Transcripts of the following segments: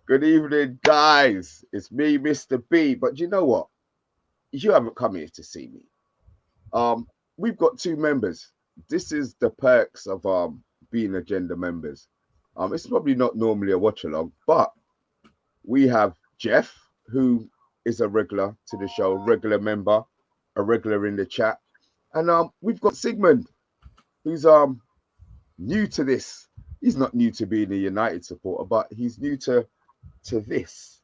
Good evening, guys. It's me, Mr. B. But you know what? You haven't come here to see me. We've got two members. This is the perks of being agenda members. It's probably not normally a watch along, but we have Jeff, who is a regular to the show, regular member, a regular in the chat, and we've got Sigmund, who's new to this. He's not new to being a United supporter, but he's new to this.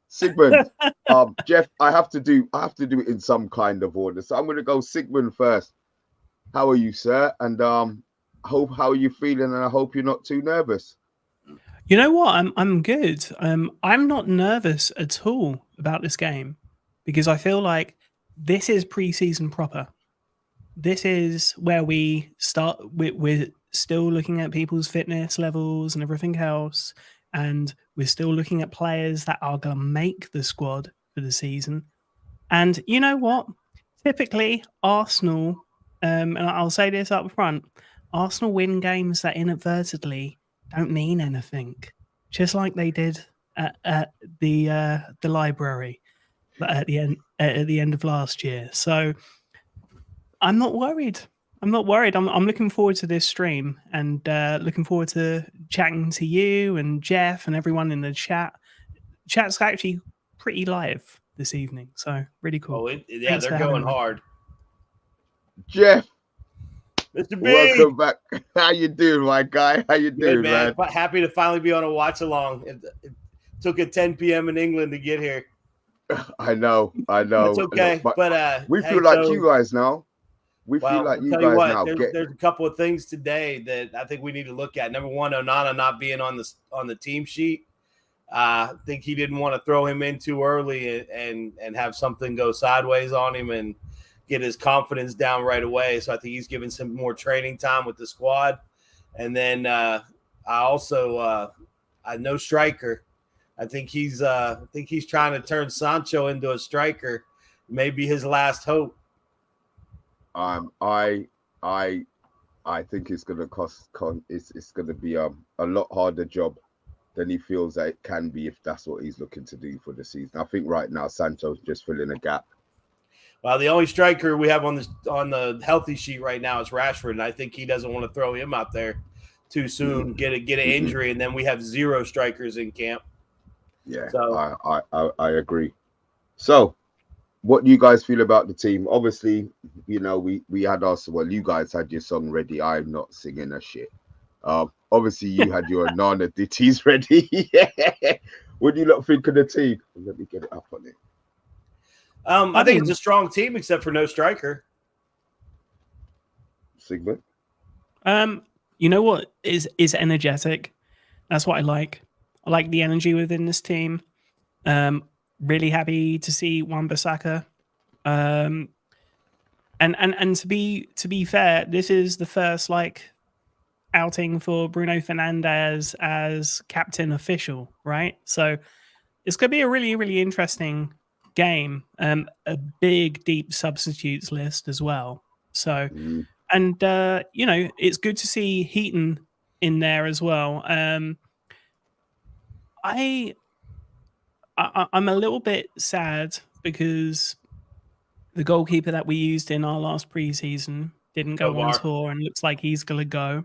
Sigmund, Jeff, I have to do it in some kind of order. So I'm gonna go Sigmund first. How are you, sir? And how are you feeling? And I hope you're not too nervous. You know what? I'm good. I'm not nervous at all about this game because I feel like this is pre-season proper. This is where we start. We're still looking at people's fitness levels and everything else, and we're still looking at players that are going to make the squad for the season. And you know what? Typically, Arsenal, and I'll say this up front, Arsenal win games that inadvertently don't mean anything, just like they did at the library at the end of last year. So I'm not worried. I'm not worried. I'm looking forward to this stream and looking forward to chatting to you and Jeff and everyone in the chat. Chat's actually pretty live this evening, so really cool. Thanks they're going hard. Jeff, Mr. B, welcome back. How you doing, my guy? How you doing, man? Happy to finally be on a watch along. It took at 10 p.m. in England to get here. I know. It's okay, but we feel like you guys now. We feel like you guys now. There's a couple of things today that I think we need to look at. Number one, Onana not being on the team sheet. I think he didn't want to throw him in too early and have something go sideways on him and get his confidence down right away. So I think he's given some more training time with the squad. And then I know striker. I think he's trying to turn Sancho into a striker. Maybe his last hope. I think it's gonna it's gonna be a lot harder job than he feels that it can be if that's what he's looking to do for the season. I think right now Sancho's just filling a gap. Well, the only striker we have on the healthy sheet right now is Rashford, and I think he doesn't want to throw him out there too soon, get an injury, and then we have zero strikers in camp. Yeah, so, I agree. So, what do you guys feel about the team? Obviously, you know, we had you guys had your song ready. I'm not singing a shit. Obviously, you had your Nana ditties ready. What do you lot think of the team? Let me get it up on it. I think it's a strong team, except for no striker. Sigmund? You know what is energetic? That's what I like. I like the energy within this team. Really happy to see Wan-Bissaka. And to be fair, this is the first outing for Bruno Fernandes as captain official, right? So it's going to be a really, really interesting game. A big, deep substitutes list as well. So, and you know, it's good to see Heaton in there as well. I'm a little bit sad because the goalkeeper that we used in our last preseason didn't go on tour and looks like he's going to go.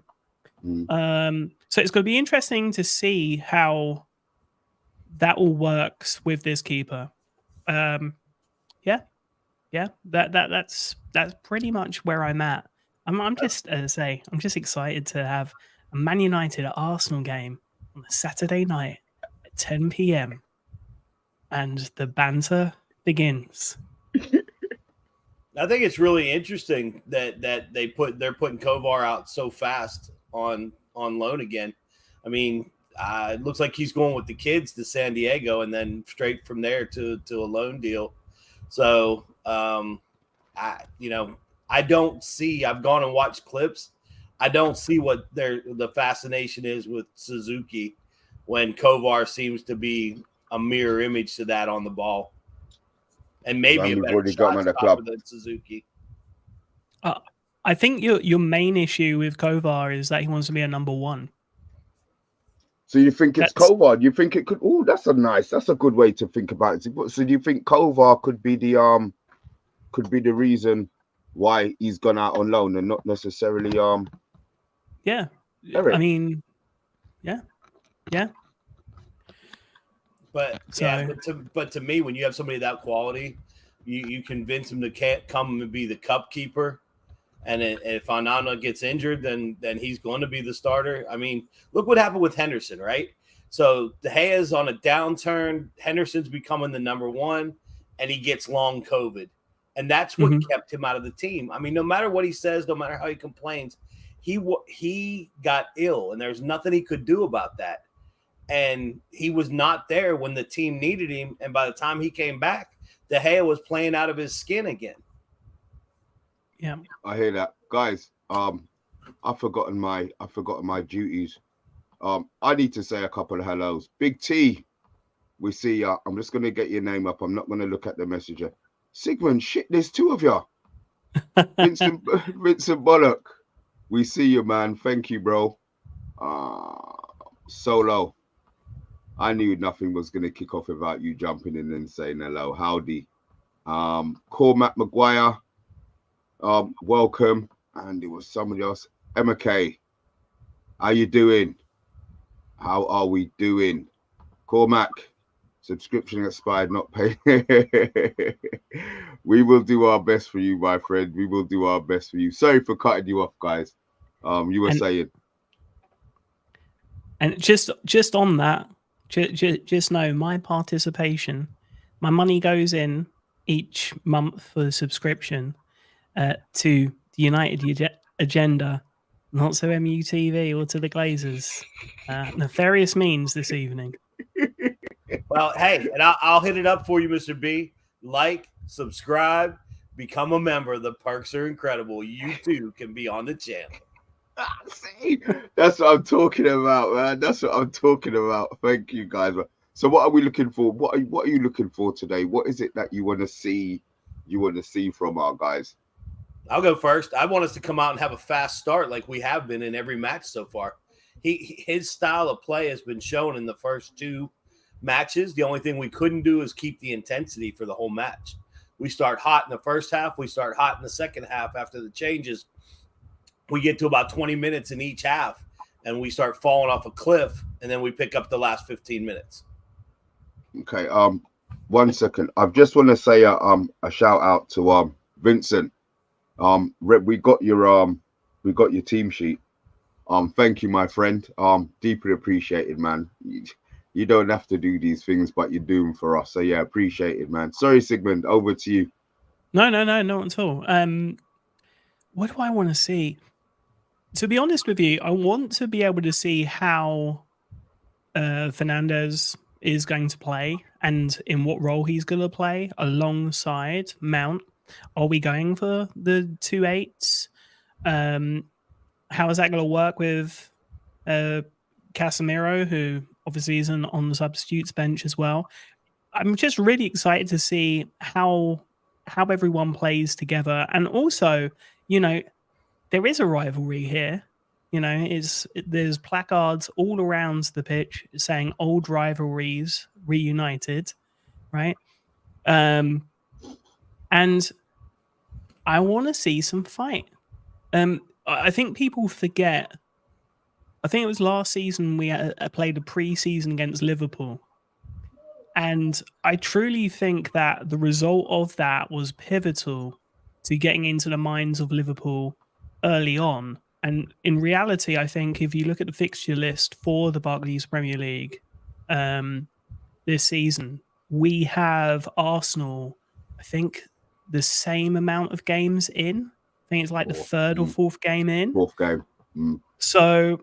So it's going to be interesting to see how that all works with this keeper. That's pretty much where I'm at. I'm just I'm just excited to have a Man United at Arsenal game on a Saturday night at 10 p.m. and the banter begins. I think it's really interesting that they're putting Kovar out so fast on loan again. I mean, it looks like he's going with the kids to San Diego and then straight from there to a loan deal. So, I don't see. I've gone and watched clips. I don't see what the fascination is with Suzuki when Kovar seems to be a mirror image to that on the ball, and maybe a better shot stopper than Suzuki. I think your main issue with Kovar is that he wants to be a number one. So you think it's Kovar? You think it could? Oh, that's a good way to think about it. So do you think Kovar could be the reason why he's gone out on loan and not necessarily Yeah, Eric? I mean, yeah. But to me, when you have somebody of that quality, you convince him to come and be the cup keeper. And if Onana gets injured, then he's going to be the starter. I mean, look what happened with Henderson, right? So De Gea's on a downturn. Henderson's becoming the number one, and he gets long COVID. And that's what kept him out of the team. I mean, no matter what he says, no matter how he complains, he got ill, and there's nothing he could do about that. And he was not there when the team needed him. And by the time he came back, De Gea was playing out of his skin again. Yeah, I hear that, guys. I've forgotten my duties. I need to say a couple of hellos. Big T, we see ya. I'm just gonna get your name up. I'm not gonna look at the messenger. Sigmund, shit, there's two of ya. Vincent Bollock, we see you, man. Thank you, bro. Solo, I knew nothing was gonna kick off without you jumping in and saying hello. Howdy. Cormac Maguire, welcome. And there was somebody else. Emma K, how you doing? How are we doing? Cormac, subscription expired, not paid. We will do our best for you, my friend. We will do our best for you. Sorry for cutting you off, guys. You were saying. And just on that, just know my participation, my money goes in each month for the subscription to the United Agenda, not to MUTV or to the Glazers. Nefarious means this evening. Well, hey, and I'll hit it up for you, Mr. B. Like, subscribe, become a member. The perks are incredible. You too can be on the channel. See, that's what I'm talking about, man. That's what I'm talking about. Thank you, guys. So, what are we looking for? What are you looking for today? What is it that you want to see? You want to see from our guys? I'll go first. I want us to come out and have a fast start, like we have been in every match so far. His style of play has been shown in the first two matches. The only thing we couldn't do is keep the intensity for the whole match. We start hot in the first half. We start hot in the second half after the changes. We get to about 20 minutes in each half, and we start falling off a cliff, and then we pick up the last 15 minutes. Okay. 1 second. I just want to say a shout out to Vincent. We got your team sheet. Thank you, my friend. Deeply appreciated, man. You don't have to do these things, but you do them for us. So yeah, appreciate it, man. Sorry, Sigmund. Over to you. No, not at all. What do I want to see? To be honest with you, I want to be able to see how Fernandes is going to play and in what role he's going to play alongside Mount. Are we going for the 2-8s? How is that going to work with Casemiro, who obviously isn't on the substitutes bench as well? I'm just really excited to see how everyone plays together. And also, there is a rivalry here. There's placards all around the pitch saying old rivalries reunited, right? And I want to see some fight. I think people forget. I think it was last season we played a pre-season against Liverpool. And I truly think that the result of that was pivotal to getting into the minds of Liverpool early on. And in reality, I think if you look at the fixture list for the Barclays Premier League this season, we have Arsenal, I think, the same amount of games in. I think it's like the third or fourth game in. Fourth game. So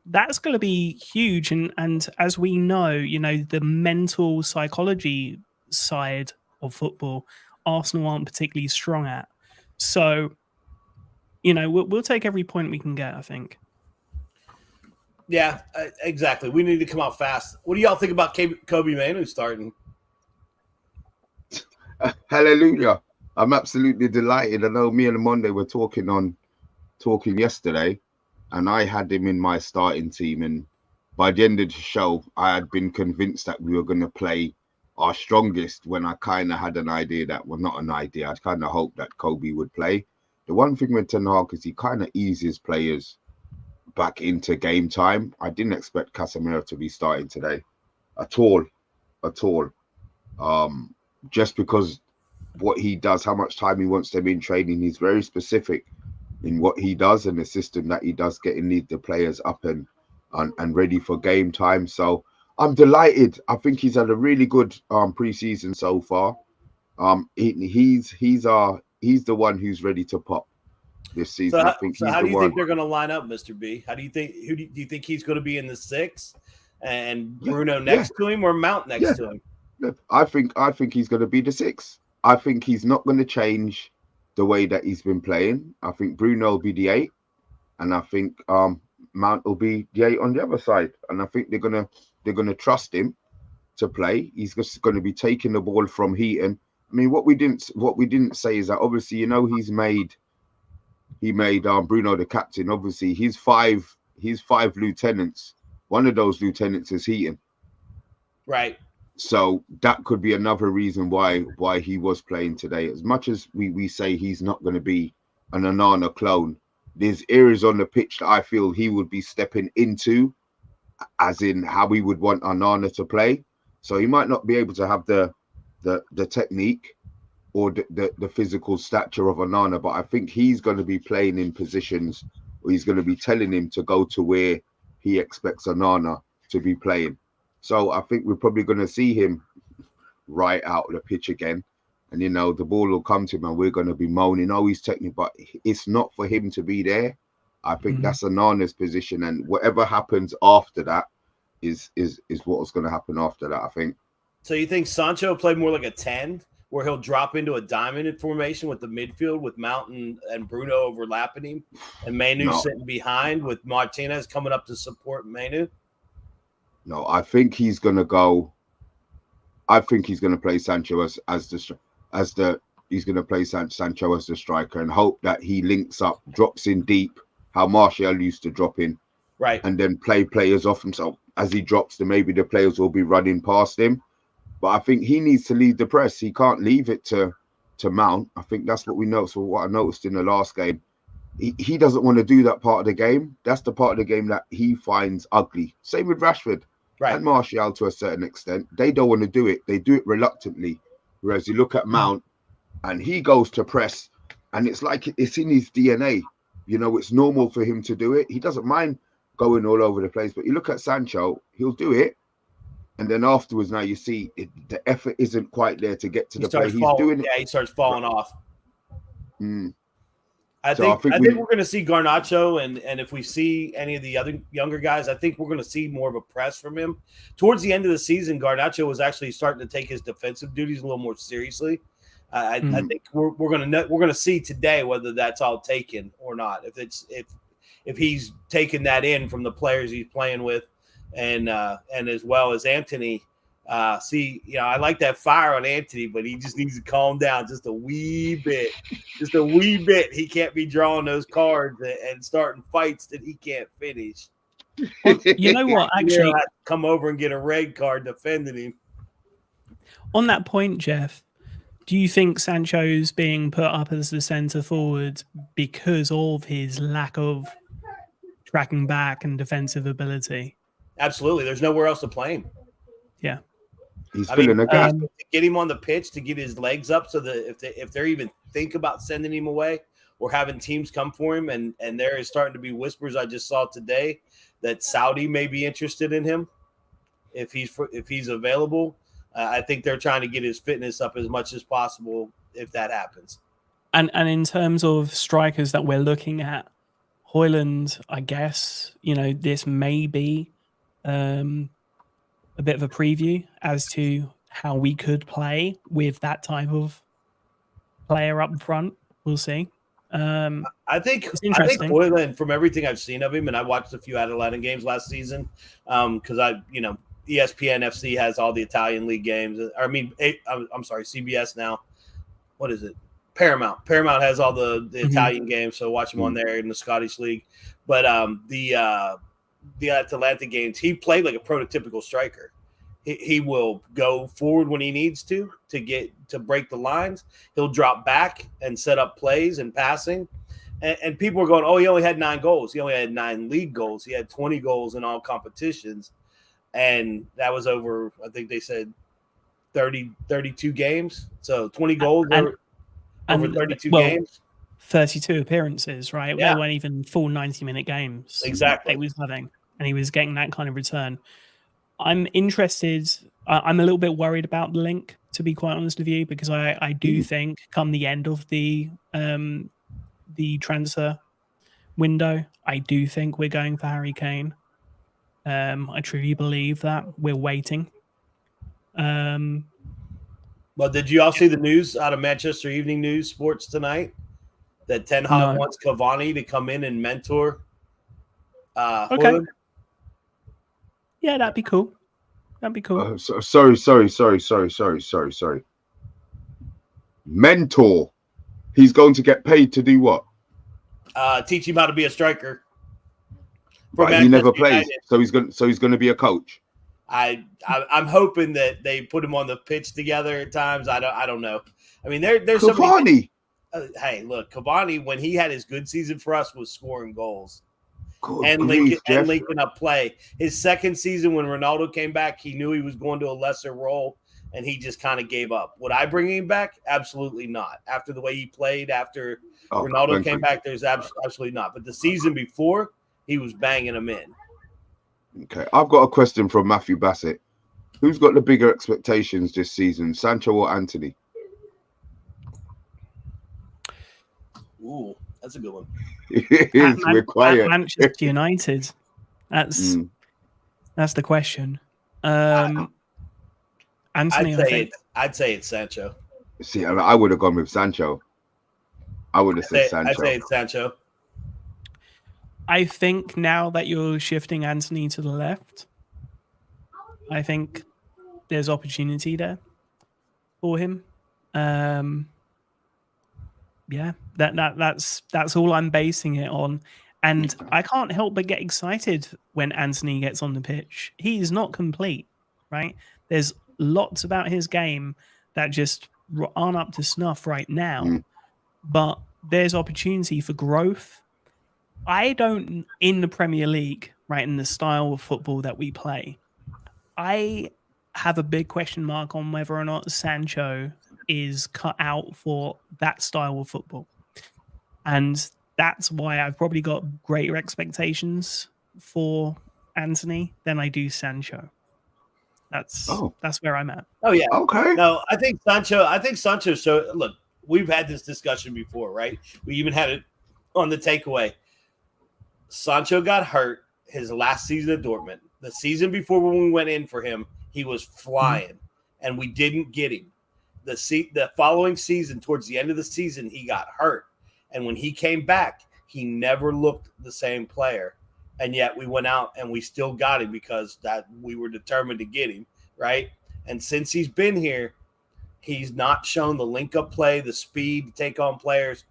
that's going to be huge. And as we know, the mental psychology side of football, Arsenal aren't particularly strong at. So, we'll take every point we can get, I think. Yeah, exactly. We need to come out fast. What do y'all think about Kobie Mainoo starting? Hallelujah. I'm absolutely delighted. I know me and Monday were talking yesterday, and I had him in my starting team, by the end of the show, I had been convinced that we were going to play our strongest when I kind of had an idea that, well, not an idea, I kind of hoped that Kobie would play. The one thing with Ten Hag is he kind of eases players back into game time. I didn't expect Casemiro to be starting today at all. Just because what he does, how much time he wants them in training, he's very specific in what he does and the system that he does, getting the players up and ready for game time. So I'm delighted. I think he's had a really good preseason so far. He's the one who's ready to pop this season. I think how do you think they're going to line up, Mr. B? How do you think? Do you think he's going to be in the 6 and Bruno next to him, or Mount next to him? I think he's going to be the 6. I think he's not going to change the way that he's been playing. I think Bruno will be the 8, and I think Mount will be the 8 on the other side. And I think they're gonna trust him to play. He's just going to be taking the ball from Heaton. I mean, what we didn't say is that obviously, you know, he made Bruno the captain. Obviously, his five lieutenants. One of those lieutenants is Heaton. Right. So that could be another reason why he was playing today. As much as we say he's not going to be an Onana clone, there's areas on the pitch that I feel he would be stepping into, as in how we would want Onana to play. So he might not be able to have the technique or the physical stature of Onana, but I think he's going to be playing in positions where he's going to be telling him to go to where he expects Onana to be playing. So I think we're probably going to see him right out of the pitch again. And, you know, the ball will come to him and we're going to be moaning, oh, he's technical, but it's not for him to be there. I think that's Onana's position. And whatever happens after that is what's going to happen after that, I think. So you think Sancho played more like a 10, where he'll drop into a diamond formation with the midfield with Mount and Bruno overlapping him, and Mainoo sitting behind with Martinez coming up to support Mainoo? No, I think he's going to go. I think he's going to play Sancho as he's going to play Sancho as the striker and hope that he links up, drops in deep, how Martial used to drop in, right, and then play players off himself as he drops. Then maybe the players will be running past him. But I think he needs to lead the press. He can't leave it to Mount. I think that's what we noticed. Or what I noticed in the last game, he doesn't want to do that part of the game. That's the part of the game that he finds ugly. Same with Rashford. Right. And Martial to a certain extent. They don't want to do it. They do it reluctantly. Whereas you look at Mount and he goes to press and it's like it's in his DNA. You know, it's normal for him to do it. He doesn't mind going all over the place. But you look at Sancho, he'll do it. And then afterwards, now you see the effort isn't quite there to get to the play. He's doing it. Yeah, he starts falling off. Mm. I think we're going to see Garnacho, and if we see any of the other younger guys, I think we're going to see more of a press from him. Towards the end of the season, Garnacho was actually starting to take his defensive duties a little more seriously. I think we're going to see today whether that's all taken or not. If he's taken that in from the players he's playing with, and as well as Antony. I like that fire on Antony, but he just needs to calm down just a wee bit. Just a wee bit. He can't be drawing those cards and starting fights that he can't finish. Well, you know what? Actually, come over and get a red card defending him. On that point, Jeff, do you think Sancho's being put up as the centre forward because of his lack of tracking back and defensive ability? Absolutely. There's nowhere else to play him. Yeah. He's filling a gap. To get him on the pitch, to get his legs up so that if they're even think about sending him away or having teams come for him, and there is starting to be whispers I just saw today that Saudi may be interested in him if he's available. I think they're trying to get his fitness up as much as possible if that happens. And in terms of strikers that we're looking at, Højlund, I guess, this may be a bit of a preview as to how we could play with that type of player up front. We'll see. I think Højlund, from everything I've seen of him, and I watched a few Atalanta games last season, because ESPN FC has all the Italian league games. I'm sorry, CBS now. What is it? Paramount. Paramount has all the Italian games, so watch them on there in the Scottish league. But the Atalanta games, he played like a prototypical striker. He will go forward when he needs to break the lines. He'll drop back and set up plays and passing. And people are going, oh, he only had 9 goals. He only had 9 league goals. He had 20 goals in all competitions. And that was over, I think they said 32 games. So 20 goals over 32 games. 32 appearances, right? Yeah. They weren't even full 90-minute games. Exactly. He was having, and he was getting that kind of return. I'm interested. I'm a little bit worried about the link, to be quite honest with you, because I do think come the end of the transfer window, I do think we're going for Harry Kane. I truly believe that. We're waiting. But did you all see the news out of Manchester Evening News Sports tonight that Ten Hag wants Cavani to come in and mentor Haaland? Yeah, that'd be cool. That'd be cool. Sorry. Mentor. He's going to get paid to do what? Teach him how to be a striker. But he never plays, so he's going to be a coach. I'm hoping that they put him on the pitch together at times. I don't know. I mean, there's Cavani. Hey, look, Cavani, when he had his good season for us, was scoring goals. And linking up play. His second season when Ronaldo came back, he knew he was going to a lesser role, and he just kind of gave up. Would I bring him back? Absolutely not. After the way he played, after Ronaldo came back, there's absolutely not. But the season before, he was banging them in. Okay, I've got a question from Matthew Bassett. Who's got the bigger expectations this season, Sancho or Antony? Ooh, that's a good one. We're quiet. Manchester United. That's the question. Antony, I'd say it's Sancho. See, I would have gone with Sancho. I would have said Sancho. I'd say it's Sancho. I think now that you're shifting Antony to the left, I think there's opportunity there for him. Yeah, that's all I'm basing it on. And I can't help but get excited when Antony gets on the pitch. He's not complete, right? There's lots about his game that just aren't up to snuff right now. But there's opportunity for growth. I don't, in the Premier League, right, in the style of football that we play, I have a big question mark on whether or not Sancho is cut out for that style of football. And that's why I've probably got greater expectations for Antony than I do Sancho. That's where I'm at. Oh, yeah. Okay. No, I think Sancho. So, look, we've had this discussion before, right? We even had it on the takeaway. Sancho got hurt his last season at Dortmund. The season before when we went in for him, he was flying, and we didn't get him. The following season, towards the end of the season, he got hurt. And when he came back, he never looked the same player. And yet we went out and we still got him because that we were determined to get him, right? And since he's been here, he's not shown the link-up play, the speed to take on players,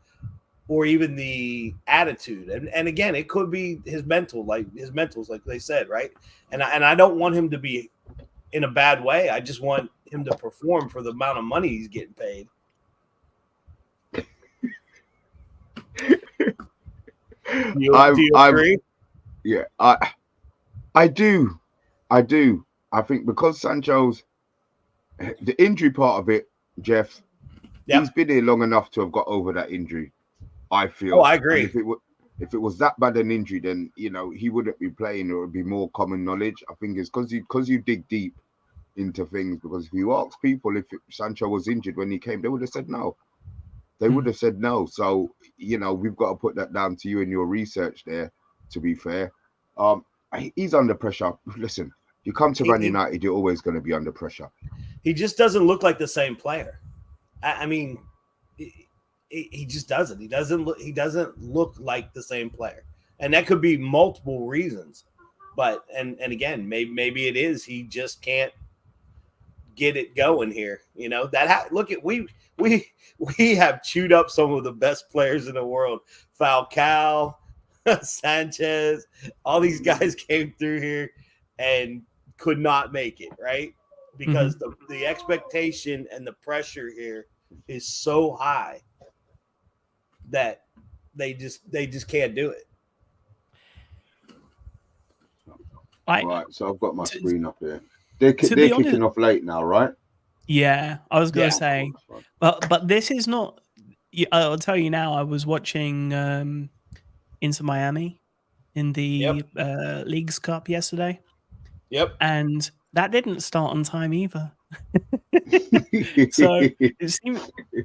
or even the attitude. And again, it could be his mentals, like they said, right? And I don't want him to be in a bad way. I just want him to perform for the amount of money he's getting paid. Do you agree? Yeah, I do. I think because Sancho's the injury part of it, Jeff, he's been here long enough to have got over that injury. I feel. Oh, I agree. If it was that bad an injury, then he wouldn't be playing. It would be more common knowledge. I think it's because you dig deep into things. Because if you ask people if Sancho was injured when he came, they would have said no. They would have said no. So we've got to put that down to you in your research there. To be fair, he's under pressure. Listen, you come to Man United, you're always going to be under pressure. He just doesn't look like the same player. I mean, he just doesn't. He doesn't look like the same player, and that could be multiple reasons. But and again, maybe it is he just can't get it going here. Look at we have chewed up some of the best players in the world. Falcao, Sanchez, all these guys came through here and could not make it, right? Because the expectation and the pressure here is so high that they just can't do it. Right, so I've got my screen up here. They're kicking off late now, right? Yeah, I was gonna say, but this is not. I'll tell you now. I was watching Inter Miami in the Leagues Cup yesterday. Yep, and that didn't start on time either. So it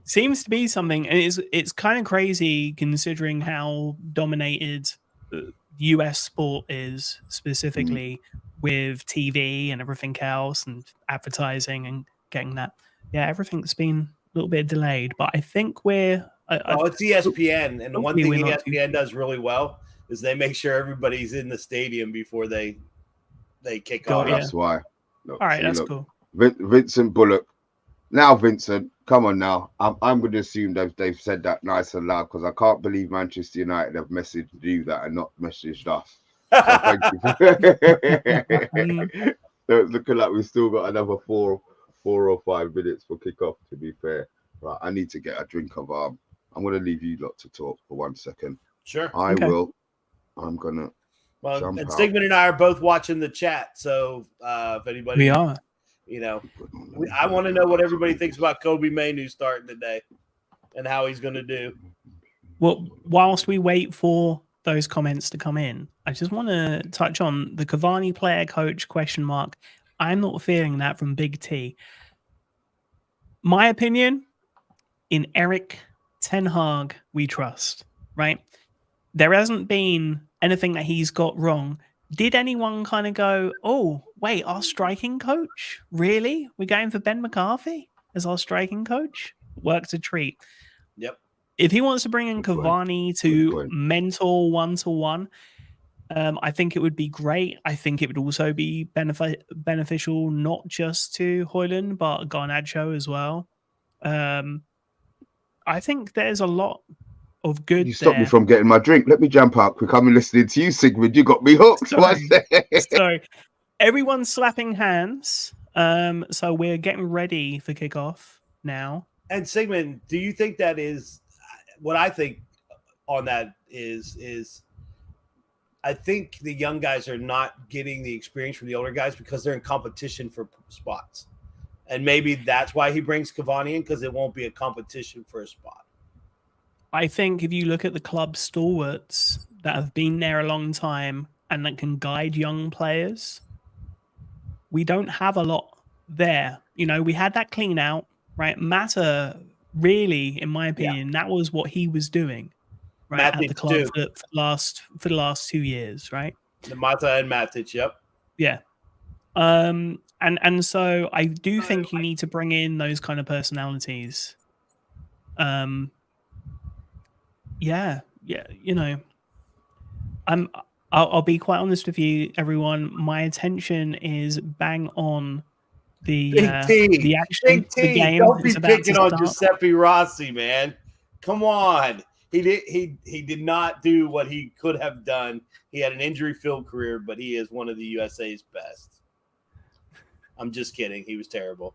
seems to be something, and it's kind of crazy considering how dominated US sport is, specifically with TV and everything else, and advertising and getting that. Yeah, everything's been a little bit delayed, but I think we're. it's ESPN, and the one thing ESPN does really well is they make sure everybody's in the stadium before they kick off. That's why. Look, all right, that's cool. Vincent Bullock. Now, Vincent, come on now. I'm going to assume they've said that nice and loud, because I can't believe Manchester United have messaged you that and not messaged us. So thank you. So it's looking like we've still got another 4 or 5 minutes for kickoff, to be fair. Right, I need to get a drink of I'm going to leave you lot to talk for 1 second. Sure. I will. I'm going to. Well, and Sigmund and I are both watching the chat, so if anybody, we are, I want to know what everybody thinks about Kobie Mainoo starting today, and how he's going to do. Well, whilst we wait for those comments to come in, I just want to touch on the Cavani player coach ? I'm not feeling that from Big T. My opinion, in Eric Ten Hag, we trust. Right? There hasn't been anything that he's got wrong. Did anyone kind of go, oh, wait, our striking coach? Really? We're going for Ben McCarthy as our striking coach? Worked a treat. Yep. If he wants to bring in Cavani to mentor one-to-one, I think it would be great. I think it would also be beneficial not just to Højlund, but Garnacho as well. I think there's a lot of good. You stopped me from getting my drink. Let me jump out quick. I'm listening to you, Sigmund. You got me hooked. Sorry. Everyone's slapping hands. So we're getting ready for kickoff now. And Sigmund, do you think that is what I think on that is I think the young guys are not getting the experience from the older guys because they're in competition for spots. And maybe that's why he brings Cavani in, because it won't be a competition for a spot. I think if you look at the club stalwarts that have been there a long time and that can guide young players, we don't have a lot there. We had that clean out, right? Mata, really, in my opinion, that was what he was doing, right, at the club for the last 2 years, right? The Mata and Matic, yep. Yeah. And so I do think you need to bring in those kind of personalities. Yeah, I'll be quite honest with you, everyone. My attention is bang on the action. The game. Don't be picking on Giuseppe Rossi, man. Come on. He did not do what he could have done. He had an injury-filled career, but he is one of the USA's best. I'm just kidding. He was terrible.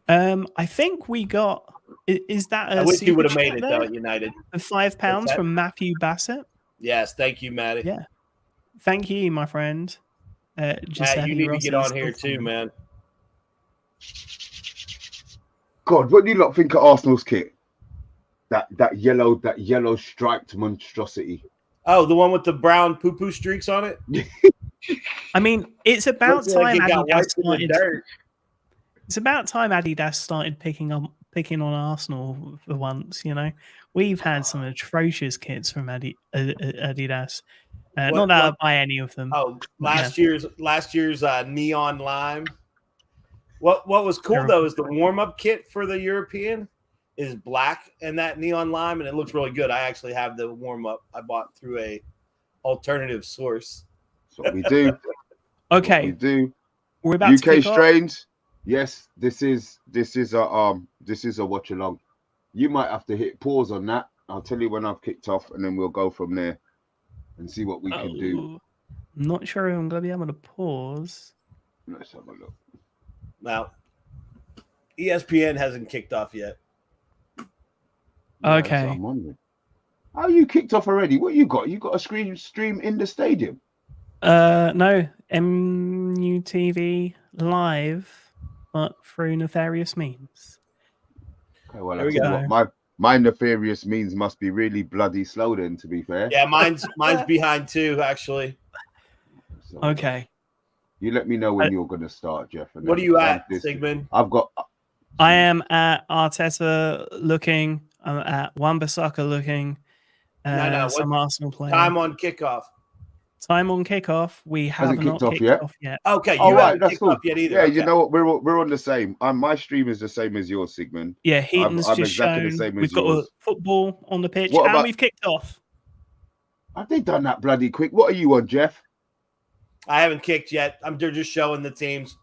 I think we got. Is that? I wish he would have made it though at United. The £5 from Matthew Bassett. Yes, thank you, Matty. Yeah, thank you, my friend. Matt, you need to get on here too, man. God, what do you lot think of Arsenal's kit? That yellow striped monstrosity. Oh, the one with the brown poo-poo streaks on it? I mean, it's about time Adidas started. It's about time Adidas started picking on Arsenal for once. We've had some atrocious kits from Adidas. Not that I buy any of them. Oh, last year's neon lime. What was cool though is the warm-up kit for the European is black and that neon lime, and it looks really good. I actually have the warm-up I bought through a alternative source. That's what we do. Okay, we do. We're about UK strains. Yes, this is a watch along. You might have to hit pause on that. I'll tell you when I've kicked off, and then we'll go from there. and see what we can do. I'm not sure if I'm going to be able to pause. Let's have a look. Now, ESPN hasn't kicked off yet. Yeah, Okay. that's what I'm wondering. How you kicked off already? What you got? You got a stream in the stadium? No, MUTV live, but through nefarious means. Okay, well, There I we tell you go. what, my nefarious means must be really bloody slow then, to be fair. Yeah, mine's behind too, actually. So, Okay. you let me know when you're going to start, Jeff. And What are then you I'm at, Sigmund? I've got. I am at Arteta looking. I'm at Wan-Bissaka looking. No. Some Arsenal player. Time on kickoff. Time on kickoff. We have Hasn't not kicked off kicked yet? off yet. Okay, Oh, you right, haven't that's kicked cool. off yet either. Yeah, okay. you know what? We're on the same. My stream is the same as yours, Sigmund. Yeah, Heaton's I'm just exactly the shown. same as We've got yours. a football on the pitch, What and about- we've kicked off. Have they done that bloody quick? What are you on, Jeff? I haven't kicked yet. They're just showing the teams.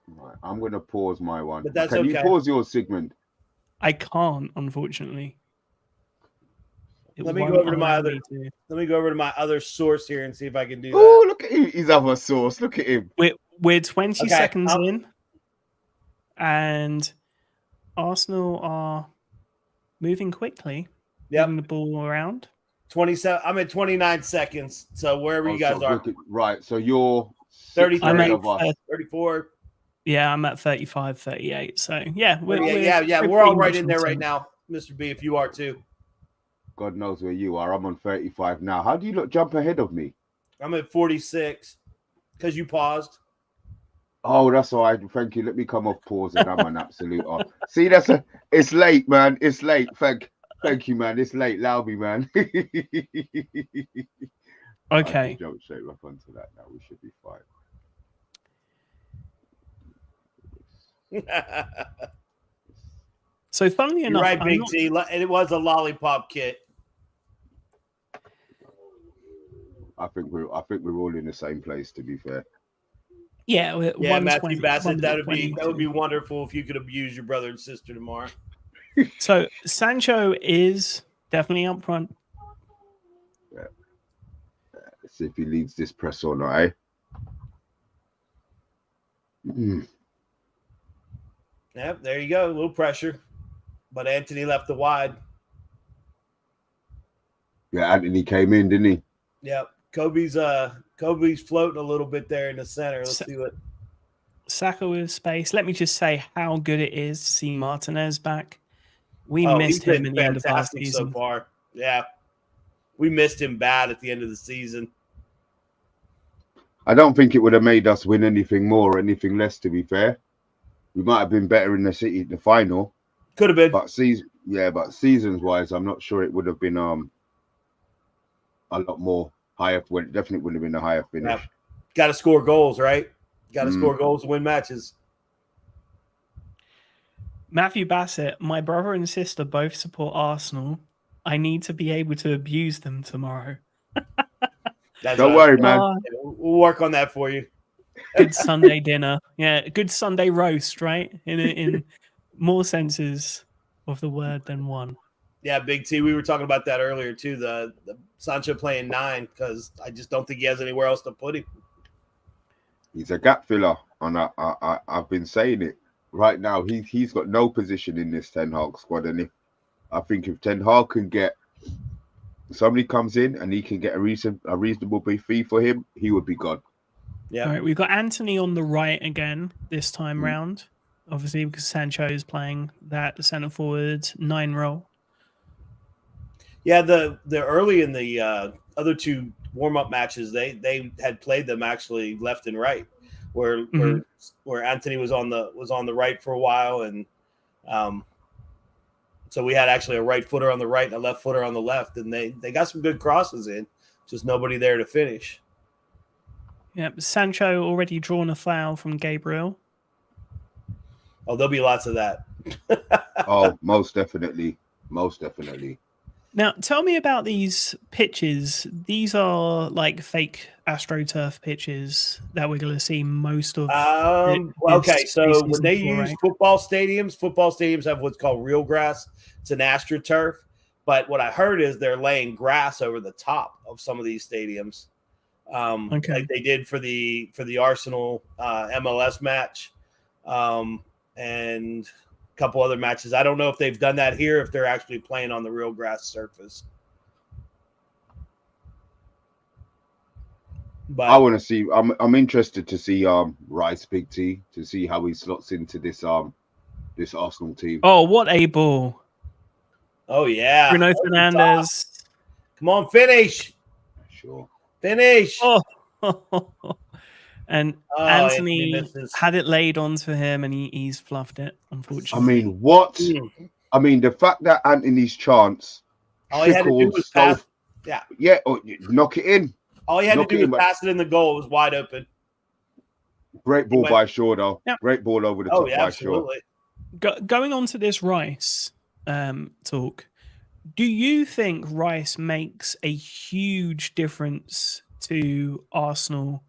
Right, I'm going to pause my one. But that's Can you okay. pause yours, Sigmund? I can't, unfortunately. It Let me go won't over to my allow other. me to. Let me go over to my other source here and see if I can do Oh, that. look at his other source. Look at him. We're 20 Okay, seconds in, and Arsenal are moving quickly, Yep, moving the ball around. 27. I'm at 29 seconds. So wherever you guys are, Right, so you're 33. I'm ahead at of us. 34. Yeah, I'm at 35, 38. So yeah, we're We're all pretty right much in there right sync. now, Mr. B. If you are too, God knows where you are. I'm on 35 now. How do you not jump ahead of me? I'm at 46 because you paused. Oh, that's all right. Thank you. Let me come off pause and I'm an absolute off. See, it's late, man. It's late. Thank you, man. It's late. Allow me, man. I Okay. can jump straight up onto that now. We should be fine. So funnily You're enough, right, I'm Big not, T. And it was a lollipop kit. I think we're all in the same place, to be fair. yeah, we're Yeah, 120, Matthew Bassett. That would 122. be wonderful if you could abuse your brother and sister tomorrow. So Sancho is definitely up front. Let's see if he leads this press or not, eh? Yep, there you go. A little pressure, but Antony left the wide. Yeah, Antony came in, didn't he? Yep, Kobie's floating a little bit there in the center. Let's see what. Saka with space. Let me just say how good it is to see Martinez back. We He's missed him been in the end of last fantastic season. so far. Yeah, we missed him bad at the end of the season. I don't think it would have made us win anything more or anything less, to be fair. We might have been better in the final. Could have been. But seasons wise, I'm not sure it would have been a lot more higher. Well, it definitely would have been a higher finish. Yeah. Got to score goals, right? Got to score goals to win matches. Matthew Bassett, my brother and sister both support Arsenal. I need to be able to abuse them tomorrow. Don't worry, man. We'll work on that for you. Good Sunday dinner. Yeah, good Sunday roast, right? In more senses of the word than one. Yeah, Big T, we were talking about that earlier too, the Sancho playing 9, because I just don't think he has anywhere else to put him. He's a gap filler, and I've been saying it. Right now, he's got no position in this Ten Hag squad, and I think if Ten Hag can get somebody comes in and he can get a reasonable fee for him, he would be gone. Yeah. All right, we've got Antony on the right again this time round, obviously because Sancho is playing that centre forward 9 role. Yeah, the early in the other 2 warm-up matches, they had played them actually left and right, where Antony was on the right for a while, and so we had actually a right footer on the right and a left footer on the left, and they got some good crosses in, just nobody there to finish. Yeah, Sancho already drawn a foul from Gabriel. Oh, there'll be lots of that. Oh, most definitely. Most definitely. Now, tell me about these pitches. These are like fake AstroTurf pitches that we're going to see most of. Okay, so when they use right? football stadiums have what's called real grass. It's an AstroTurf, But what I heard is they're laying grass over the top of some of these stadiums, like they did for the Arsenal MLS match, and a couple other matches. I don't know if they've done that here, if they're actually playing on the real grass surface. But I want to see. I'm interested to see Rice Big T, to see how he slots into this Arsenal team. Oh, what a ball! Oh yeah, Bruno Fernandes. Come on, finish! Sure, finish! Oh, and Antony had it laid onto him, and he's fluffed it. Unfortunately, I mean, what? I mean, the fact that Antony's chance, all he had to do was pass. Yeah, or knock it in. All he had to do was pass it in the goal. It was wide open. Great ball by Shaw, though. Yep. Great ball over the top by absolutely. Shaw. Going on to this Rice talk, do you think Rice makes a huge difference to Arsenal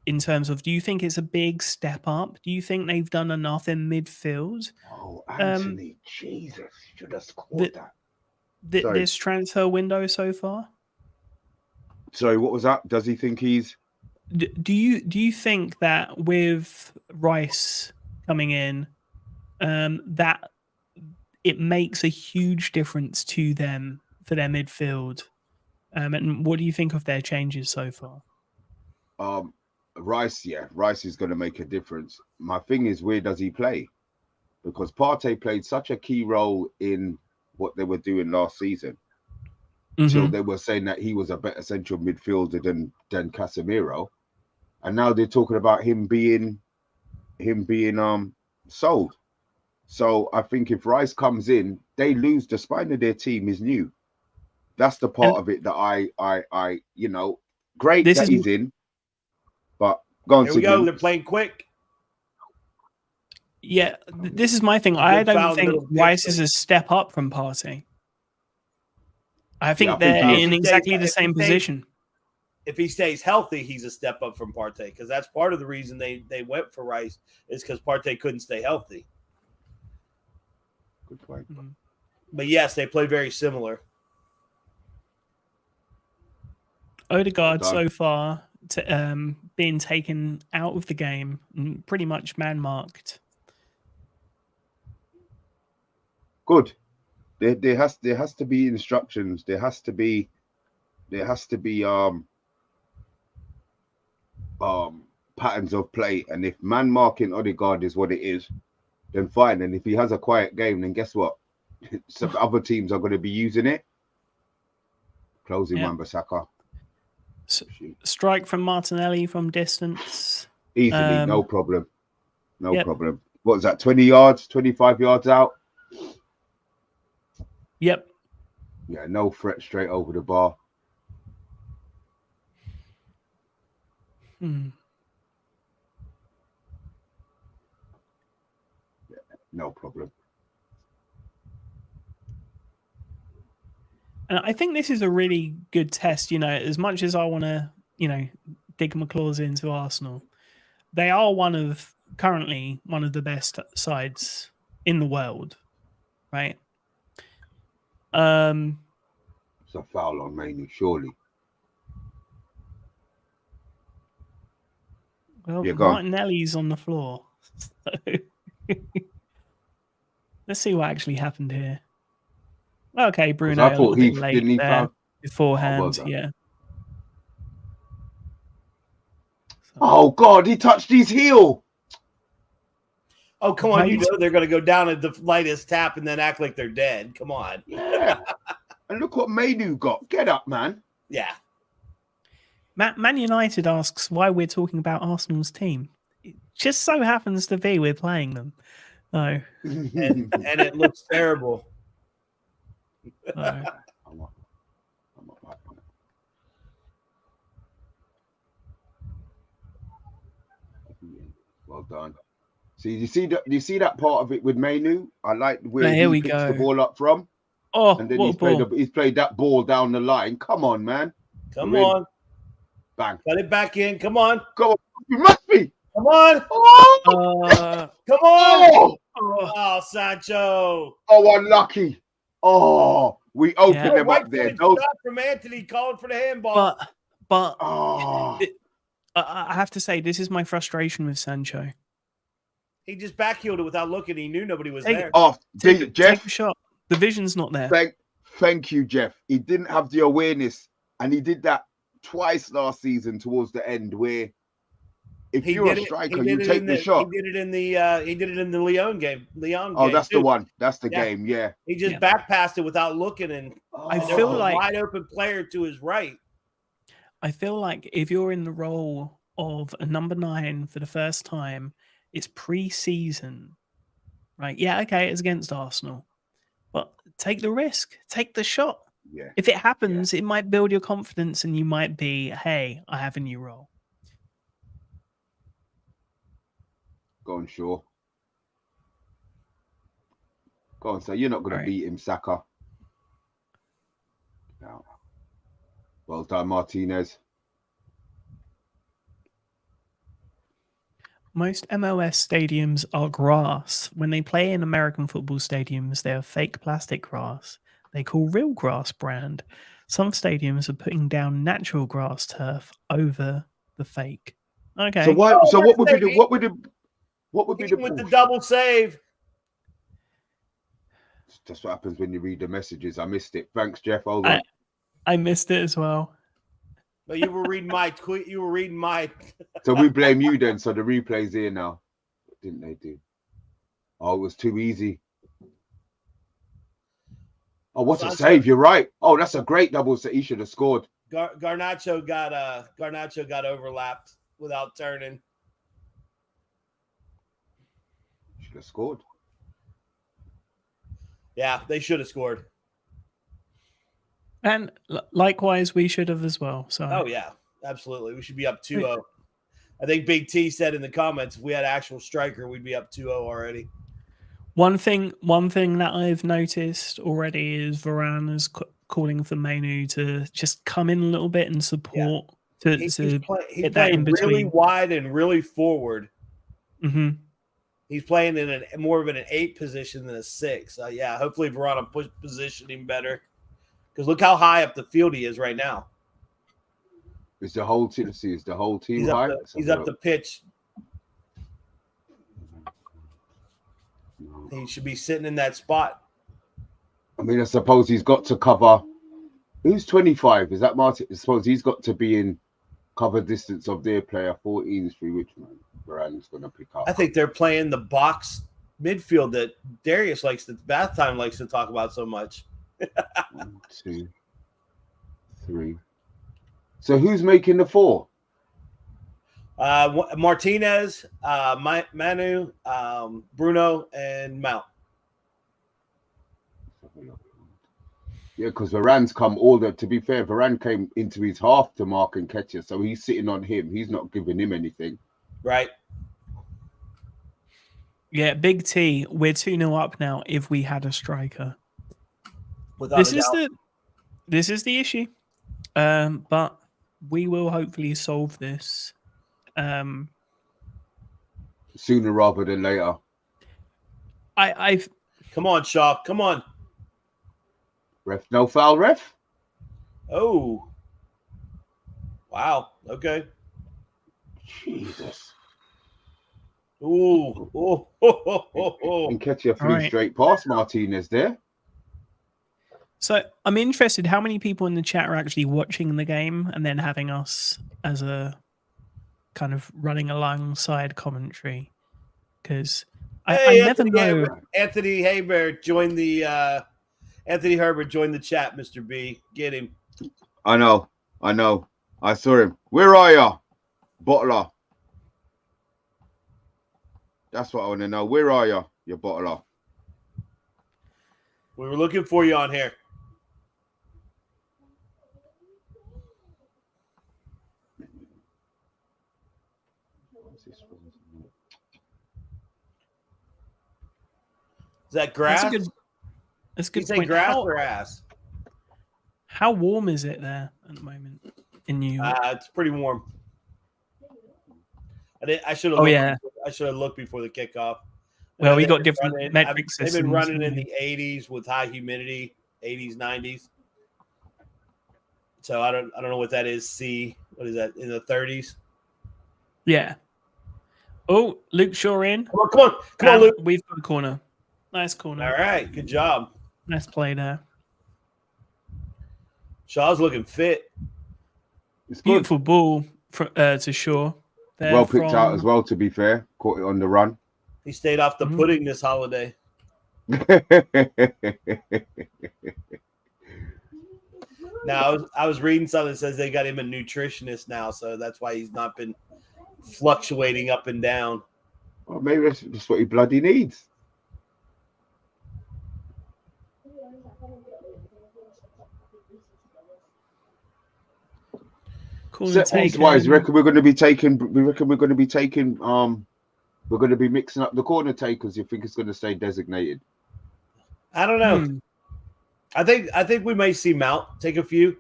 in terms of, do you think it's a big step up? Do you think they've done enough in midfield? Oh, Antony, Jesus, should have scored that. This transfer window so far? Sorry, what was that? Does he think he's... Do you think that with Rice coming in, that it makes a huge difference to them for their midfield? And what do you think of their changes so far? Rice is going to make a difference. My thing is, where does he play? Because Partey played such a key role in what they were doing last season. Until they were saying that he was a better central midfielder than Casemiro, and now they're talking about him being sold. So I think if Rice comes in, they lose. The spine of their team is new. That's the part of it that I great that he's in. But go on. Here we go. They're playing quick. Yeah, this is my thing. I don't think Rice is a step up from Partey. I think they're in exactly the same position. If he stays healthy, he's a step up from Partey, because that's part of the reason they went for Rice, is because Partey couldn't stay healthy. Good point. But yes, they play very similar. Odegaard so far being taken out of the game and pretty much man-marked. Good. There has to be instructions. There has to be patterns of play. And if man marking Odegaard is what it is, then fine. And if he has a quiet game, then guess what? Some other teams are going to be using it. Closing Wan-Bissaka. Strike from Martinelli from distance. Easily, no problem. No problem. What was that? 20 yards, 25 yards out? Yep. Yeah, no threat straight over the bar. Yeah, no problem. And I think this is a really good test, as much as I want to, dig my claws into Arsenal. They are currently one of the best sides in the world, right? It's a foul on Mainoo, surely. Well, Martinelli's on the floor. So let's see what actually happened here. Okay, Bruno. I thought he didn't foul beforehand. Yeah. Oh God, he touched his heel. Oh, come on. You know they're going to go down at the lightest tap and then act like they're dead. Come on. Yeah. And look what Mainoo got. Get up, man. Yeah. Man United asks why we're talking about Arsenal's team. It just so happens to be we're playing them. No. And it looks terrible. No. Well done. See, you see that part of it with Mainoo? I like where he picks the ball up from. Oh, and then he's played that ball down the line. Come on, man. Come on. Bang. Got it back in. Come on. Go on. You must be. Come on. Oh! Come on. Oh, Sancho. Oh, unlucky. Oh, We open Yeah. them up Right there. footed Those, shot from Antony calling for the handball. But oh, I have to say, this is my frustration with Sancho. He just backheeled it without looking. He knew nobody was Take there. oh, Take Jeff. a shot. The vision's not there. Thank you, Jeff. He didn't have the awareness, and he did that twice last season towards the end, where if you're a striker, you take the shot. He did it in the Lyon game. Oh, that's too. the one. That's the Yeah. game. Yeah. He just back passed it without looking, and I there feel was a like- wide open player to his right. I feel like if you're in the role of a number 9 for the first time, it's pre-season, right? Yeah, okay, it's against Arsenal, but take the risk, take the shot. Yeah. If it happens, it might build your confidence, and you might be, hey, I have a new role. Go on, Shaw. Go on, so you're not going to beat him, Saka. No. Well done, Martinez. Most MLS stadiums are grass. When they play in American football stadiums, they are fake plastic grass. They call real grass brand. Some stadiums are putting down natural grass turf over the fake. Okay. So why? So what would be the Even with the push? double save? That's what happens when you read the messages. I missed it. Thanks, Jeff. Hold on. I missed it as well. But you were reading my tweet. You were reading my. So we blame you then. So the replay's here now. What didn't they do? Oh, it was too easy. Oh, what a save! You're right. Oh, that's a great double save. He should have scored. Garnacho got overlapped without turning. Should have scored. Yeah, they should have scored. And likewise, we should have as well. So. Oh, yeah, absolutely. We should be up 2-0. I think Big T said in the comments, if we had an actual striker, we'd be up 2-0 already. One thing that I've noticed already is Varane is calling for Mainoo to just come in a little bit and support. He's playing really wide and really forward. Mm-hmm. He's playing in more of an 8 position than a 6. Yeah, hopefully Varane will push positioning better. Because look how high up the field he is right now. Is the whole team? Is the whole team he's high? He's up the pitch. He should be sitting in that spot. I mean, I suppose he's got to cover. Who's 25? Is that Martin? I suppose he's got to be in cover distance of their player 14 through which Varane's going to pick up. I think they're playing the box midfield that Darius Bath Time likes to talk about so much. 1, 2, 3. So who's making the 4? Martinez, Manu, Bruno, and Mount. Yeah, because Varane's come all the. To be fair, Varane came into his half to mark and catch it, so he's sitting on him. He's not giving him anything. Right. Yeah, Big T. We're 2-0 up now. If we had a striker, this is the issue. But we will hopefully solve this. Sooner rather than later. I've come on, Shaw. Come on. Ref, no foul, ref. Oh. Wow. Okay. Jesus. Ooh. Oh. And catch a free straight past Martinez there. So I'm interested how many people in the chat are actually watching the game and then having us as a kind of running alongside commentary. Because I never know. Anthony Herbert joined the chat, Mr. B. Get him. I know. I saw him. Where are you, bottler? That's what I want to know. Where are you, bottler? We were looking for you on here. Is that grass? That's a good point. Grass or ass? How warm is it there at the moment in New York? It's pretty warm. I should have. I should have looked before the kickoff. Well, we got different metrics. They've been running in the 80s with high humidity, 80s, 90s. So I don't know what that is. C, what is that, in the 30s? Yeah. Oh, Luke Shaw in. Come on, Luke. We've got a corner. Nice corner. All right, good job. Nice play there. Shaw's looking fit. It's good. Beautiful ball to Shaw. There Well picked out as well, to be fair. Caught it on the run. He stayed off the pudding this holiday. Now, I was reading something that says they got him a nutritionist now, so that's why he's not been fluctuating up and down. Well, maybe that's just what he bloody needs. Set wise, reckon we're going to be taking. We reckon we're going to be taking. We're going to be mixing up the corner takers. You think it's going to stay designated? I don't know. I think we may see Mount take a few.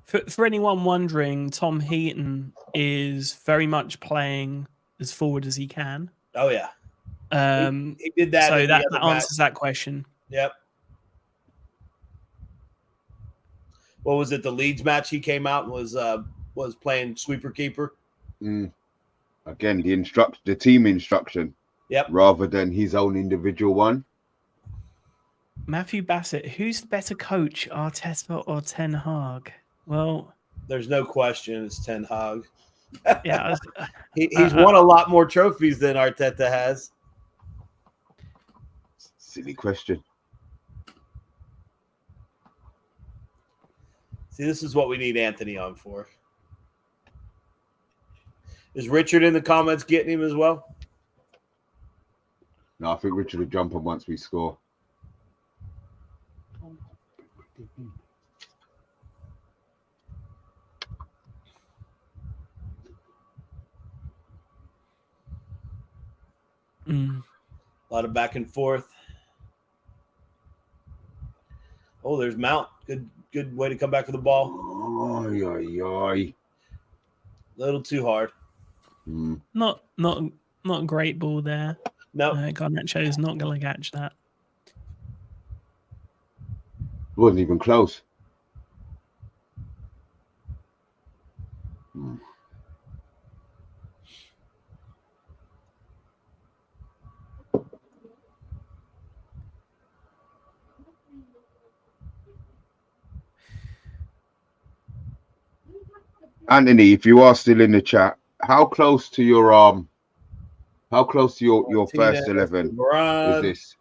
For anyone wondering, Tom Heaton is very much playing as forward as he can. Oh yeah, he did that. So that answers that question. Yep. What was it? The Leeds match, he came out and was playing sweeper keeper. Again, the team instruction. Yep. Rather than his own individual one. Matthew Bassett, who's the better coach, Arteta or Ten Hag? Well, there's no question it's Ten Hag. Yeah, he's won a lot more trophies than Arteta has. Silly question. See, this is what we need Antony on for. Is Richard in the comments getting him as well? No, I think Richard will jump on once we score. A lot of back and forth. Oh, there's Mount. Good way to come back with the ball. A little too hard. Not a great ball there. No. Garnacho is not going to catch that. Wasn't even close. Antony, if you are still in the chat, how close to your first 11 is this?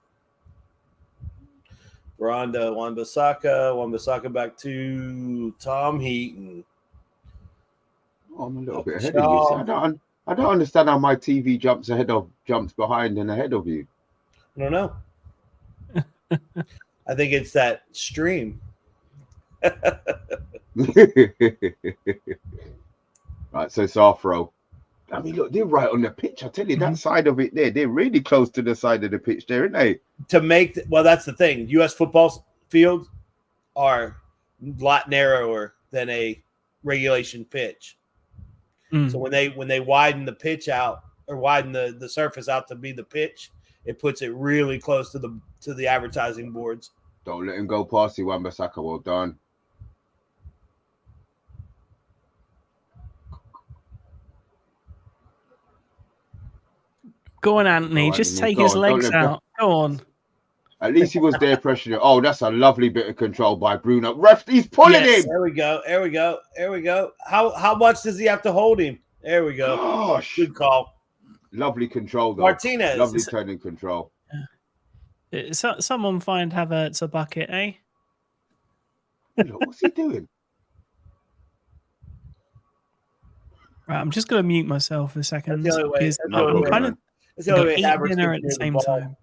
Rhonda, Wan-Bissaka back to Tom Heaton. Oh, I'm a little bit ahead of you. See, I don't understand how my TV jumps behind and ahead of you. I don't know. I think it's that stream. Right, so it's our throw. I mean, look, they're right on the pitch. I tell you, that side of it there, they're really close to the side of the pitch there, aren't they? Well, that's the thing. U.S. football fields are a lot narrower than a regulation pitch. So when they widen the pitch out or widen the surface out to be the pitch, it puts it really close to the advertising boards. Don't let him go past you, Wan-Bissaka. Well done. Go on, Antony. Just take his legs out. Go on. At least he was there pressuring it. Oh, that's a lovely bit of control by Bruno. Ref, he's pulling him. There we go. How much does he have to hold him? There we go. Gosh. Good call. Lovely control, though. Martinez. Lovely turning control. Someone find Havertz a bucket, eh? What's he doing? Right, I'm just going to mute myself for a second. That's the only way. Because I'm kind of eating dinner at the same time.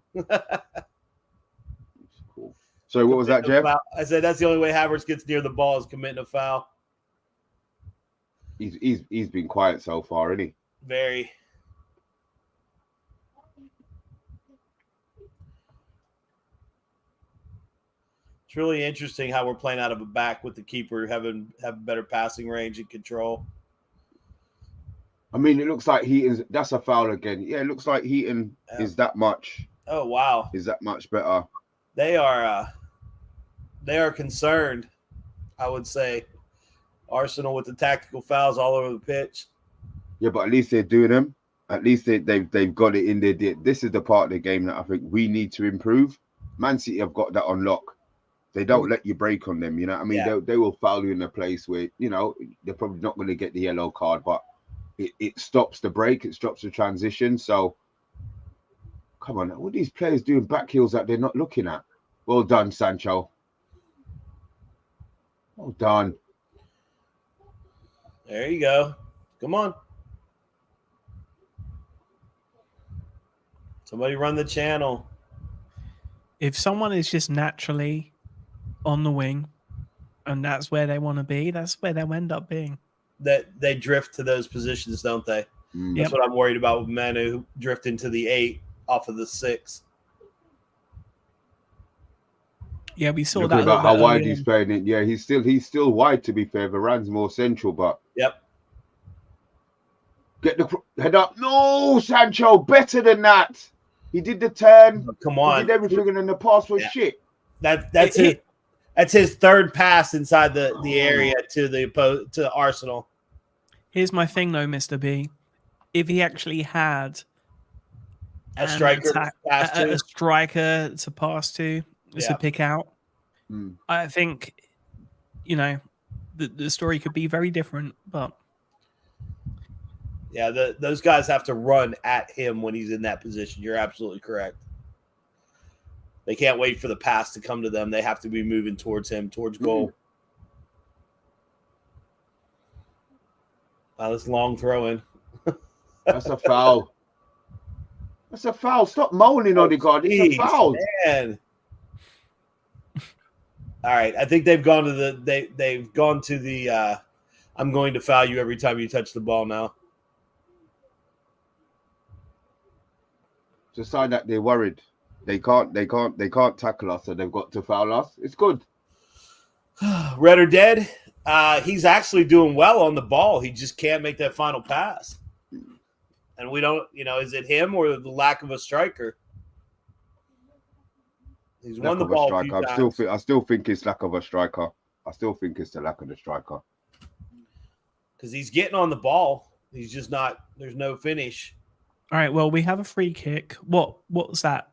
Cool. So what was that, Jeff? I said that's the only way Havertz gets near the ball is committing a foul. He's been quiet so far, isn't he? Very. It's really interesting how we're playing out of a back with the keeper having better passing range and control. I mean, it looks like that's a foul again. Yeah, it looks like Heaton is that much. Oh, wow. Is that much better. they are concerned. I would say Arsenal with the tactical fouls all over the pitch. Yeah, but at least they're doing them. At least they've got it in there. This is the part of the game that I think we need to improve. Man City have got that on lock. They don't let you break on them. You know what I mean? Yeah. They will foul you in a place where, you know, they're probably not going to get the yellow card, but it stops the break. It stops the transition. So, come on. What are these players doing back heels that they're not looking at? Well done, Sancho. Well done. There you go. Come on. Somebody run the channel. If someone is just naturally on the wing and that's where they want to be, that's where they'll end up being. That they drift to those positions, don't they? That's what I'm worried about with Mainoo drifting to the 8 off of the 6. Yeah, we saw Looking that. about how wide he's playing it. Yeah, he's still wide, to be fair. Varane's more central, but get the head up. No, Sancho, better than that. He did the turn. Come on, he did everything, and then the pass was shit. That's his third pass inside the area to Arsenal. Here's my thing, though, Mr. B. If he actually had a striker to pass to pick out, I think, you know, the story could be very different. But yeah, those guys have to run at him when he's in that position. You're absolutely correct. They can't wait for the pass to come to them. They have to be moving towards him, towards goal. Wow, this long throw in. That's a foul. That's a foul. Stop moaning, Odegaard. It's a foul. Man. All right, I think they've gone to the I'm going to foul you every time you touch the ball now. It's a sign that they're worried. They can't tackle us, so they've got to foul us. It's good. Red or dead. He's actually doing well on the ball. He just can't make that final pass. And we don't, is it him or the lack of a striker? He's won the ball a few times. I still think it's lack of a striker. I still think it's the lack of the striker. Because he's getting on the ball. He's just not, there's no finish. All right, well, we have a free kick. What's that?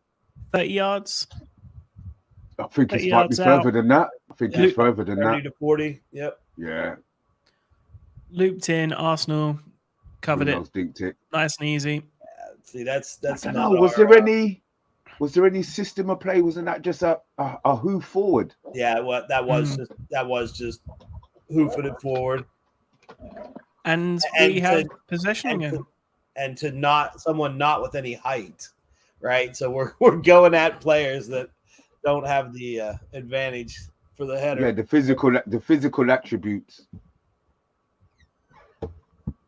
30 yards? I think it might be further than that. I think it's further than 30 that. to 40, yep. Yeah. Looped in, Arsenal covered it. Nice and easy. Yeah, see, that's not. Was there any system of play? Wasn't that just a hoof forward? Yeah, that was just hoofing it forward. And we have possession again. And to someone not with any height, right? So we're going at players that don't have the advantage for the header. Yeah, the physical attributes.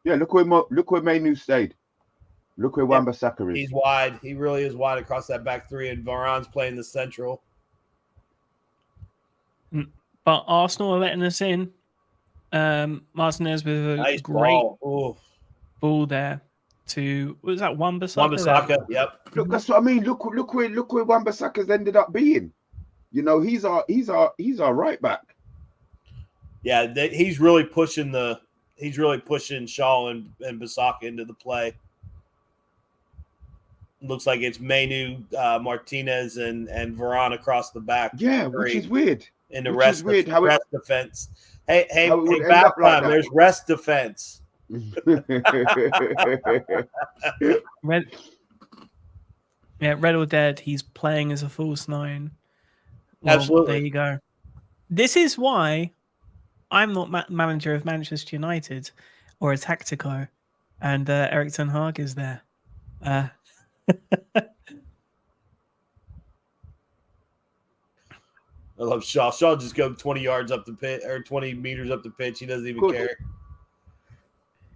Yeah, look where Mainoo stayed. Look where Wan-Bissaka is. He's wide. He really is wide across that back three, and Varane's playing the central. But Arsenal are letting us in. Martinez with a nice great ball there to was that Wan-Bissaka? Wan-Bissaka, yep. Look, that's what I mean. Look where Wan-Bissaka's ended up being. You know, he's our right back. Yeah, he's really pushing Shaw and Bissaka into the play. Looks like it's Mainoo, Martinez, and Varane across the back. Yeah, which is weird. In the rest defense. Hey, back time. Like there's rest defense. Red or dead. He's playing as a false 9. Well, absolutely. There you go. This is why I'm not manager of Manchester United or a Tactico, and Erik ten Hag is there. I love Shaw. Shaw just go 20 yards up the pitch or 20 meters up the pitch. He doesn't even care.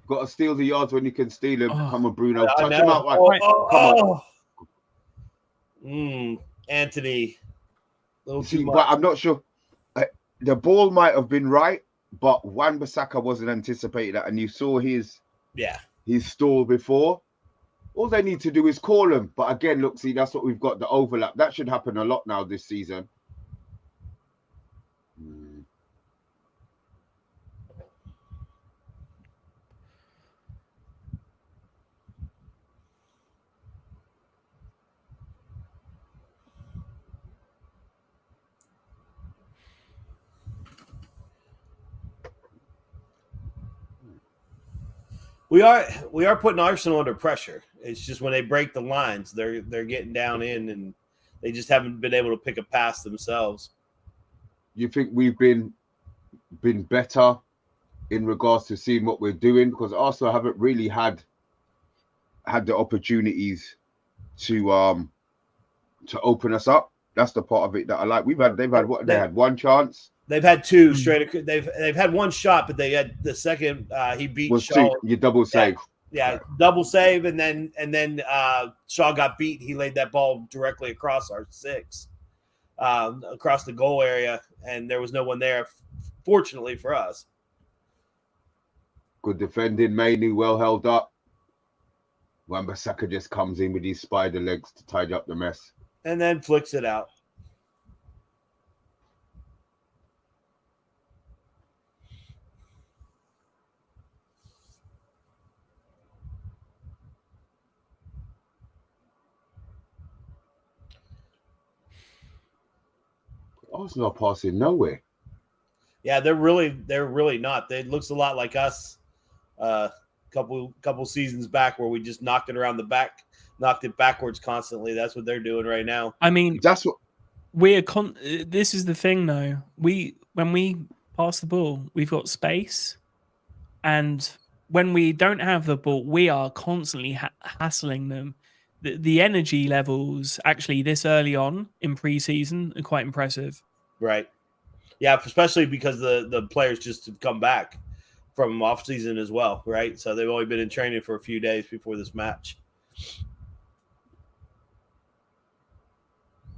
Got to steal the yards when you can steal him. Come on, Bruno. Touch him out. Come on. Anthony. But I'm not sure. The ball might have been right, but Wan-Bissaka wasn't anticipating that. And you saw his stall before. All they need to do is call them. But again, look, see, that's what we've got, the overlap. That should happen a lot now this season. We are putting Arsenal under pressure. It's just when they break the lines, they're getting down in, and they just haven't been able to pick a pass themselves. You think we've been better in regards to seeing what we're doing? Because Arsenal haven't really had the opportunities to open us up. That's the part of it that I like. They've had one chance. They've had two straight. They've had one shot, but they had the second. He beat Shaw. You double save. Yeah, double save, and then Shaw got beat. He laid that ball directly across our 6, across the goal area, and there was no one there. Fortunately for us. Good defending, Mainoo well held up. Wan-Bissaka just comes in with his spider legs to tidy up the mess, and then flicks it out. Arsenal passing nowhere. Yeah, they're really not. It looks a lot like us couple seasons back where we just knocked it around the back, knocked it backwards constantly. That's what they're doing right now. I mean, that's what this is the thing though. When we pass the ball, we've got space, and when we don't have the ball, we are constantly hassling them. The energy levels actually this early on in pre-season are quite impressive. Right. Yeah, especially because the players just have come back from off season as well, right? So they've only been in training for a few days before this match.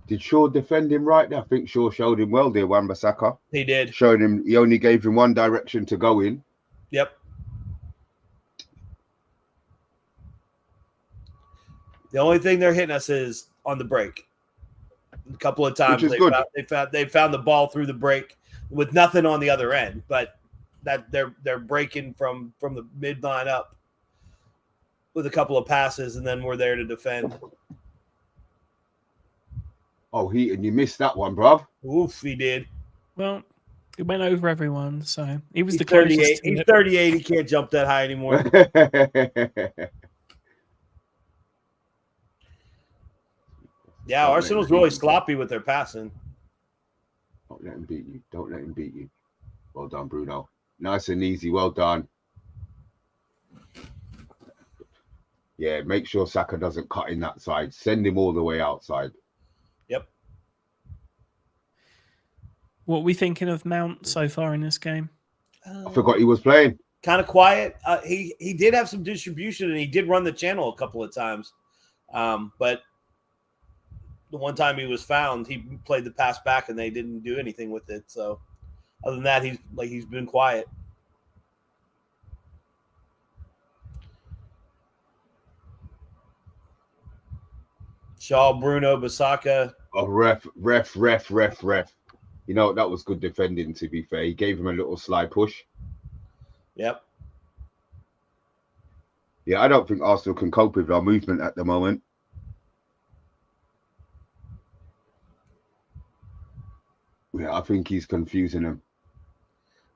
Did Shaw defend him right there? I think Shaw showed him well there, Wan-Bissaka. He did. Showing him, he only gave him one direction to go in. Yep. The only thing they're hitting us is on the break. A couple of times they found the ball through the break with nothing on the other end, but that they're breaking from the midline up with a couple of passes, and then we're there to defend. Oh, and you missed that one, bruv. Oof, he did. Well, it went over everyone, so he was He's the closest. He's 38. He can't jump that high anymore. Yeah, Arsenal's really sloppy with their passing. Don't let him beat you. Don't let him beat you. Well done, Bruno. Nice and easy. Well done. Yeah, make sure Saka doesn't cut in that side. Send him all the way outside. Yep. What are we thinking of Mount so far in this game? I forgot he was playing. Kind of quiet. He did have some distribution, and he did run the channel a couple of times. But the one time he was found, he played the pass back, and they didn't do anything with it. So other than that, he's been quiet. Shaw, Bruno, Bissaka. Oh, ref. You know, that was good defending, to be fair. He gave him a little slide push. Yep. Yeah, I don't think Arsenal can cope with our movement at the moment. Yeah, I think he's confusing them.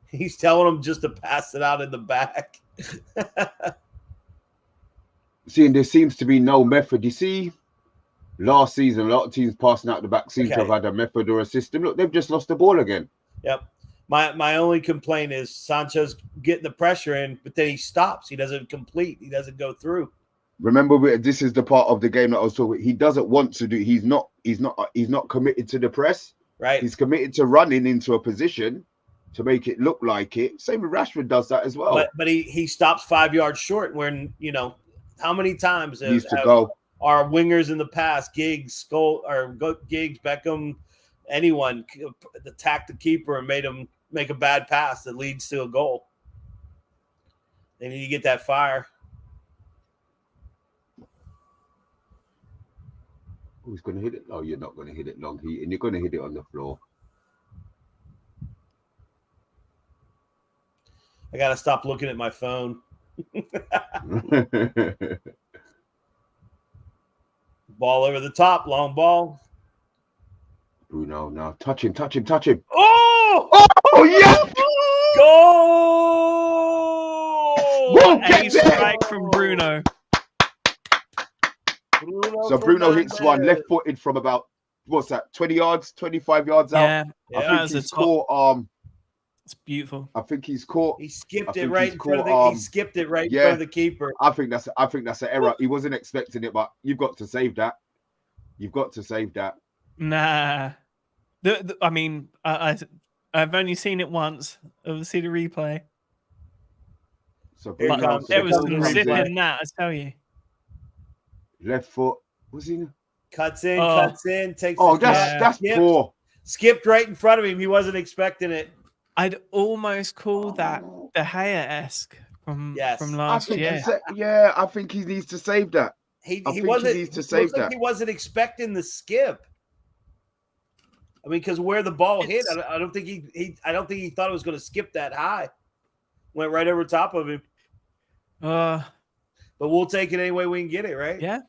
He's telling them just to pass it out in the back. See, and there seems to be no method. You see, last season, a lot of teams passing out the back seem to have had a method or a system. Look, they've just lost the ball again. Yep. My only complaint is Sancho's getting the pressure in, but then he stops. He doesn't complete. He doesn't go through. Remember, this is the part of the game that I was talking. He doesn't want to do. He's not committed to the press. Right. He's committed to running into a position to make it look like it. Same with Rashford does that as well. But he stops 5 yards short. When how many times have our wingers in the past, Giggs, Beckham, anyone attacked the keeper and made him make a bad pass that leads to a goal? They need to get that fire. Who's going to hit it? Oh, you're not going to hit it long heat, and you're going to hit it on the floor. I got to stop looking at my phone. Ball over the top, long ball. Bruno, now touch him. Oh! Oh, yeah! Goal! A strike from Bruno. So Bruno hits one left-footed from about, what's that, 20 yards, 25 yards out? Yeah, I think he's caught. It's beautiful. I think he's caught. He skipped it right in front of the. He skipped it right in front of the keeper. I think that's an error. He wasn't expecting it, but you've got to save that. You've got to save that. Nah, I mean, I've only seen it once. I'll see the replay. So but there was some zip in that, I tell you. Left foot. Was he? Cuts in, takes. Oh, that's poor. Skipped right in front of him. He wasn't expecting it. I'd almost call that De Gea-esque from last year. I think he needs to save that. He needs to save that. He wasn't expecting the skip. I mean, because where the ball hit, I don't think he thought it was going to skip that high. Went right over top of him. But we'll take it any way we can get it, right? Yeah,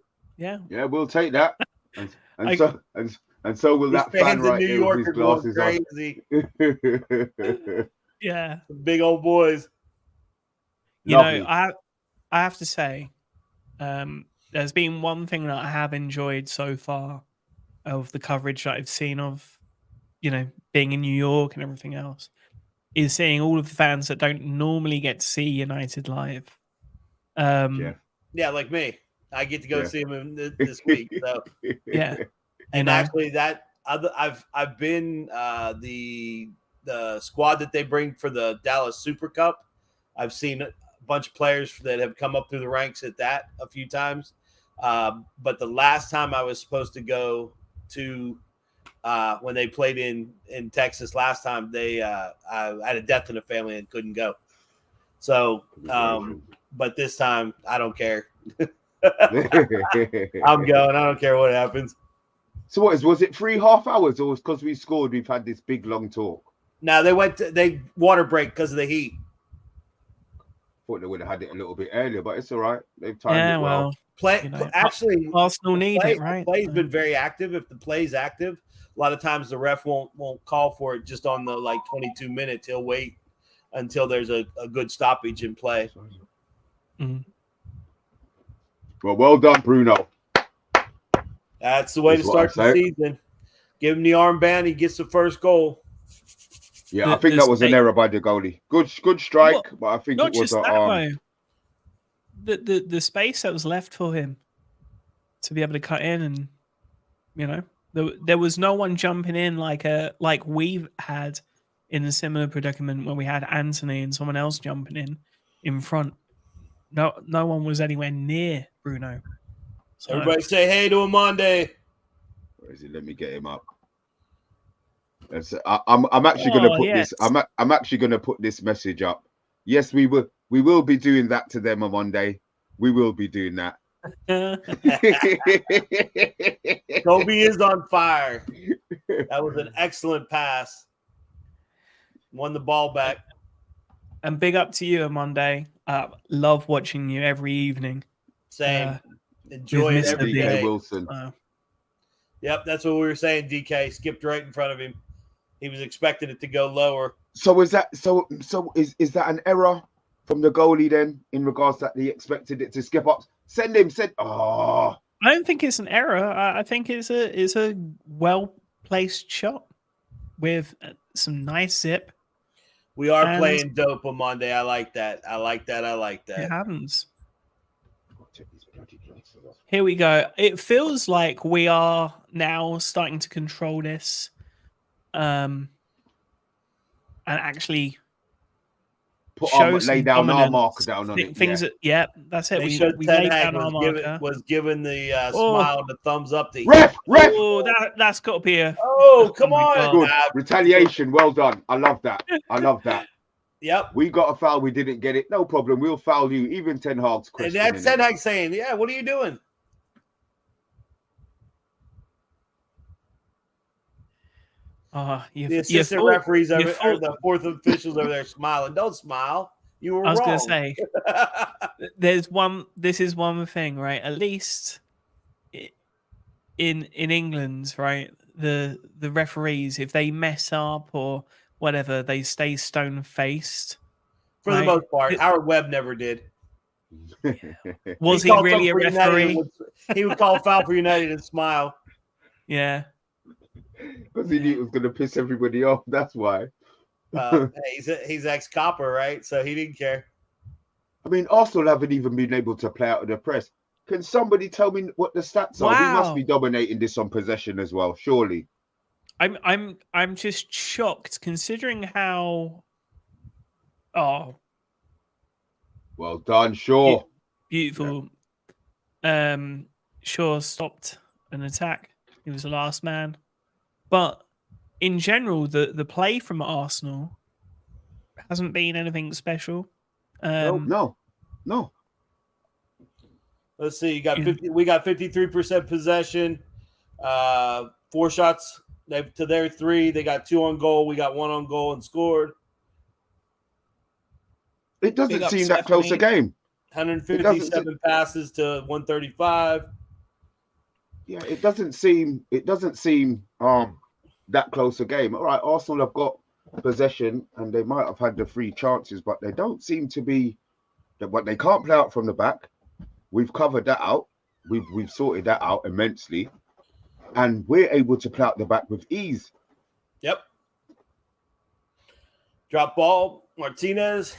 we'll take that. And so will that fan right New there York with his are glasses crazy. on. Yeah, big old boys. You know, I have to say, there's been one thing that I have enjoyed so far of the coverage that I've seen of, you know, being in New York and everything else, is seeing all of the fans that don't normally get to see United live. Yeah, like me. I get to go see them this week. So yeah, and actually, that I've been the squad that they bring for the Dallas Super Cup. I've seen a bunch of players that have come up through the ranks at that a few times. But the last time I was supposed to go to when they played in Texas last time, I had a death in the family and couldn't go. So, but this time I don't care. I'm going. I don't care what happens. So was it 3.5 hours, or was because we scored we've had this big long talk? No, they water break because of the heat. Thought they would have had it a little bit earlier, but it's all right. They've timed it well. Actually, Arsenal need it, right? The play's been very active. If the play's active, a lot of times the ref won't call for it just on the 22 minutes. He'll wait until there's a good stoppage in play. Mm-hmm. Well done, Bruno. That's the way to start the season. Give him the armband. He gets the first goal. Yeah, I think that was an error by the goalie. Good strike, but I think it was the space that was left for him to be able to cut in, and you know, there was no one jumping in like we've had in a similar predicament when we had Antony and someone else jumping in front. No one was anywhere near Bruno. So, everybody say hey to Amande. Where is it? Let me get him up. I'm actually going to put this. I'm actually going to put this message up. Yes, we will be doing that to them on Monday. We will be doing that. Kobie is on fire. That was an excellent pass. Won the ball back. And big up to you on Monday. Love watching you every evening. Same. Enjoy it every day. Wilson. Yep, that's what we were saying. DK skipped right in front of him. He was expecting it to go lower. So is that is that an error from the goalie then in regards that he expected it to skip up? I don't think it's an error. I think it's a well placed shot with some nice zip. We are playing dope on Monday. I like that. It happens. Here we go. It feels like we are now starting to control this, and actually lay down our marker down on it. Things that's it. We laid down our marker. Was given the smile and the thumbs up. Ref! Oh, that's got to be a. Oh, come on! Good. Retaliation. Well done. I love that. Yep. We got a foul. We didn't get it. No problem. We'll foul you. Even Ten Hag's question. And that's Ten Hag saying, "Yeah, what are you doing?" The assistant referees or the fourth officials over there smiling. Don't smile. You were wrong. I was going to say, this is one thing, right? At least in England, right? The referees, if they mess up or whatever, they stay stone-faced. For the most part. Howard Webb never did. Was he really a referee? He would call foul for United and smile. Yeah. Because he knew it was going to piss everybody off. That's why. He's ex-copper, right? So he didn't care. I mean, Arsenal haven't even been able to play out of the press. Can somebody tell me what the stats are? We must be dominating this on possession as well, surely. I'm just shocked considering how. Oh, well done, Shaw. Beautiful. Yeah. Shaw stopped an attack. He was the last man, but in general, the play from Arsenal hasn't been anything special. No. Let's see. We got 53% possession. 4 shots to their 3. They got 2 on goal. We got 1 on goal and scored. It doesn't seem that close a game. 157 passes to 135. Yeah, it doesn't seem that close a game. All right, Arsenal have got possession and they might have had the 3 chances, but they don't seem to be. But they can't play out from the back. We've covered that out. We've sorted that out immensely, and we're able to play out the back with ease. Yep. Drop ball, Martinez.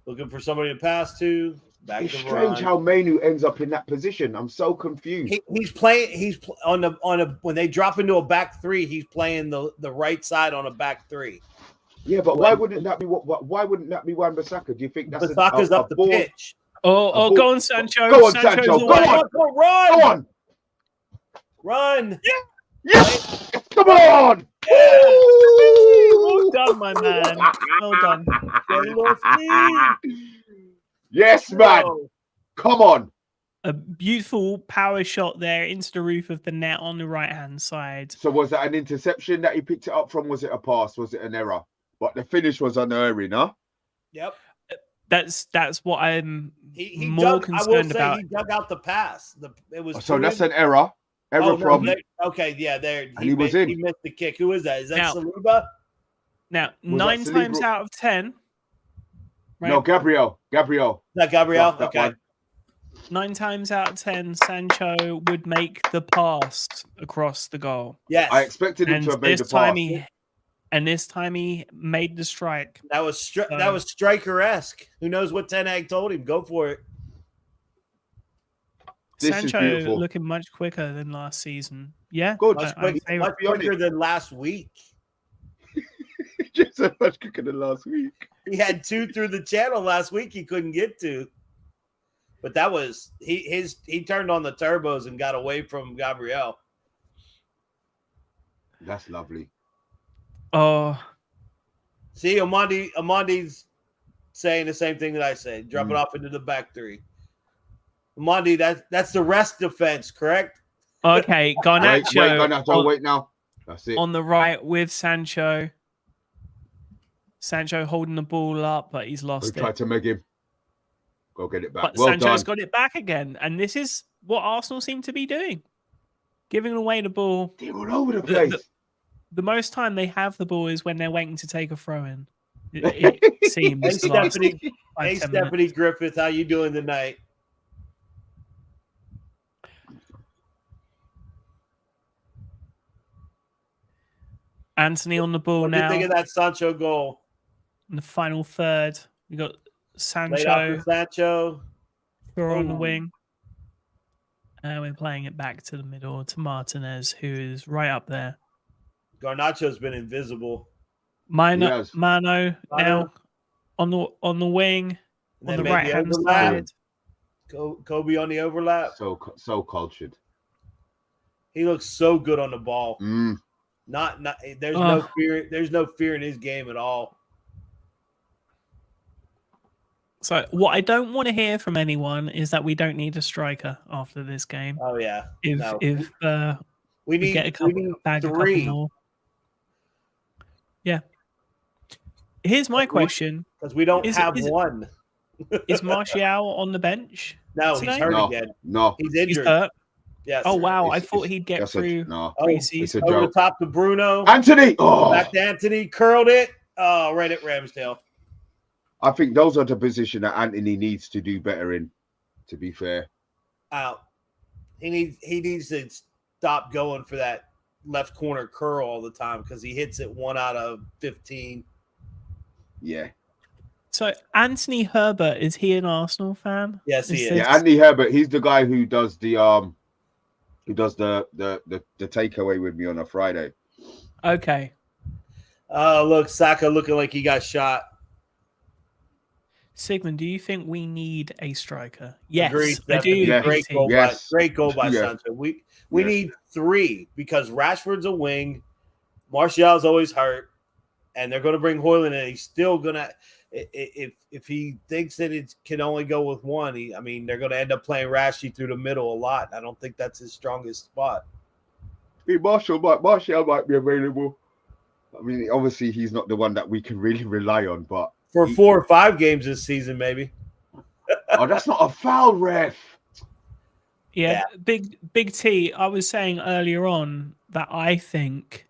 Looking for somebody to pass to. It's strange how Mainoo ends up in that position. I'm so confused. He's playing. He's on a when they drop into a back 3. He's playing the right side on a back 3. Yeah, but why wouldn't that be why wouldn't that be Wan-Bissaka? Do you think that's Bissaka's up the pitch? Oh, go on, Sancho. Go on, Sancho. Go on. Run. Yeah. Yes. Come on. Well done, my man. Well done. Yes, man. Come on. A beautiful power shot there into the roof of the net on the right-hand side. So was that an interception that he picked it up from? Was it a pass? Was it an error? But the finish was unerring, huh? Yep. That's what I'm more concerned about. He dug out the pass. So that's an error. From. Okay, yeah, there. He was in. He missed the kick. Who is that? Is that Saliba? Now, 9 times out of 10. Right? No, Gabriel. Is that Gabriel? Okay. 9 times out of 10, Sancho would make the pass across the goal. Yes. I expected him to have made the pass. And this time he made the strike. That was striker-esque. Who knows what Ten Hag told him? Go for it. Sancho looking much quicker than last season. Yeah, good. Much quicker than last week. Just so much quicker than last week. He had 2 through the channel last week. He couldn't get to. But that was he turned on the turbos and got away from Gabriel. That's lovely. Oh, see, Amandi's saying the same thing that I said. Drop it off into the back 3. Amandi, that's the rest defense, correct? Okay, Garnacho. Wait now. That's it. On the right with Sancho. Sancho holding the ball up, but he's lost it. Tried to make him go get it back. But Sancho's got it back again, and this is what Arsenal seem to be doing, giving away the ball. They're all over the place. The most time they have the ball is when they're waiting to take a throw in. It seems. Hey, Stephanie Griffith, how you doing tonight? Antony on the ball now. What do you think of that Sancho goal? In the final third, we got Sancho. We're on the wing. And we're playing it back to the middle to Martinez, who is right up there. Garnacho's been invisible. Mainoo now on the wing, on the right hand side. Kobie on the overlap. So cultured. He looks so good on the ball. Not there's no fear. There's no fear in his game at all. So what I don't want to hear from anyone is that we don't need a striker after this game. Oh yeah. If We We get a need couple 3 more. Yeah. Here's my question: because we don't Is- have is- one. Is Martial on the bench? No, today? he's hurt No, again. no. He's He's injured. hurt. Yes. Oh wow! I It's- thought he'd get that's through no. Oh, preseason. It's a over the joke. top to Bruno. Antony. Oh, Back to Antony. Curled it. Oh, right at Ramsdale. I think those are the position that Antony needs to do better in. To be fair, Out. He needs to stop going for that left corner curl all the time because he hits it 1 out of 15. yeah. So Anthony Herbert, is he an Arsenal fan? Yes, he is. Yeah, Andy Herbert, he's the guy who does the takeaway with me on a Friday. Okay. Oh, look, Saka looking like he got shot. Sigmund, do you think we need a striker? Yes, Agreed, I do. definitely. Great agree. goal, Yes. great goal by Yeah. Sancho. We Yeah. need 3 because Rashford's a wing, Martial's always hurt, and they're going to bring Højlund in. He's still going to if he thinks that it can only go with one. They're going to end up playing Rashi through the middle a lot. I don't think that's his strongest spot. Martial might be available. I mean, obviously he's not the one that we can really rely on, but For 4 or 5 games this season, maybe. oh, that's not a foul, ref. Yeah, Big T. I was saying earlier on that I think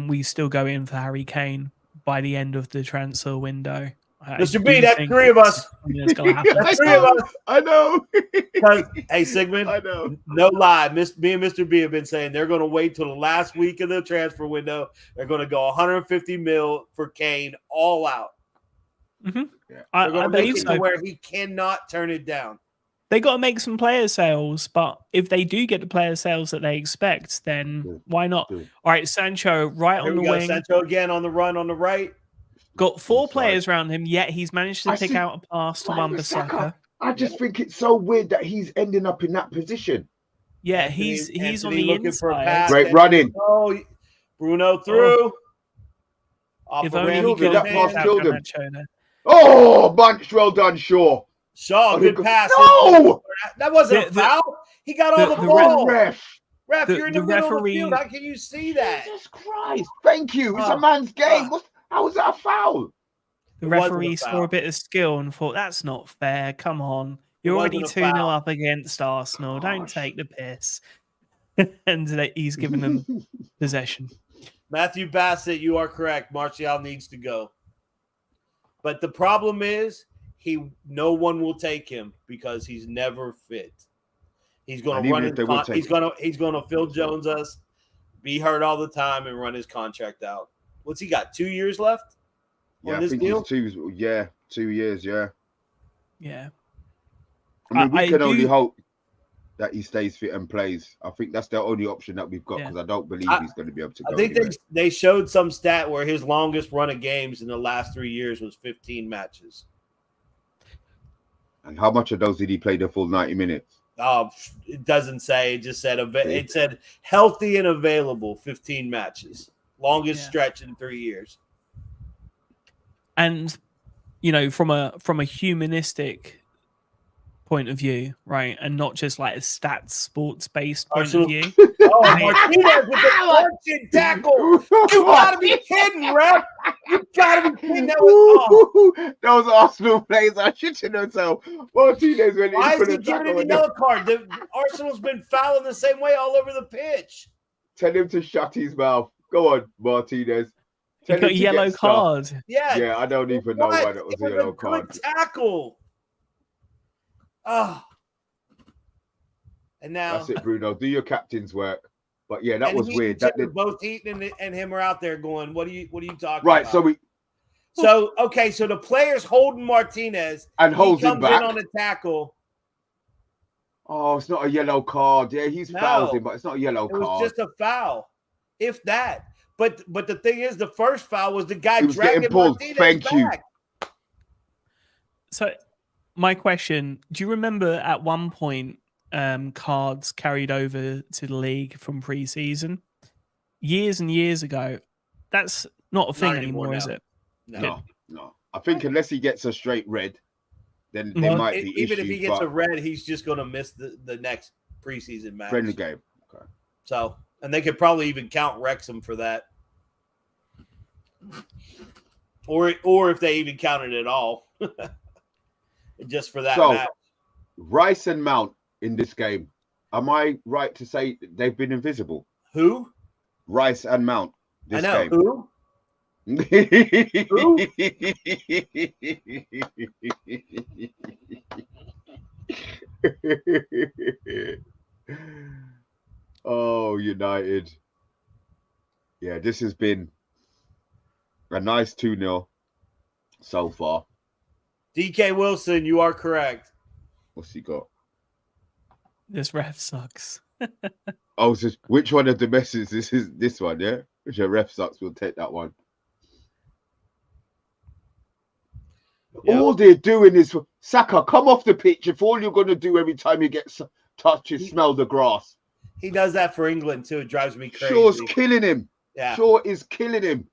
we still go in for Harry Kane by the end of the transfer window. Mr. B, that's 3 of us. It's gonna happen. That's 3 of us. I know. Hey, Sigmund, I know. no lie. Me and Mr. B have been saying they're going to wait till the last week of the transfer window. They're going to go 150 mil for Kane all out. Mm-hmm. Yeah. They're going to make it so. to where he cannot turn it down. They got to make some player sales, but if they do get the player sales that they expect, then why not? Good. All right, Sancho right Here on the we go. wing. Sancho again on the run on the right. Got 4 Inside. players around him, yet he's managed to pick out a pass to Wan-Bissaka. I just think it's so weird that he's ending up in that position. Yeah, Antony- he's on Antony the looking for a inside. pass. Great running. Oh, Bruno through. Off If of only he Ramsdale. could that have pass picked out killed him. Garnacho there. Oh, bunch, well done, Shaw. Shaw, Oh, good he- pass. No! That wasn't a The- foul. He got all the the ball. Ref. Ref, the- you're in the the middle of the referee- field. How can you see that? Jesus Christ. Thank you. It's Oh, a man's game. oh. How was that a foul? The It wasn't a referee foul. saw a bit of skill and thought, that's not fair. Come on. You're already wasn't a 2-0 foul. up against Arsenal. Don't Gosh. take the piss. And he's given them possession. Matthew Bassett, you are correct. Martial needs to go. But the problem is no one will take him because he's never fit. He's going And to even run if they would take he's going to Phil Jones us, be hurt all the time and run his contract out. What's he got? 2 years left? Yeah, On I this think deal? it's 2 years, yeah. Yeah. I mean, we I can only do- hope that he stays fit and plays. I think that's the only option that we've got Yeah. because I don't believe he's going to be able to go I think anywhere. they showed some stat where his longest run of games in the last 3 years was 15 matches. And how much of those did he play the full 90 minutes? It doesn't say. It just said it said healthy and available 15 matches. Longest Yeah. stretch in 3 years. And from a humanistic point of view, right, and not just like a stats sports based point Arsenal- of view. Oh, Martinez with the fortune tackle. You gotta be kidding, ref. You gotta be kidding. That was Those Arsenal players are shitting themselves. Martinez went in Why for is he the giving tackle him a and yellow card? Arsenal's been fouling the same way all over the pitch. tell him to shut his mouth. Go on, Martinez. He Tell got him a to yellow get stuffed. card. Yeah. I don't even know why that was It a yellow good card. tackle. Oh. And now That's it, Bruno. Do your captain's work. But yeah, that and was Heaton weird. too, both Heaton and him are out there going, what are you talking Right, about? so So the player's holding Martinez and holds he him comes back. in on a tackle. Oh, it's not a yellow card. Yeah, he's fouled No. him, but it's not a yellow It was card. just a foul, if that. But the thing is, the first foul was the guy He was dragging getting pulled. Martinez Thank you. back. So my question, do you remember at one point cards carried over to the league from pre-season? Years and years ago. That's not a thing Not anymore anymore, is now. it? No. I think unless he gets a straight red, then there Well, might be Even issues. if he gets but a red, he's just going to miss the next preseason match. friendly game. Okay. So And they could probably even count Wrexham for that. Or if they even counted it all. Just for that match. Rice and Mount in this game. Am I right to say they've been invisible? Who? Rice and Mount this game. Who? Oh, United. Yeah, this has been a nice 2-0 so far. DK Wilson, you are correct. What's he got? This ref sucks. Oh, so which one of the messages? This is this one, yeah? Which a ref sucks, we'll take that one. Yep. All they're doing is, Saka, come off the pitch if all you're going to do every time you get touch is smell the grass. He does that for England too. It drives me crazy. Shaw's killing him. Yeah. Shaw is killing him.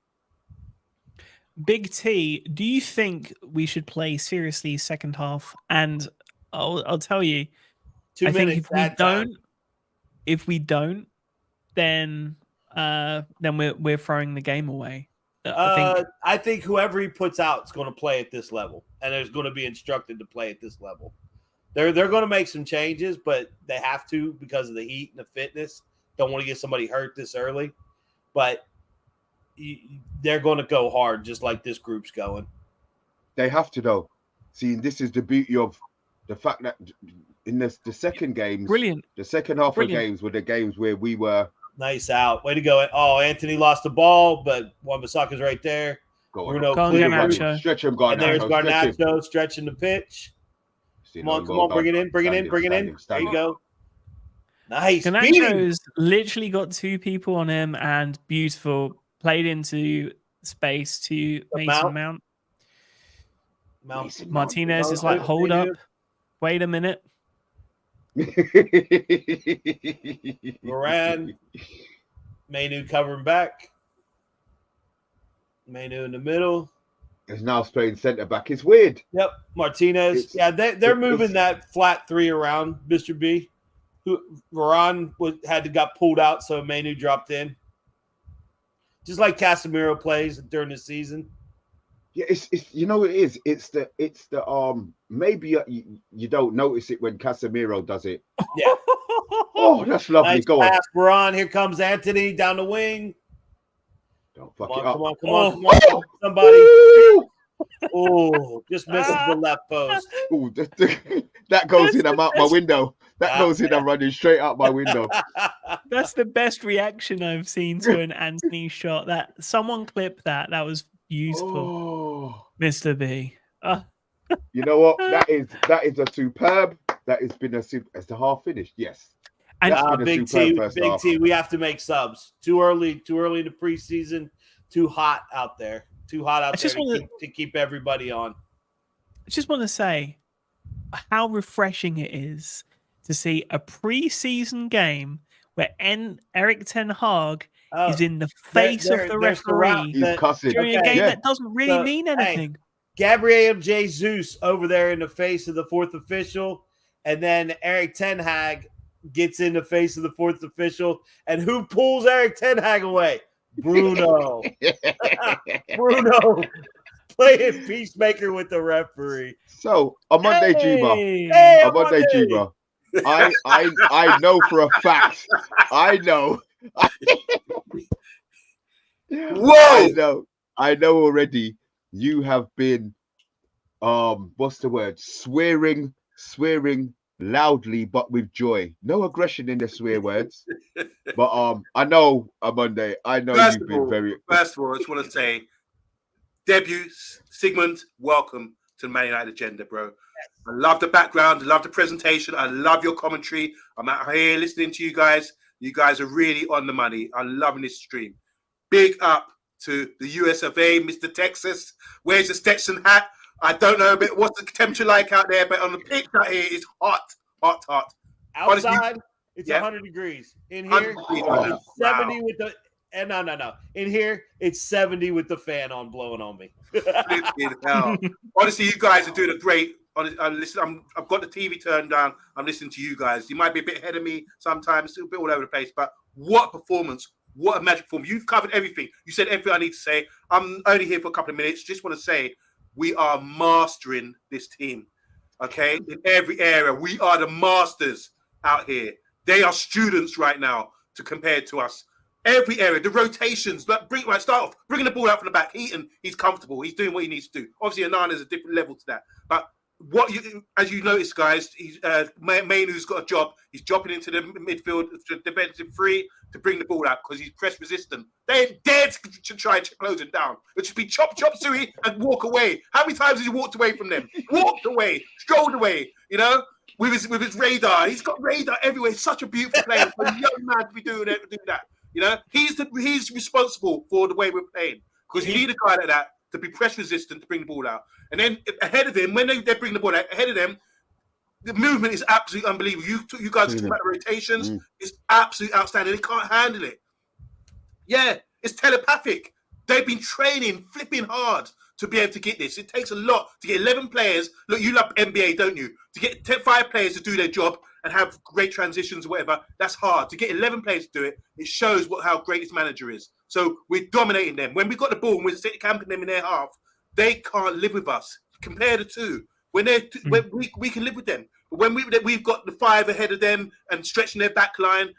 Big T, do you think we should play seriously second half? And I'll tell you, 2 minutes. If we don't, then we're throwing the game away. I think whoever he puts out is going to play at this level, and is going to be instructed to play at this level. They're going to make some changes, but they have to because of the heat and the fitness. Don't want to get somebody hurt this early, but they're going to go hard just like this group's going. They have to, though. See, this is the beauty of the fact that in the second games, brilliant. The second half of games were the games where we were. Nice out. Way to go. Oh, Antony lost the ball, but Wan-Bissaka's right there. Garnacho. Stretch him, Garnacho. And there's Garnacho stretching the pitch. Come on, bring it in. There you go. Nice. Garnacho's literally got 2 people on him and beautiful. Played into space to Mason Mount. Martinez is like, hold up. Wait a minute. Moran. Mainoo covering back. Mainoo in the middle. Is now playing centre back. It's weird. Yep. Martinez. They're moving that flat 3 around, Mr. B. Varane got pulled out, so Mainoo dropped in. Just like Casemiro plays during the season. Yeah, it's you know what it is. It's the maybe you don't notice it when Casemiro does it. Yeah. Oh, that's lovely. Nice Go pass, Varane. Here comes Antony down the wing. Don't fuck it up. Come on. Somebody. Oh, just misses the left post. Oh, that goes in. I'm out my window. That goes in. I'm running straight out my window. That's the best reaction I've seen to an Antony shot. That someone clipped that. That was beautiful, Mr. B. You know what? That is a superb. That has been as the half finished. Yes. And Big T. We have to make subs. Too early in the preseason. Too hot out there. To keep everybody on. I just want to say how refreshing it is to see a preseason game where Eric Ten Hag is in the face of the referee during a game that doesn't really mean anything. Gabriel Jesus over there in the face of the 4th official, and then Eric Ten Hag gets in the face of the 4th official, and who pulls Eric Ten Hag away? Bruno. Bruno playing peacemaker with the referee. So on Monday, Juba. I know for a fact. I know. Whoa! I know already. You have been, what's the word? Swearing loudly, but with joy. No aggression in the swear words. But I know on Monday. I know First you've been very. First of all, I just want to say, debut Sigmund, welcome to the Man United agenda, bro. I love the background. I love the presentation. I love your commentary. I'm out here listening to you guys. You guys are really on the money. I'm loving this stream. Big up to the US of A, Mr. Texas. Where's the Stetson hat? I don't know a bit what's the temperature like out there, but on the pitch out here is hot. Outside, honestly, it's 100 degrees. In here, it's 70 with the. And no. In here, it's 70 with the fan on blowing on me. Honestly, you guys are doing a great I've got the TV turned down. I'm listening to you guys. You might be a bit ahead of me sometimes, still a bit all over the place. But what a performance! What a magic performance! You've covered everything. You said everything I need to say. I'm only here for a couple of minutes. Just want to say we are mastering this team. Okay, in every area, we are the masters out here. They are students right now to compare to us. Every area, the rotations, start off, bringing the ball out from the back. He's comfortable. He's doing what he needs to do. Obviously, Anana is a different level to that. But as you notice, guys, Mainoo's got a job. He's dropping into the midfield, defensive free, to bring the ball out because he's press resistant. They ain't dared to try and close him down. It'll just be chop, Sui, and walk away. How many times has he walked away from them? Walked away, strolled away, with his radar. He's got radar everywhere. He's such a beautiful player for a young man to be doing that. He's responsible for the way we're playing because you need a guy like that to be press resistant to bring the ball out. And then ahead of him, when they bring the ball out, ahead of them, the movement is absolutely unbelievable. You guys talk about the rotations. It's absolutely outstanding. They can't handle it. Yeah, it's telepathic. They've been training, flipping hard to be able to get this. It takes a lot to get 11 players. Look, you love NBA, don't you? To get 5 players to do their job and have great transitions or whatever, that's hard. To get 11 players to do it, it shows how great this manager is. So we're dominating them. When we got the ball and we're camping them in their half, they can't live with us. Compare the two. When we can live with them. But when we've got the 5 ahead of them and stretching their back line,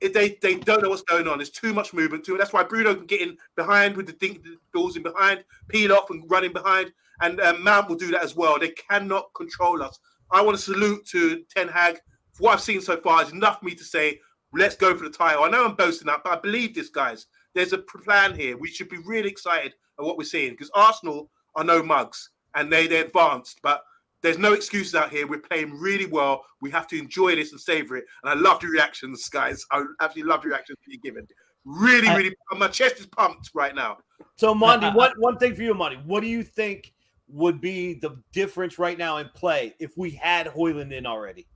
they don't know what's going on. There's too much movement to it. That's why Bruno can get in behind with the balls in behind, peel off and run in behind. And Mount will do that as well. They cannot control us. I want to salute to Ten Hag. For what I've seen so far, is enough for me to say, let's go for the title. I know I'm boasting that, but I believe this, guys. There's a plan here. We should be really excited at what we're seeing because Arsenal are no mugs and they're advanced. But there's no excuses out here. We're playing really well. We have to enjoy this and savor it. And I love the reactions, guys. I absolutely love the reactions you're giving. Really, my chest is pumped right now. So, Monty, one thing for you, Monty. What do you think would be the difference right now in play if we had Højlund in already?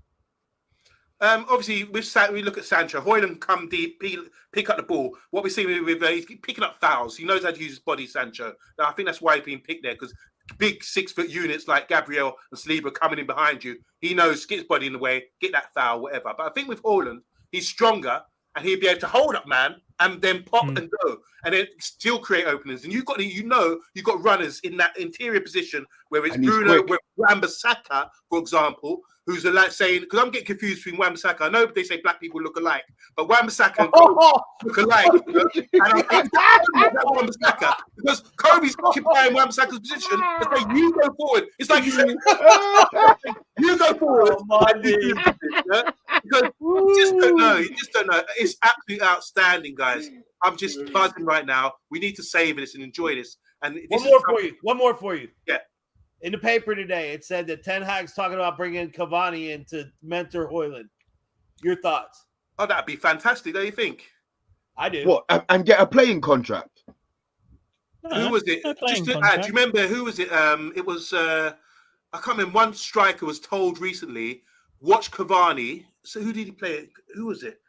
Obviously, we look at Sancho. Højlund come deep, pick up the ball. What we see with he's picking up fouls. He knows how to use his body, Sancho. Now, I think that's why he's being picked there because big 6-foot units like Gabriel and Saliba coming in behind you. He knows, get his body in the way, get that foul, whatever. But I think with Højlund, he's stronger and he'll be able to hold up, man, and then pop and go, and then still create openings. And you've got runners in that interior position where it's Bruno, with Wan-Bissaka, for example, who's like saying, because I'm getting confused between Wan-Bissaka. I know they say black people look alike, but Wan-Bissaka and Kobie look alike. And I'm thinking that Wan-Bissaka because Kobie's occupying Wan-Bissaka's position. It's like you go forward. It's like you say, you go forward. Because you just don't know. It's absolutely outstanding, guys. I'm just buzzing right now. We need to savor this and enjoy this. And One more for you. Yeah. In the paper today, it said that Ten Hag's talking about bringing Cavani in to mentor Højlund. Your thoughts? Oh, that'd be fantastic, don't you think? I do. What? And get a playing contract? Who was it? Just to add, do you remember who was it? It was I can't remember. One striker was told recently, watch Cavani. So who did he play? Who was it?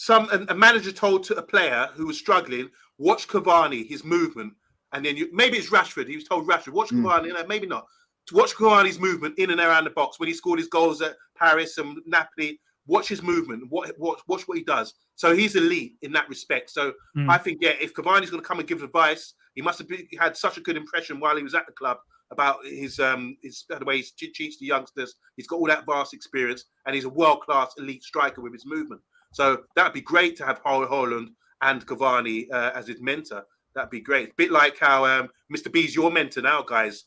A manager told to a player who was struggling, watch Cavani, his movement. And then maybe it's Rashford. He was told Rashford, watch Cavani, maybe not. To watch Cavani's movement in and around the box when he scored his goals at Paris and Napoli. Watch his movement. Watch what he does. So he's elite in that respect. So I think, if Cavani's going to come and give advice, he must have had such a good impression while he was at the club about the way he treats the youngsters. He's got all that vast experience, and he's a world-class elite striker with his movement. So that'd be great to have Højlund and Cavani as his mentor. That'd be great. A bit like how Mr. B's your mentor now, guys.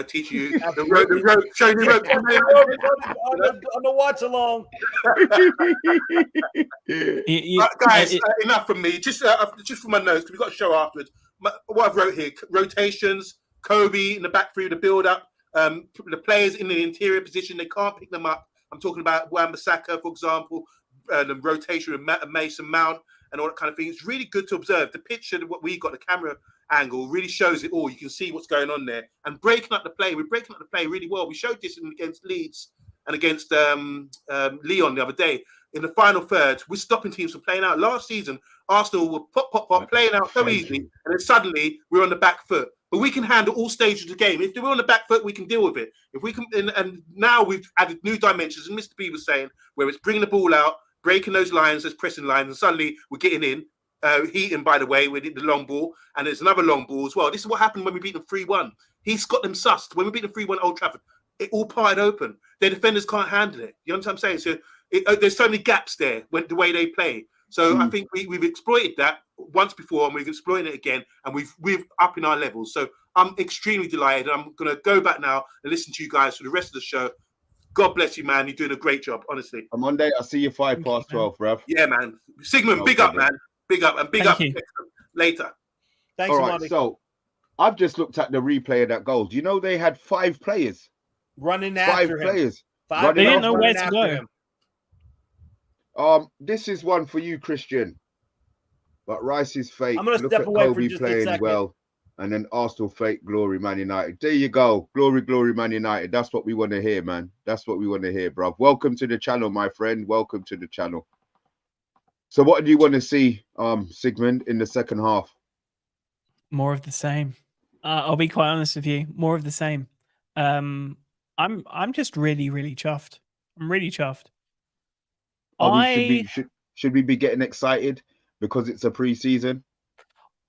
Teach you the road, show you the road. On the Watchalong. Guys, enough from me. Just for my notes, because we've got a show afterwards. What I've wrote here: rotations, Kobie in the back through the build-up, the players in the interior position, they can't pick them up. I'm talking about Wan-Bissaka, for example, the rotation with Mason Mount and all that kind of thing. It's really good to observe. The picture, what we got, the camera angle really shows it all. You can see what's going on there. And breaking up the play, we're breaking up the play really well. We showed this against Leeds and against Leon the other day. In the final third, we're stopping teams from playing out. Last season, Arsenal were pop, playing out so easily, and then suddenly we're on the back foot. but we can handle all stages of the game. If we're on the back foot, we can deal with it. If we can, and now we've added new dimensions, and Mr. B was saying, where it's bringing the ball out, breaking those lines, those pressing lines, and suddenly we're getting in. Heaton, by the way, we did the long ball, and there's another long ball as well. This is what happened when we beat them 3-1. He's got them sussed. When we beat them 3-1 Old Trafford, it all parted open. Their defenders can't handle it. You understand what I'm saying? So there's so many gaps there when the way they play. So I think we've exploited that once before, and we've exploited it again, and we've up in our levels. So I'm extremely delighted. I'm going to go back now and listen to you guys for the rest of the show. God bless you, man. You're doing a great job, honestly. On Monday, I'll see you 12, bruv. Yeah, man. Sigmund, Okay, big up, then. man. Big up, and big Thank up you. later. Thanks, All right, Monty. so I've just looked at the replay of that goal. Do you know they had 5 players? Running 5 after him. players. Five They didn't players know where running to after go. him. This is one for you, Christian. But Rice's fate. I'm gonna Look step at away for Kobie just a playing second. well, and then Arsenal fate, glory, Man United. There you go, glory, glory, Man United. That's what we want to hear, man. That's what we want to hear, bruv. Welcome to the channel, my friend. Welcome to the channel. So, what do you want to see, Sigmund, in the second half? More of the same. I'll be quite honest with you. More of the same. I'm just really, really chuffed. I'm really chuffed. Should we be getting excited because it's a pre-season?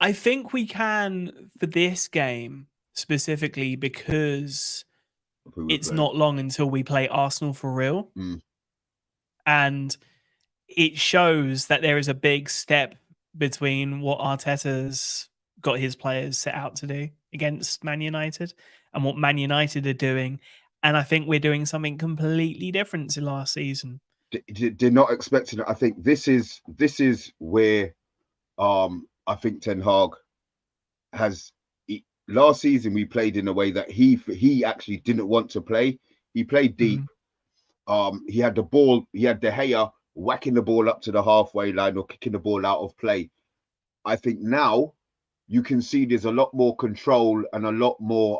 I think we can for this game specifically because it's not long until we play Arsenal for real. And it shows that there is a big step between what Arteta's got his players set out to do against Man United and what Man United are doing. And I think we're doing something completely different to last season. They're not expecting it. I think this is where I think Ten Hag has. Last season we played in a way that he actually didn't want to play. He played deep. He had the ball. He had De Gea whacking the ball up to the halfway line or kicking the ball out of play. I think now you can see there's a lot more control and a lot more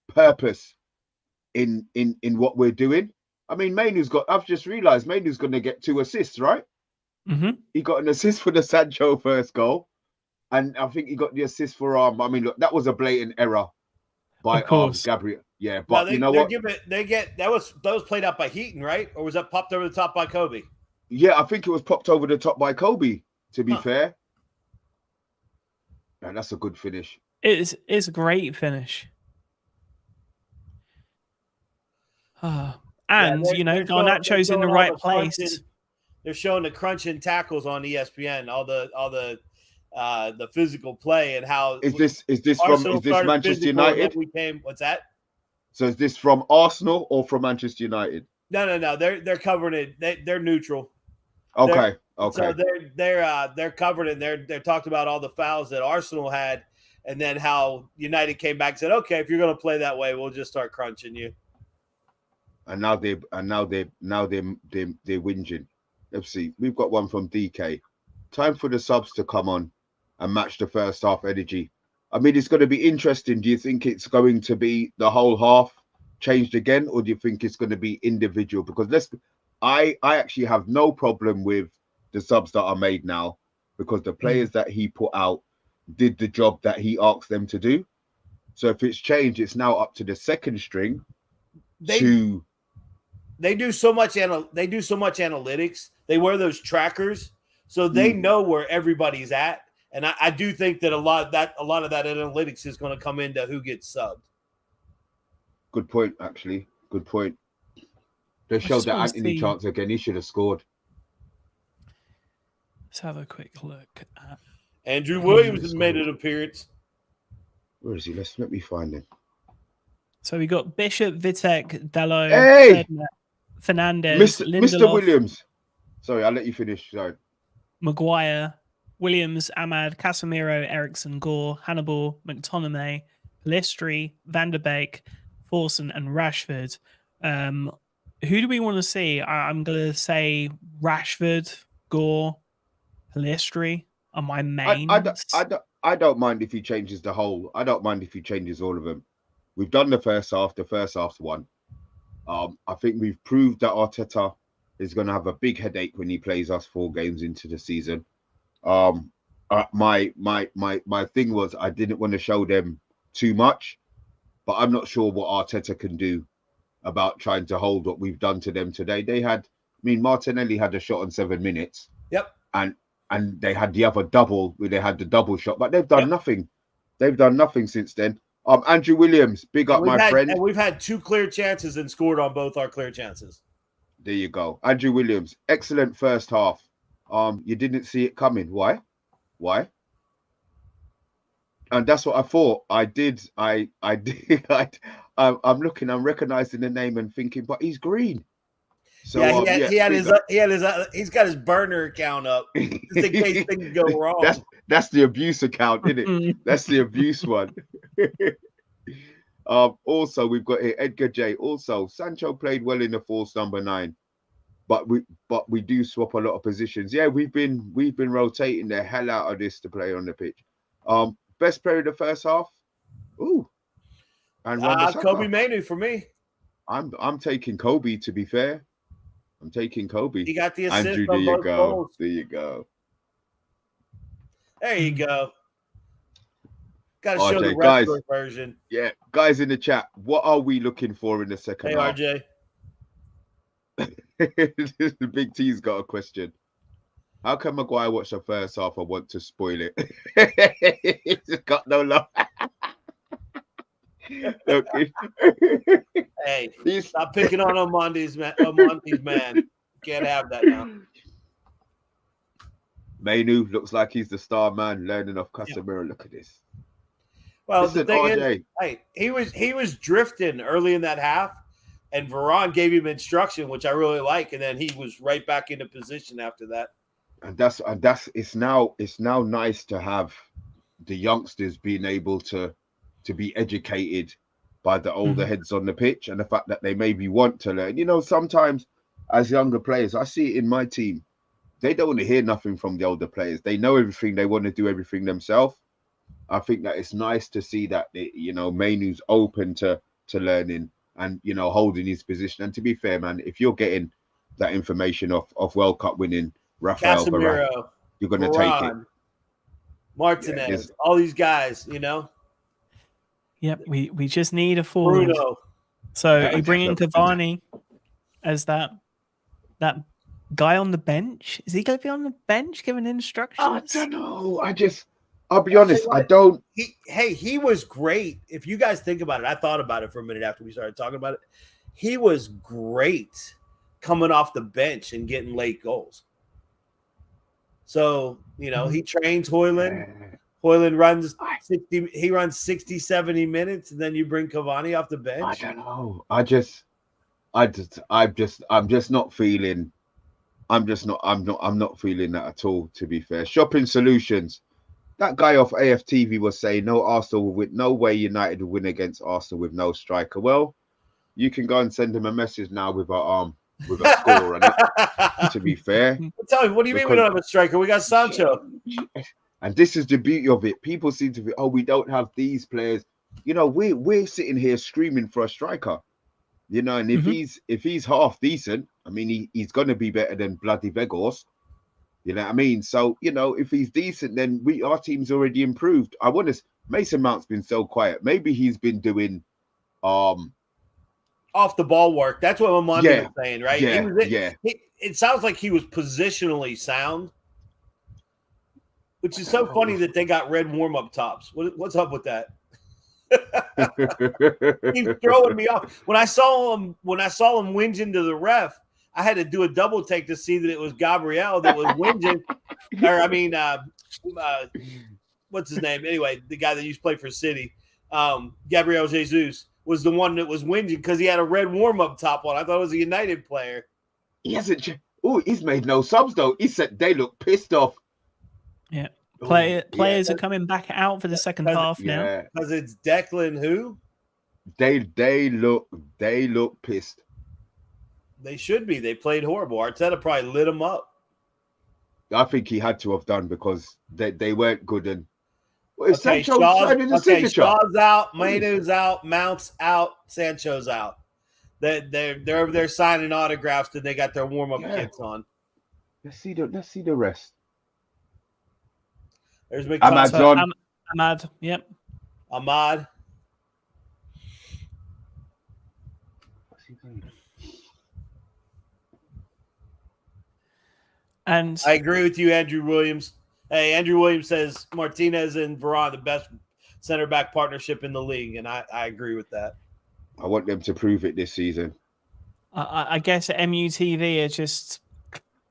purpose in what we're doing. I mean, Mainoo's got. I've just realised Mainoo's going to get 2 assists, right? He got an assist for the Sancho first goal, and I think he got the assist for I mean, look, that was a blatant error by Gabriel. Yeah, but you know what? That was played out by Heaton, right? Or was that popped over the top by Kobie? Yeah, I think it was popped over the top by Kobie. To be fair, and that's a good finish. It's a great finish. And Garnacho's in the right place. They're showing the crunching tackles on ESPN, all the physical play and how is this Manchester United? What's that? So is this from Arsenal or from Manchester United? No. They're covering it. They're neutral. Okay. So they're covered and they're talked about all the fouls that Arsenal had, and then how United came back and said, okay, if you're going to play that way, we'll just start crunching you. And now they're whinging. Let's see. We've got one from DK. Time for the subs to come on and match the first half energy. I mean, it's going to be interesting. Do you think it's going to be the whole half changed again, or do you think it's going to be individual? Because I actually have no problem with the subs that are made now, because the players that he put out did the job that he asked them to do. So if it's changed, it's now up to the second string They do so much analytics. They wear those trackers, so they know where everybody's at. And I do think that a lot of that analytics is going to come into who gets subbed. Good point, actually. Good point. They showed that Antony chance again. He should have scored. Let's have a quick look at Andrew Williams has made an appearance. Where is he? Let me find him. So we got Bishop, Vitek, Dalot, Hey! Fernandez, Mr. Williams. Sorry, I'll let you finish. Sorry. Maguire, Williams, Ahmad, Casemiro, Ericsson, Gore, Hannibal, McTominay, Listry, Van der Beek, Forson, and Rashford. Who do we want to see? I'm going to say Rashford, Gore, Listry are my main. I don't mind if he changes the whole. I don't mind if he changes all of them. We've done the first half. The first half's won. I think we've proved that Arteta is going to have a big headache when he plays us 4 games into the season. My thing was I didn't want to show them too much, but I'm not sure what Arteta can do about trying to hold what we've done to them today. Martinelli had a shot on 7 minutes. Yep. And they had the other double where they had the double shot, but they've done nothing. They've done nothing since then. Andrew Williams, big up my friend. And we've had 2 clear chances and scored on both our clear chances. There you go. Andrew Williams, excellent first half. You didn't see it coming. Why? And that's what I thought. I did. I'm looking, I'm recognizing the name and thinking, but he's green. So he's got his burner account up just in case things go wrong. That's the abuse account, isn't it? That's the abuse one. Also, we've got here Edgar J. Also, Sancho played well in the false number 9, but we do swap a lot of positions. Yeah, we've been rotating the hell out of this to play on the pitch. Best player of the first half. Ooh, and Kobie Mainoo for me. I'm taking Kobie, to be fair. I'm taking Kobie. He got the assist. Andrew, on both goals. There you go. There you go. Got to show the guys, version. Yeah, guys in the chat, what are we looking for in the second half? RJ. The Big T's got a question. How can Maguire watch the first half? I want to spoil it. He's got no love. Okay. Hey, stop picking on Amandi's man. Can't have that now. Mainoo looks like he's the star man, learning off Casemiro. Yeah. Look at this. Well, listen, the thing is, hey, he was drifting early in that half, and Varane gave him instruction, which I really like, and then he was right back into position after that. And that's it's now nice to have the youngsters being able to be educated by the older heads on the pitch, and the fact that they maybe want to learn. You know, sometimes as younger players, I see it in my team, they don't want to hear nothing from the older players. They know everything. They want to do everything themselves. I think that it's nice to see that, Mainoo's open to learning and, holding his position. And to be fair, man, if you're getting that information of World Cup winning Rafael Varane, you're going to take it. Martinez, all these guys, Yep, we just need a forward. Bruno. So are you bringing Cavani as that guy on the bench? Is he going to be on the bench giving instructions? I don't know. I'll be honest. I don't. He was great. If you guys think about it, I thought about it for a minute after we started talking about it. He was great coming off the bench and getting late goals. So, he trains Højlund. Højlund runs 60. He runs 60, 70 minutes, and then you bring Cavani off the bench. I don't know. I'm just not feeling. I'm not feeling that at all. To be fair, Shopping Solutions. That guy off AFTV was saying no way United will win against Arsenal with no striker. Well, you can go and send him a message now with a score on it. To be fair, tell me, what do you mean we don't have a striker? We got Sancho. And this is the beauty of it. People seem to be, we don't have these players. We're sitting here screaming for a striker. And if he's half decent, I mean, he's going to be better than bloody Vegas. You know what I mean? So, if he's decent, then our team's already improved. Mason Mount's been so quiet. Maybe he's been doing off the ball work. That's what Amandi was saying, right? Yeah, it sounds like he was positionally sound, which is so funny that they got red warm-up tops. What's up with that? He's throwing me off. When I saw him whinging to the ref, I had to do a double take to see that it was Gabriel that was whinging. What's his name? Anyway, the guy that used to play for City, Gabriel Jesus, was the one that was whinging because he had a red warm-up top on. I thought it was a United player. He hasn't. Oh, he's made no subs though. He said they look pissed off. Yeah. Players are coming back out for the second half now. Because it's Declan who? They look pissed. They should be. They played horrible. Arteta probably lit them up. I think he had to have done because they weren't good. And Shaw's out, Mainoo's out, Mount's out, Sancho's out. They're over there signing autographs and they got their warm-up kits on. Let's see the rest. There's Ahmad's on. Ahmad, yep. Ahmad. And I agree with you, Andrew Williams. Hey, Andrew Williams says Martinez and Varane the best center back partnership in the league, and I agree with that. I want them to prove it this season. I guess MUTV are just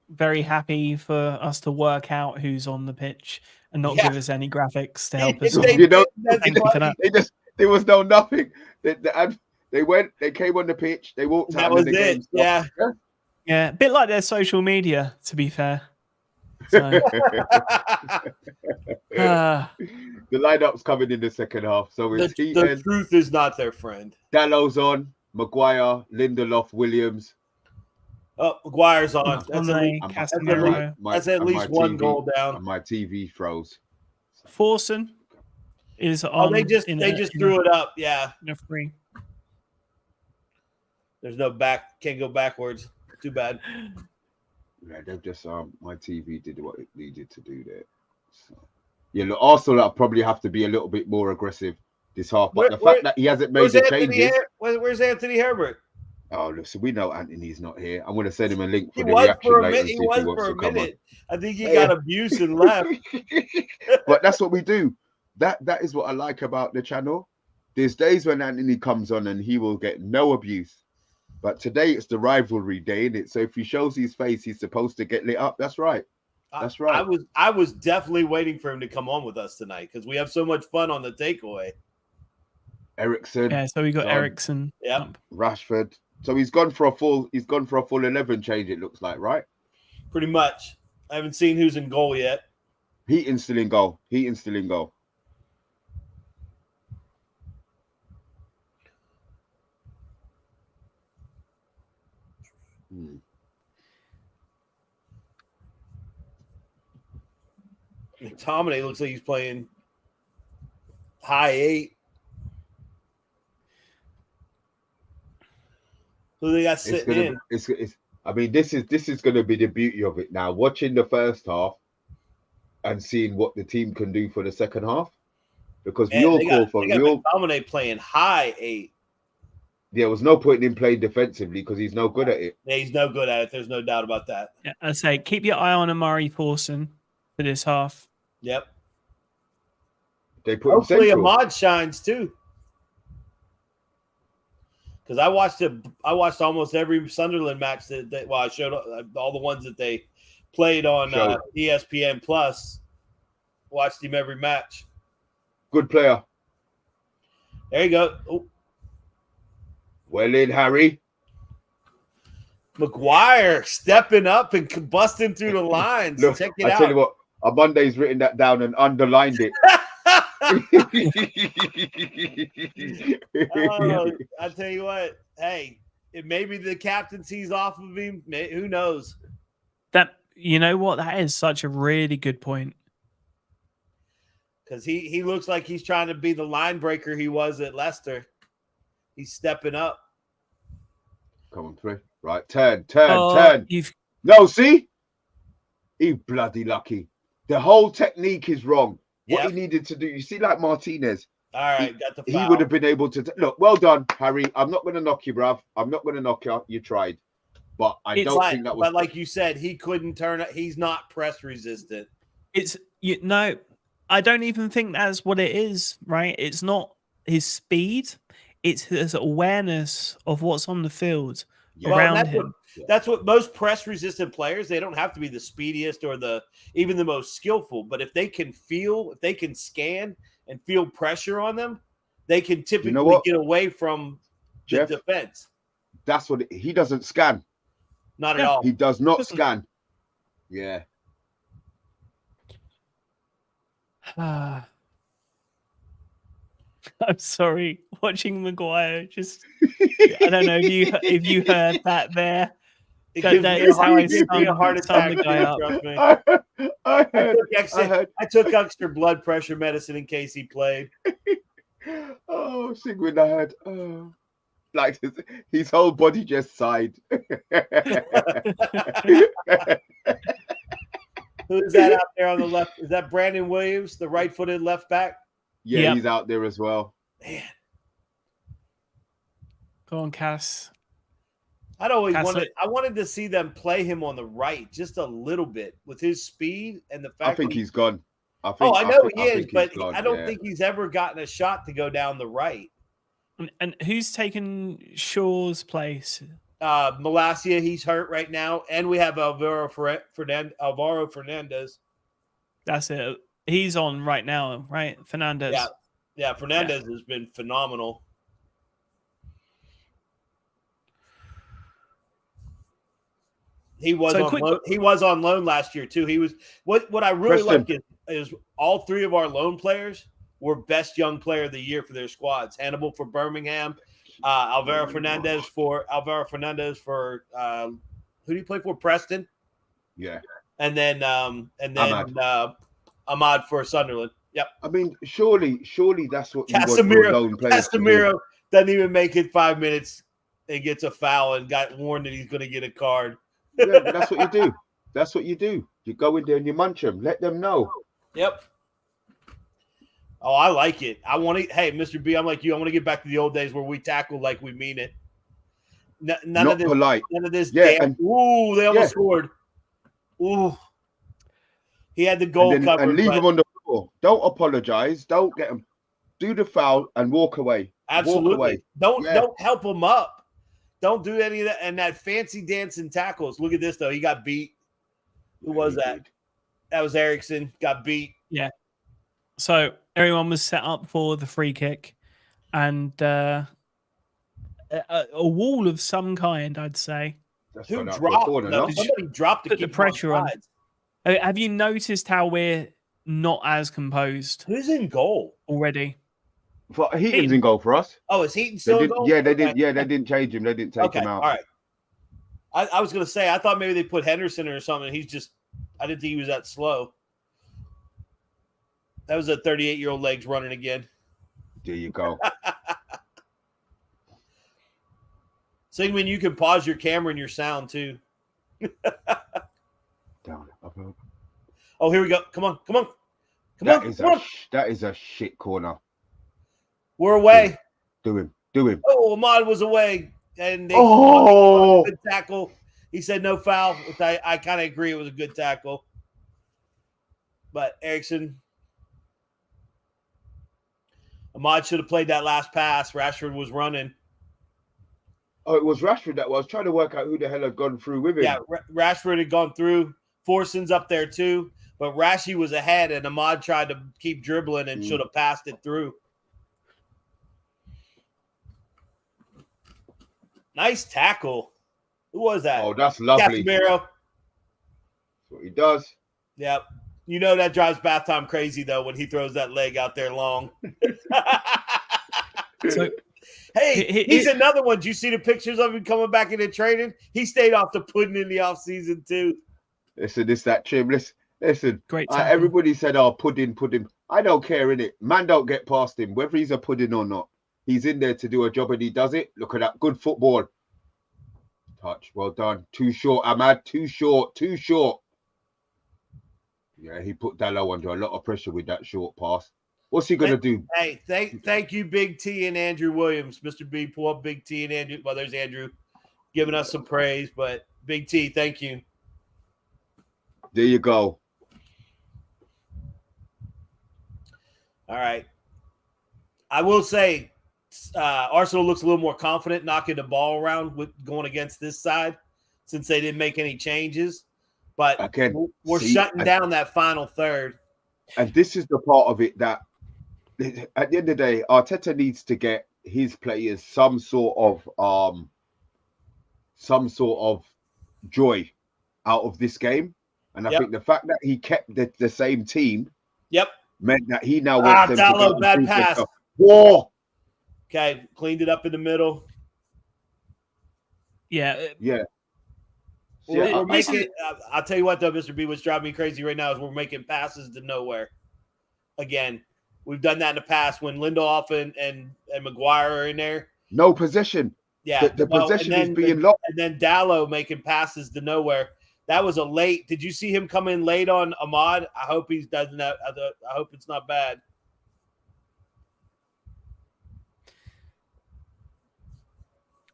very happy for us to work out who's on the pitch and not give us any graphics to help us. They You know, did, Thank you for that. there was nothing. They went, they came on the pitch, they walked That out, was and the game it. stopped. Yeah, a bit like their social media, to be fair. So, The lineup's coming in the second half. So it's the truth is not their friend. Dallow's on, Maguire, Lindelof, Williams. Oh, Maguire's on. That's at least one goal down. And my TV froze. Forson is on. They just threw it up. Yeah. In a free. There's no back. Can't go backwards. Too bad. Yeah, they've just my TV did what it needed to do there. So, yeah, look, Arsenal probably have to be a little bit more aggressive this half. But the fact that he hasn't made the changes. Where's Anthony Herbert? Oh, listen, we know Antony's not here. I'm going to send him a link for He the was reaction for a later. minute. He was for a minute. I think he got abuse and left. But that's what we do. That is what I like about the channel. There's days when Antony comes on and he will get no abuse. But today it's the rivalry day, isn't it? So if he shows his face, he's supposed to get lit up. That's right. That's right. I was definitely waiting for him to come on with us tonight because we have so much fun on the takeaway. Ericsson. Yeah, so we got Ericsson. Yeah. Rashford. So he's gone for a full 11 change, it looks like, right? Pretty much. I haven't seen who's in goal yet. Heaton's still in goal. McTominay looks like he's playing high 8. Who they got sitting in? I mean, this is going to be the beauty of it now. Watching the first half and seeing what the team can do for the second half, because McTominay playing high 8. There was no point in him playing defensively because he's no good at it. Yeah, he's no good at it. There's no doubt about that. Yeah, I say keep your eye on Amari Forson for this half. Yep. They put hopefully Ahmad shines too. Because I watched almost every Sunderland match I showed all the ones that they played on ESPN Plus. Watched him every match. Good player. There you go. Ooh. Well in, Harry. Maguire stepping up and busting through the lines. Look, check it out. I tell you what, Monday's written that down and underlined it. I tell you what, hey, it may be the captaincy's off of him. Who knows? You know what? That is such a really good point. Because he looks like he's trying to be the line breaker he was at Leicester. He's stepping up. Come on, three. Right, turn. No, see? He bloody lucky. The whole technique is wrong. What he needed to do, you see, like Martinez. All right, got the foul. He would have been able to look. Well done, Harry. I'm not going to knock you, bruv. I'm not going to knock you. You tried, but I don't think that was. But like you said, he couldn't turn it. He's not press resistant. I don't even think that's what it is. Right? It's not his speed. It's his awareness of what's on the field around him. That's what most press resistant players, they don't have to be the speediest or even the most skillful, but if they can scan and feel pressure on them, they can typically get away from the defense. That's what he doesn't scan. Not at all. He does not scan. Yeah. I'm sorry. Watching Maguire, I don't know if you heard that there. That is how I sum the guy up. I took extra blood pressure medicine in case he played. Oh, Sigmund, I heard. Oh, like his whole body just sighed. Who is that out there on the left? Is that Brandon Williams, the right-footed left back? Yeah, he's out there as well. Man. Go on, Cass. I'd always Catholic. wanted to see them play him on the right just a little bit with his speed and the fact I think that he's gone. I I know he is, think but he's gone, I don't yeah. think he's ever gotten a shot to go down the right. And who's taken Shaw's place? Malacia, he's hurt right now, and we have Alvaro Fernandez. That's it. He's on right now, right? Fernandez. Yeah, Fernandez has been phenomenal. He was on loan last year too. He was what I really like is all three of our loan players were best young player of the year for their squads. Hannibal for Birmingham, Alvaro Fernandez for who do you play for? Preston. Yeah. And then Ahmad for Sunderland. Yep. I mean, surely that's what you want Casemiro, your loan players to do. Casemiro doesn't even make it 5 minutes and gets a foul and got warned that he's going to get a card. Yeah, but that's what you do. That's what you do. You go in there and you munch them. Let them know. Yep. Oh, I like it. I want to. Hey, Mr. B, I'm like you. I want to get back to the old days where we tackle like we mean it. None of this. Polite. None of this. Yeah, damn, ooh, they almost scored. Ooh. He had the goal covered. And leave him on the floor. Don't apologize. Don't get him. Do the foul and walk away. Absolutely. Walk away. Don't help him up. Don't do any of that. And that fancy dancing tackles. Look at this, though. He got beat. Who was that? Did. That was Eriksson. Got beat. Yeah. So everyone was set up for the free kick. And a wall of some kind, I'd say. That's Who gone out dropped? for a corner, No, no? somebody dropped to Put keep the pressure on. sides. Have you noticed how we're not as composed Who's in goal? already? For Heaton's in goal for us. Oh, is Heaton still in goal? Yeah, they did. Yeah, they didn't change him. They didn't take him out. All right. I was going to say, I thought maybe they put Henderson or something. I didn't think he was that slow. That was a 38-year-old legs running again. There you go. Sigmund, you can pause your camera and your sound too. Down. Up. Oh, here we go. Come on. That is a shit corner. We're away. Do him. Oh, Ahmad was away. And they good tackle. He said no foul, which I kind of agree it was a good tackle. But Eriksson, Ahmad should have played that last pass. Rashford was running. Oh, it was Rashford that was trying to work out who the hell had gone through with him. Yeah, Rashford had gone through. Forson's up there too. But Rashi was ahead, and Ahmad tried to keep dribbling and should have passed it through. Nice tackle. Who was that? Oh, that's lovely. Casemiro. That's what he does. Yep. You know that drives bath time crazy, though, when he throws that leg out there long. So, hey, he's another one. Did you see the pictures of him coming back into training? He stayed off the pudding in the offseason, too. Listen, that trim. Listen. Great everybody said, oh, pudding. I don't care, innit? Man don't get past him, whether he's a pudding or not. He's in there to do a job and he does it. Look at that. Good football. Touch. Well done. Too short, Ahmad. Too short. Yeah, he put Dallo under a lot of pressure with that short pass. What's he going to do? Hey, thank you, Big T and Andrew Williams. Mr. B, pull up Big T and Andrew. Well, there's Andrew giving us some praise, but Big T, thank you. There you go. All right. I will say Arsenal looks a little more confident knocking the ball around with going against this side since they didn't make any changes. But we're shutting down that final third. And this is the part of it that at the end of the day, Arteta needs to get his players some sort of joy out of this game. And I think the fact that he kept the same team meant that he now wants them Dallo, to bad pass. Whoa! Okay, cleaned it up in the middle. Yeah. We're making. I'll tell you what, though, Mr. B, what's driving me crazy right now is we're making passes to nowhere. Again, we've done that in the past when Lindelof and Maguire are in there. No possession. Yeah, the possession is being lost. And then Dallo making passes to nowhere. That was a late. Did you see him come in late on Ahmad? I hope he doesn't. I hope it's not bad.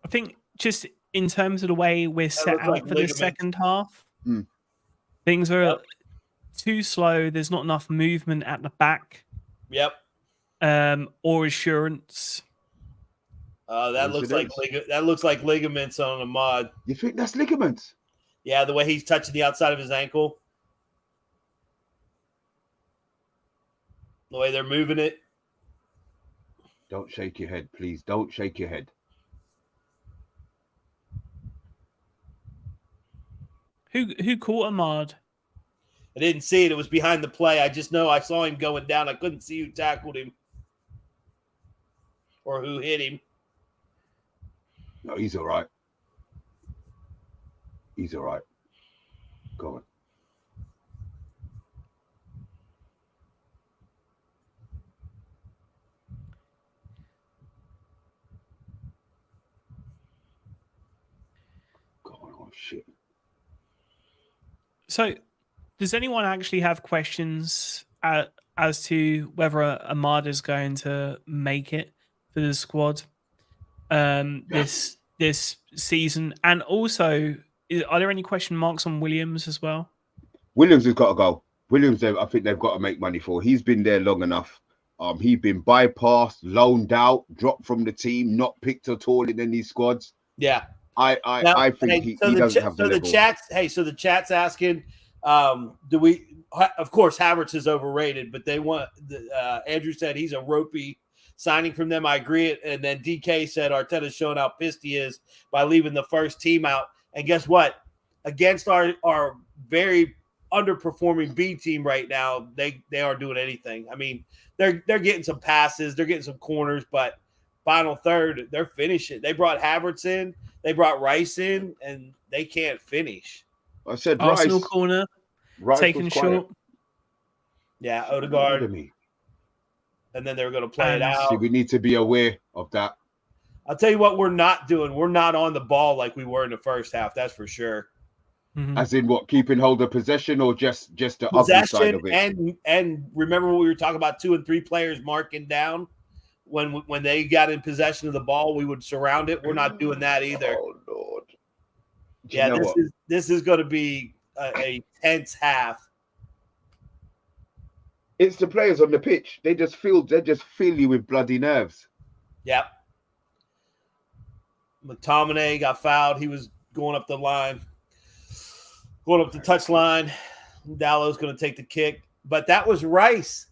I think just in terms of the way we're set looks out like for the ligaments. second half. Mm. Things are Yep. too slow. There's not enough movement at the back, Yep. or assurance. That looks like ligaments on a mod. You think that's ligaments? Yeah, the way he's touching the outside of his ankle, the way they're moving it. Don't shake your head, please. Don't shake your head. Who caught Ahmad? I didn't see it. It was behind the play. I just know I saw him going down. I couldn't see who tackled him or who hit him. No, he's all right. He's all right. Go on. Go on. Oh, shit. So, does anyone actually have questions as to whether Ahmad is going to make it for the squad this season? And also, are there any question marks on Williams as well? Williams has got to go. Williams, I think they've got to make money for. He's been there long enough. He's been bypassed, loaned out, dropped from the team, not picked at all in any squads. Yeah. I think he doesn't have the level. The chat's asking, do we? Of course, Havertz is overrated, but they want. Andrew said he's a ropey signing from them. I agree. And then DK said Arteta's showing how pissed he is by leaving the first team out. And guess what? Against our very underperforming B team right now, they aren't doing anything. I mean, they're getting some passes, they're getting some corners, but final third, they're finishing. They brought Havertz in, they brought Rice in, and they can't finish. I said Arsenal Rice. corner, Rice taken was quiet. short. Yeah, Odegaard. Me. And then they were going to play it out. See, we need to be aware of that. I'll tell you what we're not doing. We're not on the ball like we were in the first half. That's for sure. Mm-hmm. As in what, keeping hold of possession or just the ugly side of it? And remember when we were talking about 2 and 3 players marking down when they got in possession of the ball, we would surround it. We're not doing that either. Oh Lord! Yeah, this is going to be a tense half. It's the players on the pitch. They just fill you with bloody nerves. Yep. McTominay got fouled. He was going up the line, going up the touch line. Dallow's going to take the kick. But that was Rice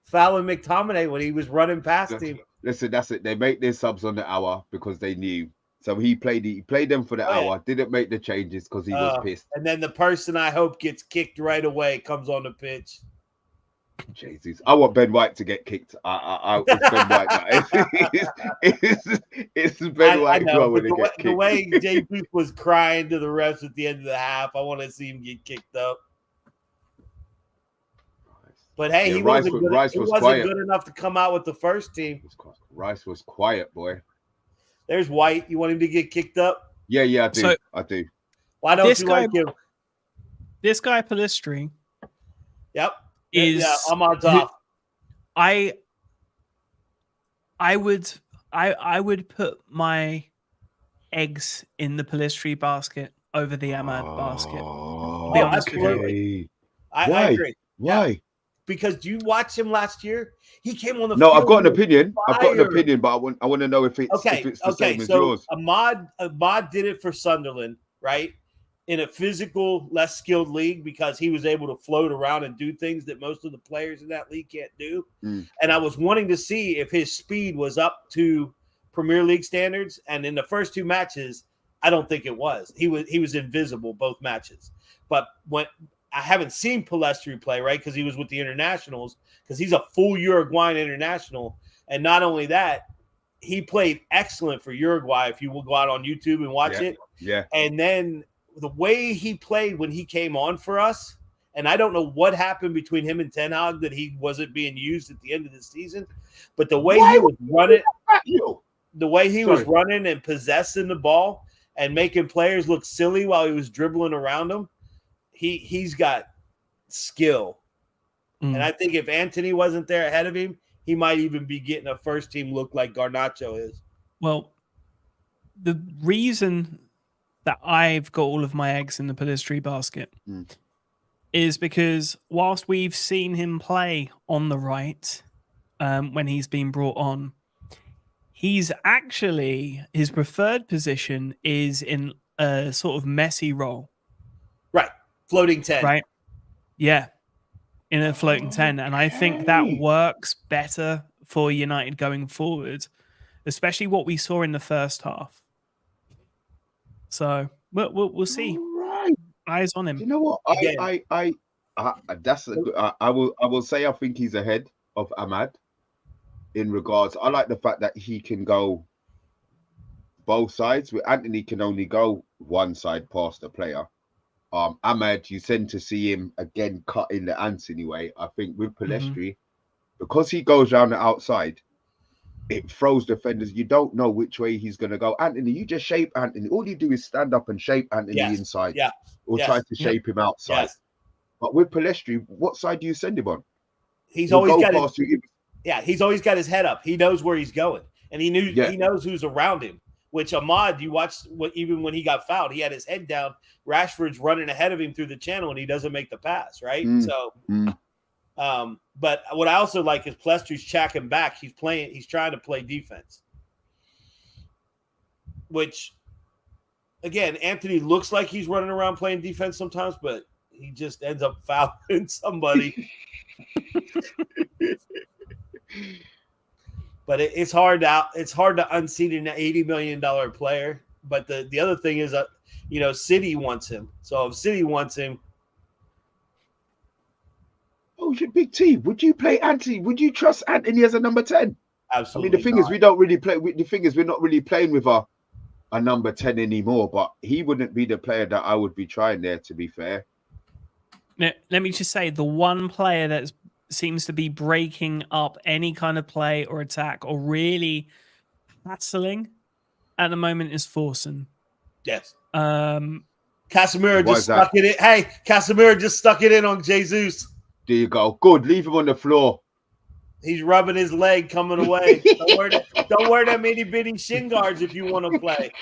fouling McTominay when he was running past him. Listen, that's it. They make their subs on the hour because they knew. So he played them for the hour. Didn't make the changes because he was pissed. And then the person I hope gets kicked right away comes on the pitch. Jesus, I want Ben White to get kicked. It's Ben White. It's Ben White who I want to get kicked. The way JP was crying to the refs at the end of the half, I want to see him get kicked up. But hey, Yeah, he wasn't quiet. good enough to come out with the first team. Rice was quiet, boy. There's White. You want him to get kicked up? Yeah, I do. I do. Why don't you like him? This guy Palistri. Yep. Ahmad's off. I would put my eggs in the Palistri basket over the Ahmad basket. Oh, be honest absolutely. Why? I agree. Why? Yeah. Because do you watch him last year? He came on the No, field. I've got an opinion. But I want to know if it's the same as yours. Ahmad did it for Sunderland, right? In a physical, less skilled league because he was able to float around and do things that most of the players in that league can't do. And I was wanting to see if his speed was up to Premier League standards. And in the first 2 matches, I don't think it was. He was invisible both matches. But when I haven't seen Palestri play, right, because he was with the internationals, because he's a full Uruguayan international. And not only that, he played excellent for Uruguay. If you will go out on YouTube and watch it. Yeah. And then the way he played when he came on for us, and I don't know what happened between him and Ten Hag that he wasn't being used at the end of the season, but the way he was running and possessing the ball and making players look silly while he was dribbling around them, he's got skill. And I think if Antony wasn't there ahead of him, he might even be getting a first team look like Garnacho is. Well, the reason that I've got all of my eggs in the Pellistri basket is because whilst we've seen him play on the right when he's been brought on, he's actually, his preferred position is in a sort of messy role. Right. Floating 10. Right. Yeah. In a floating 10. And I think that works better for United going forward, especially what we saw in the first half. So we'll see. Right. Eyes on him. You know what? That's a good. I will say I think he's ahead of Ahmad in regards. I like the fact that he can go both sides. With Antony can only go one side past the player. Ahmad, you tend to see him again cut in the Antony way. I think with Pellistri, because he goes around the outside, it throws defenders. You don't know which way he's going to go. Antony, you just shape Antony. All you do is stand up and shape Antony inside, or try to shape him outside. But with Pellistri, what side do you send him on? He's always got he's always got his head up. He knows where he's going, and he knows who's around him. Which Ahmad, you watched even when he got fouled, he had his head down. Rashford's running ahead of him through the channel, and he doesn't make the pass, right? But what I also like is Pellistri's checking back. He's trying to play defense. Which, again, Antony looks like he's running around playing defense sometimes, but he just ends up fouling somebody. But it's hard to unseat an $80 million player. But the other thing is that, City wants him. So if City wants him, Big T, would you play Antony? Would you trust Antony as a number 10? Absolutely. I mean, the thing is, we don't really play. The thing is, we're not really playing with a number 10 anymore. But he wouldn't be the player that I would be trying there, to be fair. Now, let me just say, the one player that seems to be breaking up any kind of play or attack or really hassling at the moment is Forsen. Yes. Casemiro just stuck it in. Hey, Casemiro just stuck it in on Jesus. There you go. Good. Leave him on the floor. He's rubbing his leg coming away. Don't wear them itty bitty shin guards if you want to play.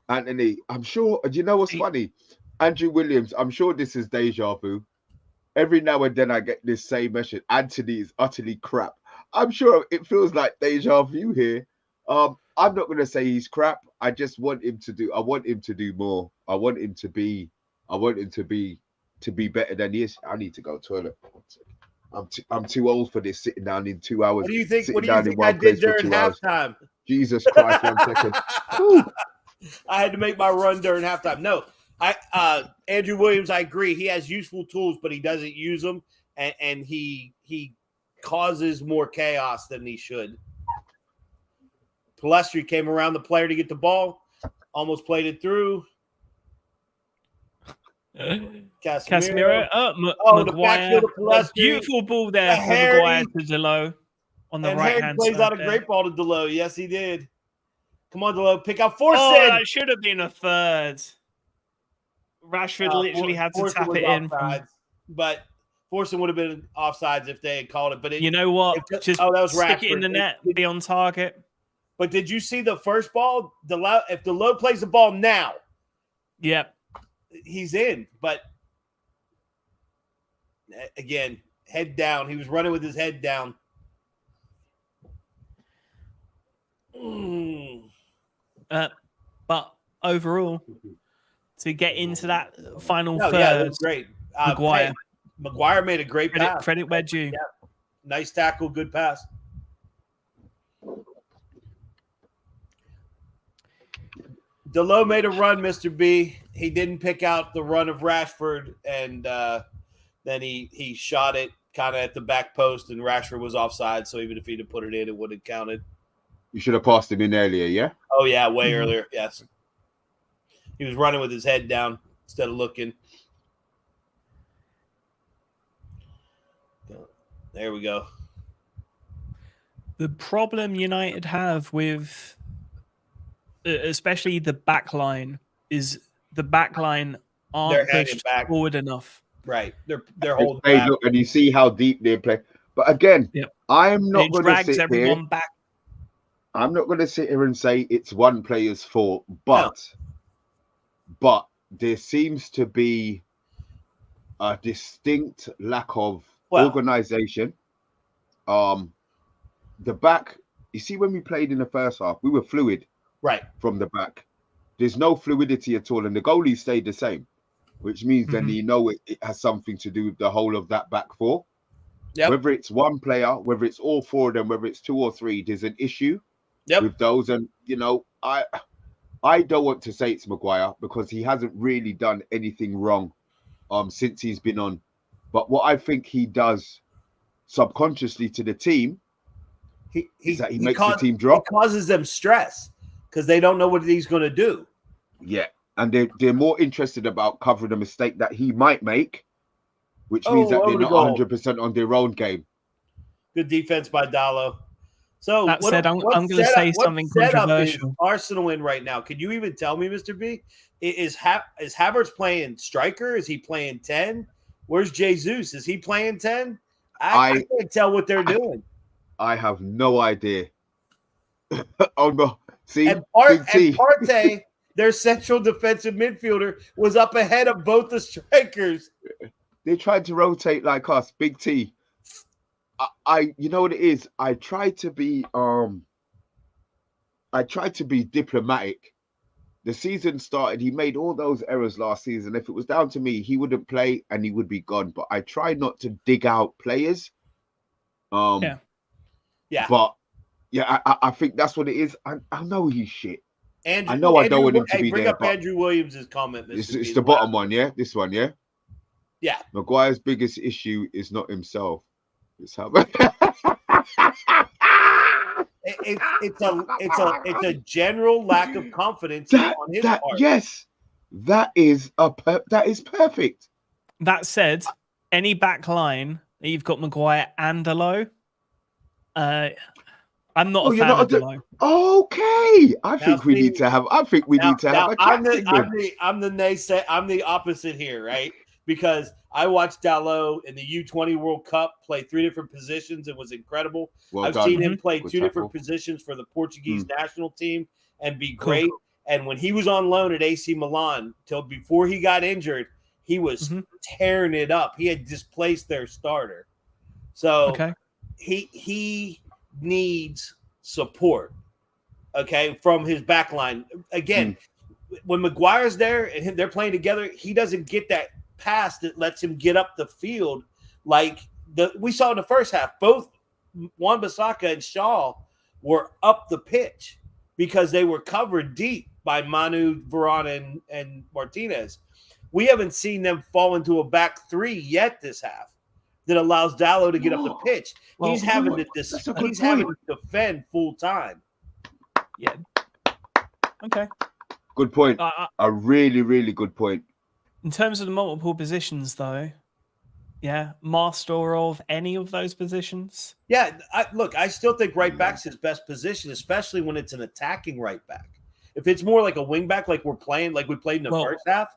Antony, I'm sure. Do you know what's funny? Andrew Williams, I'm sure this is deja vu. Every now and then I get this same message. Antony is utterly crap. I'm sure it feels like deja vu here. I'm not going to say he's crap. I just want him to do. I want him to do more. I want him to be better than he is. I need to go to the toilet. I'm too old for this. Sitting down in 2 hours. What do you think? What do you think I did during halftime? Jesus Christ! 1 second. I had to make my run during halftime. No, Andrew Williams. I agree. He has useful tools, but he doesn't use them, and he causes more chaos than he should. Pellistri came around the player to get the ball, almost played it through. Casemiro. Maguire. Beautiful ball there for Maguire to Delo on the right hand side. Plays out a great ball to Delo. Yes, he did. Come on, Delo. Pick out Forsen. Oh, that should have been a third. Rashford literally had to tap it in. But Forsen would have been offsides if they had called it. But you know what? Just that was stick Rashford. It in the net, be on target. But did you see the first ball? If Delo plays the ball now, yep, he's in. But again, head down. He was running with his head down. But overall, to get into that final third, that was great. Maguire. Maguire made a great pass. Credit where due. Yeah. Nice tackle, good pass. Delo made a run, Mr. B. He didn't pick out the run of Rashford, and then he shot it kind of at the back post, and Rashford was offside, so even if he'd have put it in, it would have counted. You should have passed him in earlier, yeah? Oh, yeah, way earlier, yes. He was running with his head down instead of looking. There we go. The problem United have with especially the back line is the back line aren't pushed forward enough. Right. They're holding back. Look, and you see how deep they play. But again, I'm not It going to drags sit here. everyone back. I'm not going to sit here and say it's one player's fault, but there seems to be a distinct lack of organization. The back, you see, when we played in the first half, we were fluid from the back. There's no fluidity at all, and the goalie stayed the same, which means then it has something to do with the whole of that back four. Yep. Whether it's one player, whether it's all four of them, whether it's two or three, there's an issue with those. And I don't want to say it's Maguire because he hasn't really done anything wrong since he's been on. But what I think he does subconsciously to the team is that he makes the team drop. He causes them stress because they don't know what he's going to do. Yeah, and they're more interested about covering a mistake that he might make, which means that they're not 100% on their own game. Good defense by Dallo. So that said, I'm going to say something controversial. Arsenal in right now. Can you even tell me, Mr. B? Is Havertz playing striker? Is he playing 10? Where's Jesus? Is he playing 10? I can't tell what they're doing. I have no idea. Oh no! See, and Partey, their central defensive midfielder, was up ahead of both the strikers. They tried to rotate like us, Big T. You know what it is? I try to be diplomatic. The season started, he made all those errors last season. If it was down to me, he wouldn't play and he would be gone. But I try not to dig out players. Yeah. But yeah, I think that's what it is. I know he's shit. Andrew, I know I don't want him to be bring there. Up Andrew Williams' comment. It's the bottom one, yeah? This one, yeah? Yeah. Maguire's biggest issue is not himself. It's how it's a general lack of confidence on his part. Yes, that is perfect. That said, any back line that you've got Maguire and Dalot, I'm not a fan of Dalot. Okay, I think we need to have a chat. I'm the opposite here, right? Because I watched Dalot in the U20 World Cup play 3 different positions. It was incredible. I've seen him play 2 different positions for the Portuguese national team and be great. Cool. And when he was on loan at AC Milan till before he got injured, he was tearing it up. He had displaced their starter. So he needs support, from his back line. Again, when Maguire's there and they're playing together, he doesn't get that pass that lets him get up the field like we saw in the first half. Both Wan-Bissaka and Shaw were up the pitch because they were covered deep by Mainoo, Varane, and Martinez. We haven't seen them fall into a back 3 yet this half that allows Dallo to get up the pitch. He's having to defend full time. Yeah. Okay. Good point. A really, really good point. In terms of the multiple positions, though, master of any of those positions? Yeah, I still think right back's his best position, especially when it's an attacking right back. If it's more like a wing back, like we played in the first half,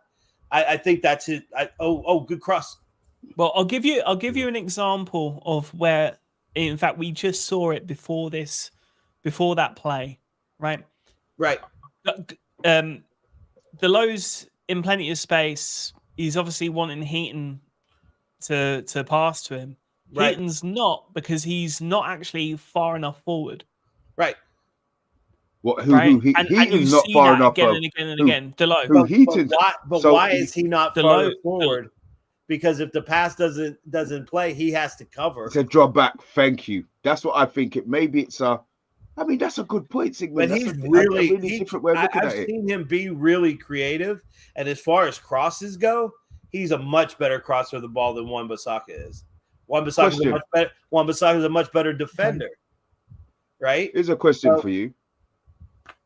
I think that's it. Good cross. Well, I'll give you an example of where, in fact, we just saw it before that play, right? Right. Dalot's in plenty of space. He's obviously wanting Heaton to pass to him. Right. Heaton's not, because he's not actually far enough forward. Right. What? Heaton's not far enough. Again and again and again. Dalot. Why is he not farther forward? Because if the pass doesn't play, he has to cover. It's a drop back. Thank you. That's what I think. That's a good point, Sigmund. But he's really different way of looking at it. I've seen him be really creative, and as far as crosses go, he's a much better crosser of the ball than Wan-Bissaka is. Wan-Bissaka is a much better defender, right? Here's a question for you.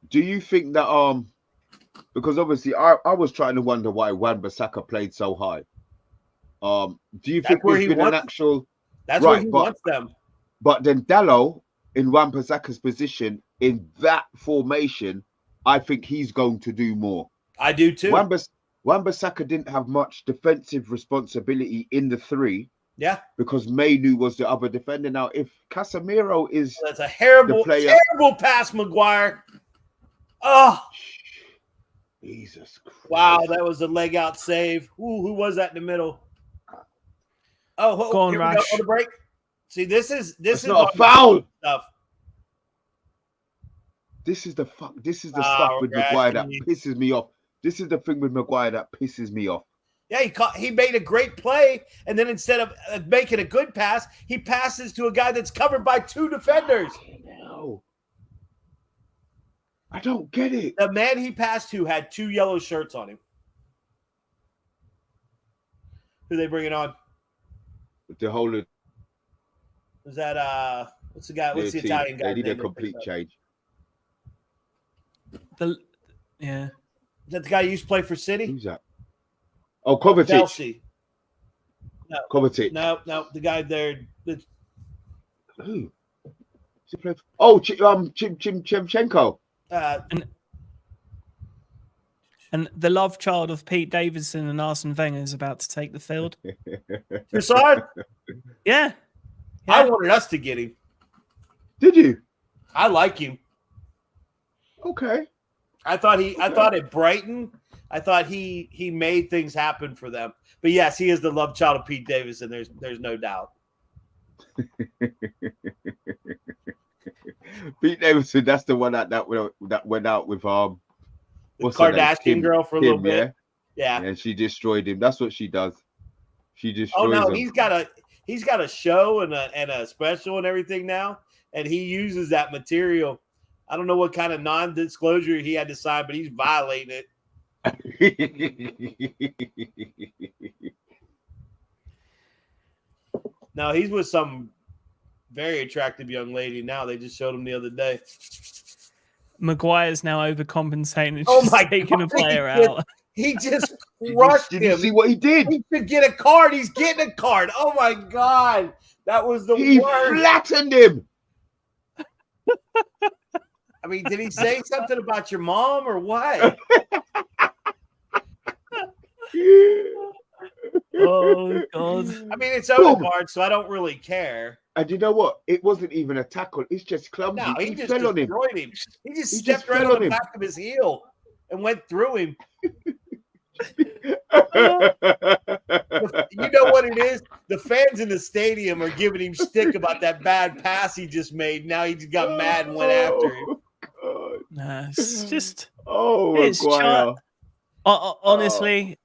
Do you think that because obviously I was trying to wonder why Wan-Bissaka played so high. Do you think there's been an actual? That's where he wants them. But then Dallo in Wan-Bissaka's position in that formation, I think he's going to do more. I do too. Wan-Bissaka didn't have much defensive responsibility in the 3 Yeah, because Mainoo was the other defender. Now, if Casemiro is that's a terrible, player- terrible pass, Maguire. Oh, Jesus Christ. wow, that was a leg out save. Ooh, who was that in the middle? Oh, Go on, here we go Rash. on the break. See, this is It's not a foul. stuff. This is the stuff with Rash, Maguire that pisses me off. This is the thing with Maguire that pisses me off. Yeah, he made a great play, and then instead of making a good pass, he passes to a guy that's covered by 2 defenders. No. I don't get it. The man he passed to had 2 yellow shirts on him. Who they bringing on? The whole of Was that what's the guy? What's the team, Italian guy? they need a complete change. Yeah. Is that the guy who used to play for City? Who's that? Oh, Kovacic. Chelsea. Kovacic. No, the guy there. Who? Oh, Chimchenko. And the love child of Pete Davidson and Arsene Wenger is about to take the field. Trossard? Yeah. I wanted us to get him. Did you? I like him. Okay. I thought at Brighton, I thought he made things happen for them. But yes, he is the love child of Pete Davidson. There's no doubt. Pete Davidson, that's the one that went out with The what's her name? Kardashian girl for a little bit. Yeah. And she destroyed him. That's what she does. She destroys Oh no, him. he's got a show and a special and everything now, and he uses that material. I don't know what kind of non-disclosure he had to sign, but he's violating it. No, he's with some very attractive young lady now. They just showed him the other day. Maguire's now overcompensating and Oh my taking a God, player out. He just crushed Did him. you see what he did? He should get a card. He's getting a card. Oh my God. That was the He worst. flattened him. I mean, did he say something about your mom or what? Oh, God. I mean, it's Odegaard, so I don't really care. And you know what? It wasn't even a tackle. It's just clumsy. No, he just fell on him. destroyed him. He just He stepped just right fell on on the him. back of his heel and went through him. You know what it is? The fans in the stadium are giving him stick about that bad pass he just made. Now he just got mad and went after him. God. Nah, it's just It's Maguire. honestly,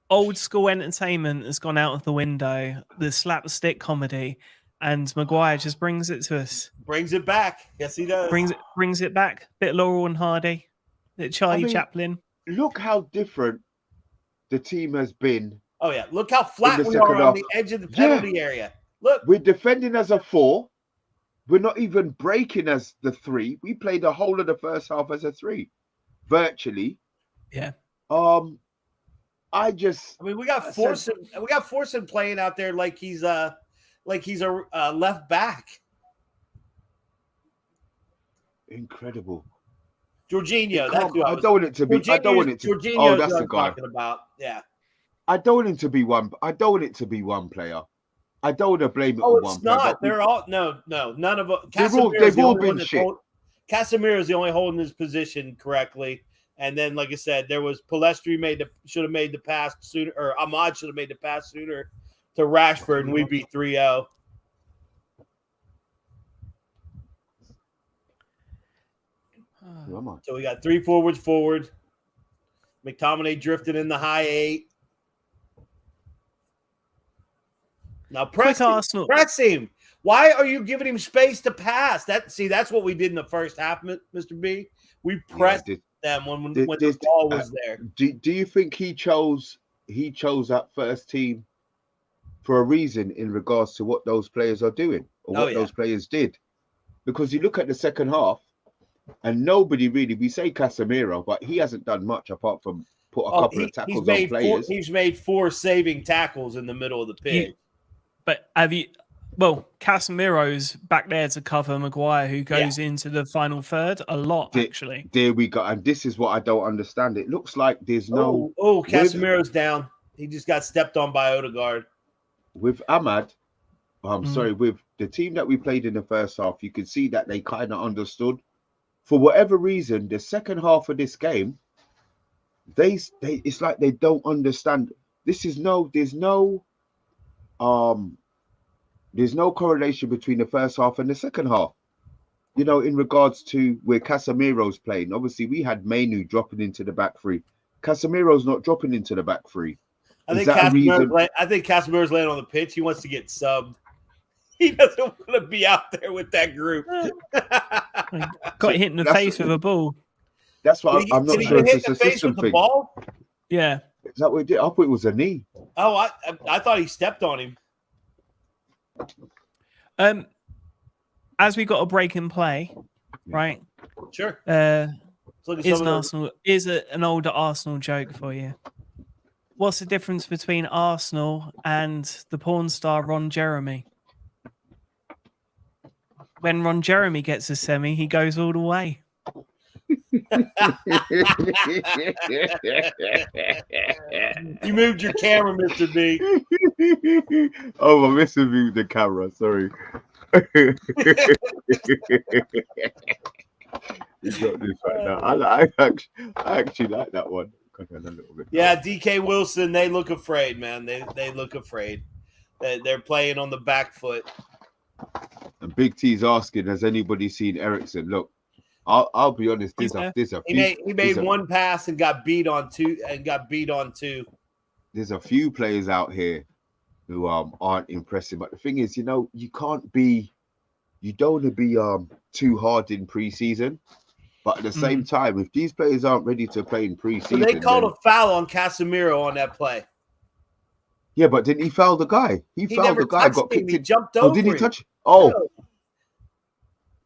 old school entertainment has gone out of the window. The slapstick comedy, and Maguire just brings it to us. Brings it back. Yes, he does. Brings it back. Bit Laurel and Hardy. Bit Charlie Chaplin. Look how different the team has been. Oh, yeah. Look how flat In the we are second on half. the edge of the penalty area. Look. We're defending as a 4. We're not even breaking as the 3. We played the whole of the first half as a 3, virtually. Yeah. I mean, we got Forsen playing out there like he's a left back. Incredible. Jorginho. That's who I don't want it to be. I don't want it to. Jorginho's Oh, that's who the I'm guy. talking about. Yeah. I don't want it to be one. I don't want it to be one player. I don't want to blame it Oh, on one it's player. not. They're all no. None of them. They've all been shit. Casemiro is the only holding his position correctly. And then, like I said, there was Palestri should have made the pass sooner, or Ahmad should have made the pass sooner to Rashford, and we beat 3-0. So we got 3 forwards forward. McTominay drifted in the high 8. Now press him. Why are you giving him space to pass? That's what we did in the first half, Mr. B. We pressed them when the ball was there. Do you think he chose that first team for a reason in regards to what those players are doing or what those players did? Because you look at the second half and nobody really, we say Casemiro, but he hasn't done much apart from put a couple of tackles on players. He's made 4 saving tackles in the middle of the pitch. But Casemiro's back there to cover Maguire, who goes into the final third a lot, actually. There we go. And this is what I don't understand. It looks like there's no... Casemiro's down. He just got stepped on by Odegaard. with Ahmad, sorry, with the team that we played in the first half, you could see that they kind of understood. For whatever reason, the second half of this game, they it's like they don't understand. There's no correlation between the first half and the second half. You know, in regards to where Casemiro's playing. Obviously, we had Mainoo dropping into the back three. Casemiro's not dropping into the back three. I think Casemiro's laying on the pitch. He wants to get subbed. He doesn't want to be out there with that group. Got hit in the face with a ball. That's what I'm not sure if it's a system thing. Ball? Yeah. Is that what he did? I thought it was a knee. Oh, I thought he stepped on him. As we got a break in play, right? Sure. Is an older Arsenal joke for you? What's the difference between Arsenal and the porn star Ron Jeremy? When Ron Jeremy gets a semi, he goes all the way. You moved your camera, Mr. B. Oh, I must have moved the camera. Sorry. You got this right now. I actually like that one. A little bit. Yeah, DK Wilson. They look afraid, man. They look afraid. They're playing on the back foot. And Big T's asking, has anybody seen Ericsson? Look, I'll be honest. He made one pass and got beat on two. There's a few players out here who aren't impressive, but the thing is, you know, you don't want to be too hard in pre-season. But at the same time, if these players aren't ready to play in pre-season, so they called a foul on Casemiro on that play. Yeah, but didn't he foul the guy? He fouled the guy. Got kicked. He jumped over. Oh, did he touch? Oh,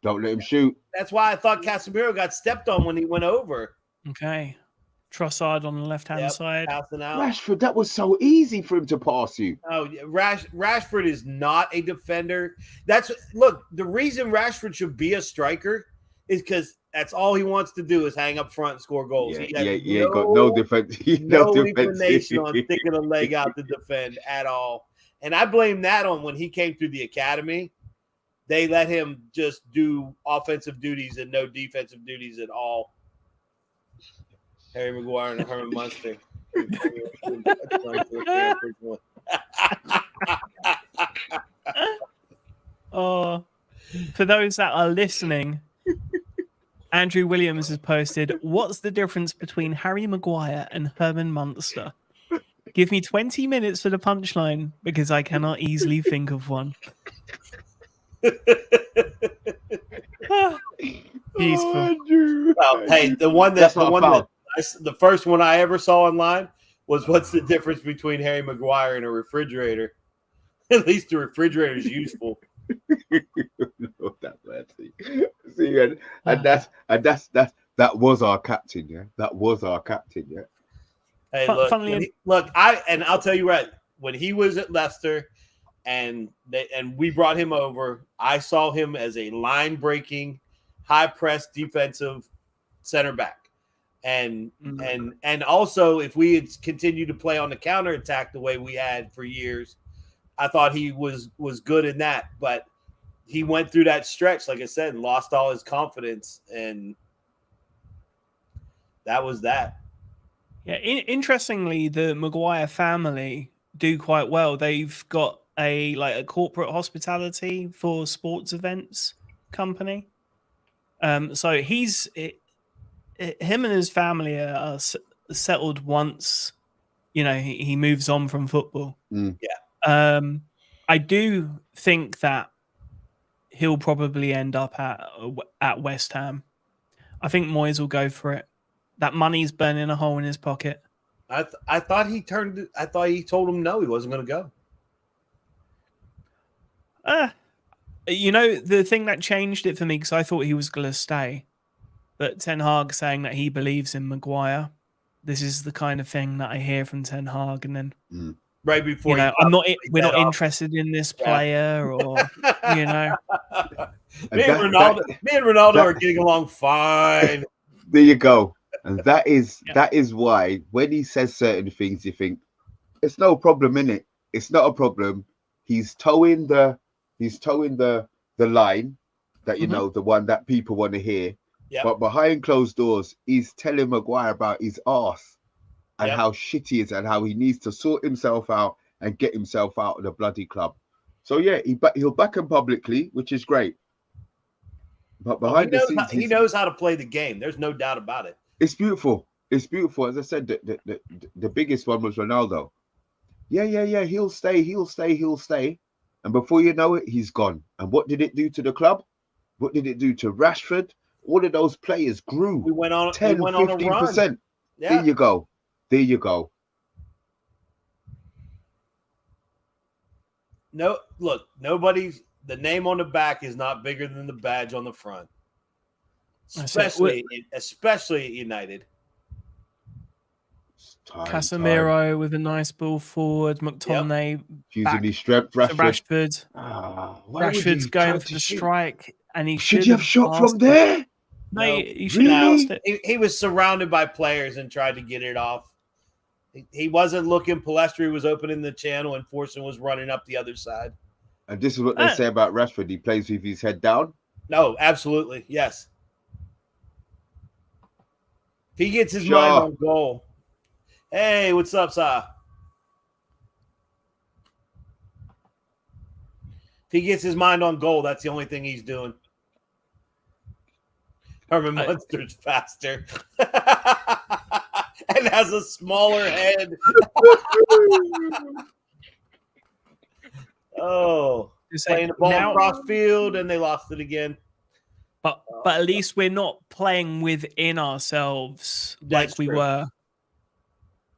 don't let him shoot. That's why I thought Casemiro got stepped on when he went over. Okay, Trossard on the left-hand side. Passing out. Rashford, that was so easy for him to pass you. Oh, Rashford is not a defender. Look, the reason Rashford should be a striker is because that's all he wants to do is hang up front and score goals. He got no defense. No inclination on sticking a leg out to defend at all. And I blame that on when he came through the academy. They let him just do offensive duties and no defensive duties at all. Harry Maguire and Herman Munster. Oh, for those that are listening, Andrew Williams has posted, what's the difference between Harry Maguire and Herman Munster? Give me 20 minutes for the punchline because I cannot easily think of one. Peaceful. Well, hey, the first one I ever saw online was what's the difference between Harry Maguire and a refrigerator? At least the refrigerator is useful. That was our captain, yeah. That was our captain, yeah. Hey, I'll tell you right, when he was at Leicester and we brought him over, I saw him as a line-breaking, high-press defensive center back. And also, if we had continued to play on the counterattack the way we had for years, I thought he was good in that. But he went through that stretch, like I said, and lost all his confidence, and that was that. Yeah, interestingly, the Maguire family do quite well. They've got a corporate hospitality for sports events company. So him and his family are settled once, you know, he moves on from football. Yeah. I do think that he'll probably end up at West Ham. I think Moyes will go for it. That money's burning a hole in his pocket. I thought he told him no, he wasn't going to go. You know, the thing that changed it for me, because I thought he was going to stay, but Ten Hag saying that he believes in Maguire. This is the kind of thing that I hear from Ten Hag, and then right before, you know, we're not interested in this player, or you know, me and Ronaldo are getting along fine. There you go. And that is why when he says certain things, you think it's no problem, innit? It's not a problem. he's towing the line that you Mhm. know, the one that people want to hear. Yep. But behind closed doors, he's telling Maguire about his arse and Yep. how shit he is and how he needs to sort himself out and get himself out of the bloody club. So yeah, he'll back him publicly, which is great. But behind the scenes, he knows how to play the game. There's no doubt about it. it's beautiful. It's beautiful. As I said, the biggest one was Ronaldo. Yeah. He'll stay. And before you know it, he's gone. And what did it do to the club? What did it do to Rashford? All of those players grew. We went on 10, we went on a 15%. run. Yeah. There you go. No, look, the name on the back is not bigger than the badge on the front. Especially at United. Casemiro with a nice ball forward. McTominay using his strength. Rashford. Rashford's going for the strike, and he should have shot from there. Mate, he should have asked it. He was surrounded by players and tried to get it off. He wasn't looking. Palestri was opening the channel, and Forson was running up the other side. And this is what they say about Rashford. He plays with his head down. No, absolutely, yes. If he gets his mind on goal. Hey, what's up, Sa? If he gets his mind on goal, that's the only thing he's doing. Herman Munster's faster and has a smaller head. Playing the ball across field, and they lost it again. But at least we're not playing within ourselves like we were.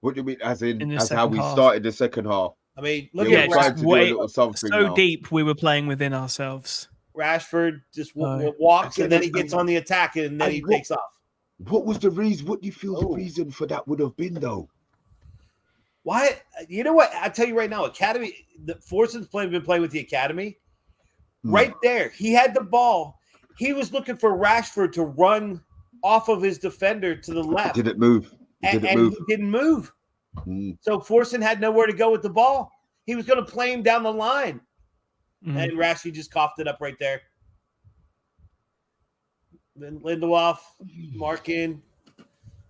What do you mean, as in how we started the second half? I mean, look at Rashford. Deep we were playing within ourselves. Rashford just walks, and then he gets on the attack, and then he takes off. What was the reason? What do you feel the reason for that would have been, though? Why? You know what? I tell you right now, Academy. Forson's been playing with the Academy. Right there, he had the ball. He was looking for Rashford to run off of his defender to the left. He didn't move. He didn't move. So Forson had nowhere to go with the ball. He was going to play him down the line. And Rashford just coughed it up right there. Then Lindelof, mark in,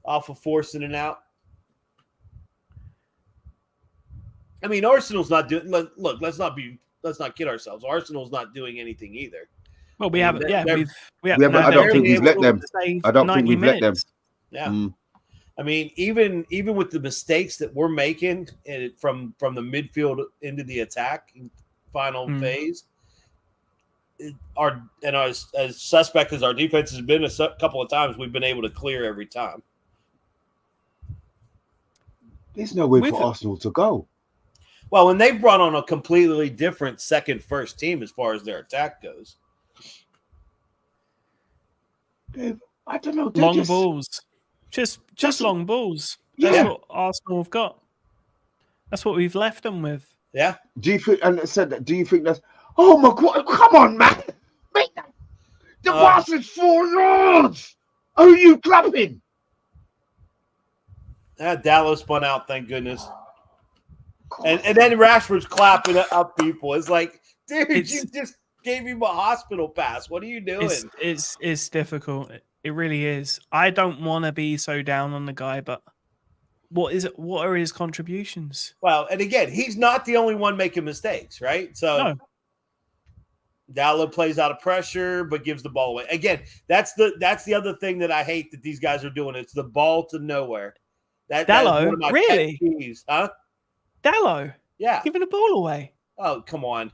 off of Forson and out. I mean, Arsenal's not doing. Look, let's not kid ourselves. Arsenal's not doing anything either. Well, we haven't. Yeah, we haven't. I don't think we've let them. I don't think we've let them. Yeah. I mean, even with the mistakes that we're making from the midfield into the attack final phase, as suspect as our defense has been a couple of times, we've been able to clear every time. There's no way for Arsenal to go. Well, when they've brought on a completely different first team as far as their attack goes. I don't know. Long balls. Just long balls. That's what Arsenal have got. That's what we've left them with. Yeah. Do you think? And said that. Do you think that's? Oh my God! Come on, man! Make that. The pass is 4 yards. Are you clapping? Dallo spun out. Thank goodness. And then Rashford's clapping up people. It's like, dude, you just gave him a hospital pass. What are you doing? It's difficult. It really is. I don't want to be so down on the guy, but what are his contributions? Well, and again, he's not the only one making mistakes, right? So Dallo plays out of pressure, but gives the ball away. Again, that's the other thing that I hate that these guys are doing. It's the ball to nowhere. Dallo, really? Pet peeves, huh? Dallo, yeah, giving the ball away. Oh, come on.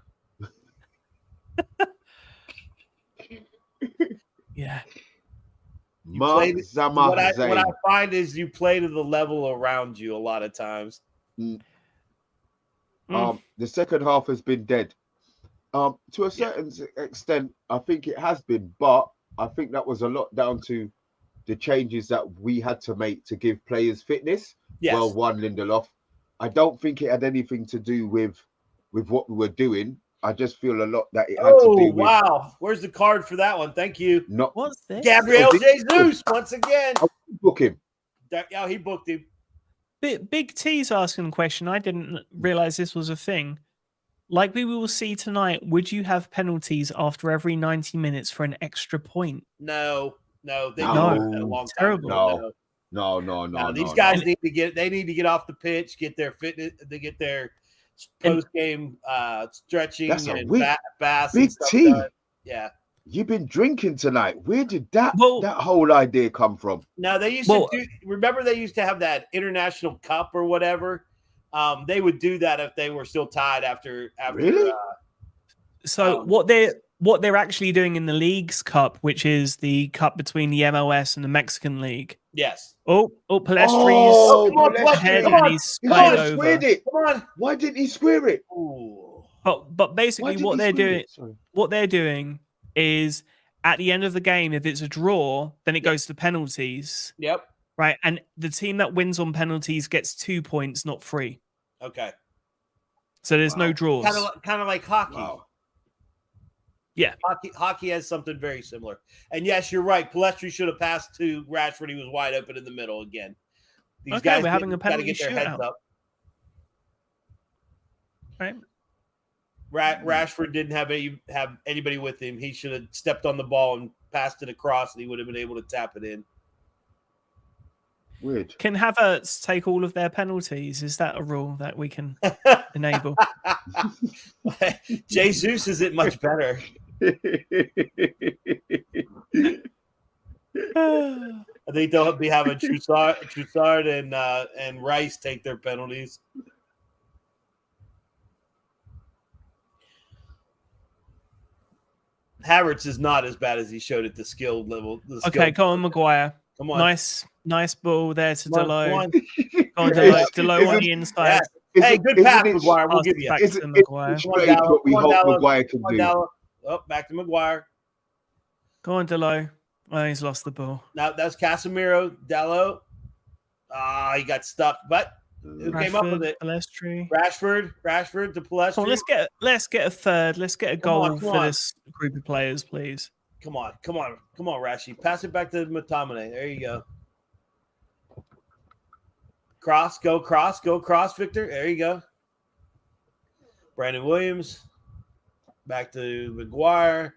Yeah. What I find is you play to the level around you a lot of times. The second half has been dead. To a certain extent, I think it has been, but I think that was a lot down to the changes that we had to make to give players fitness. Yes. Well, one, Lindelof. I don't think it had anything to do with what we were doing. I just feel a lot that it had to do with... wow. Where's the card for that one? Thank you. What's this? Gabriel Jesus, once again. Book him. Yeah, he booked him. Big T's asking a question. I didn't realize this was a thing. like we will see tonight, would you have penalties after every 90 minutes for an extra point? No, they No. did that a long time Terrible. ago. No. These guys need to get off the pitch, get their fitness, they get their post game stretching That's a and baths big and stuff T. done. Yeah. You've been drinking tonight. Where did that Well- whole idea come from? No, they used to do. Remember, they used to have that international cup or whatever. They would do that if they were still tied after. Really? So what they're actually doing in the Leagues Cup, which is the cup between the MLS and the Mexican League. Yes. Palestri's come on, ahead come and on. he's He spied should have over. squared it. Come on. Why didn't he square it? Ooh. But basically, Why didn't he square it? what they're doing is at the end of the game, if it's a draw, then it goes to penalties, Yep. right? And the team that wins on penalties gets 2 points, not 3. Okay. So there's no Wow. draws. Kind of like hockey. Wow. Yeah. Hockey has something very similar. And yes, you're right. Palestri should have passed to Rashford. He was wide open in the middle again. These Okay, guys we're having a gotta penalty get their heads shootout. up. Right. Rashford didn't have anybody with him. He should have stepped on the ball and passed it across, and he would have been able to tap it in. Weird. Can Havertz take all of their penalties? Is that a rule that we can enable? Jesus isn't much better. I think they'll be having Troussard and Rice take their penalties. Havertz is not as bad as he showed at the skill level. Okay, come on, Maguire. Come on. Nice ball there to Delo. Come on. Go on, Delo. Delo on the inside. Yeah. Hey, good pass, Maguire. We'll give you. Back Is to it- Maguire. Strange what we Come on, hope Dallas. Maguire can Come on, do. Dallas. Oh, back to Maguire. Go on, Delo. Oh, he's lost the ball. Now that's Casemiro. Dallo. He got stuck. But who came up with Rashford, it? Palestri. Rashford to Palestri. Come on, let's get a third. Let's get a Come on, goal come for on. this group of players, please. Come on, Rashi. Pass it back to Matamane. There you go. Cross, Victor. There you go. Brandon Williams. Back to Maguire.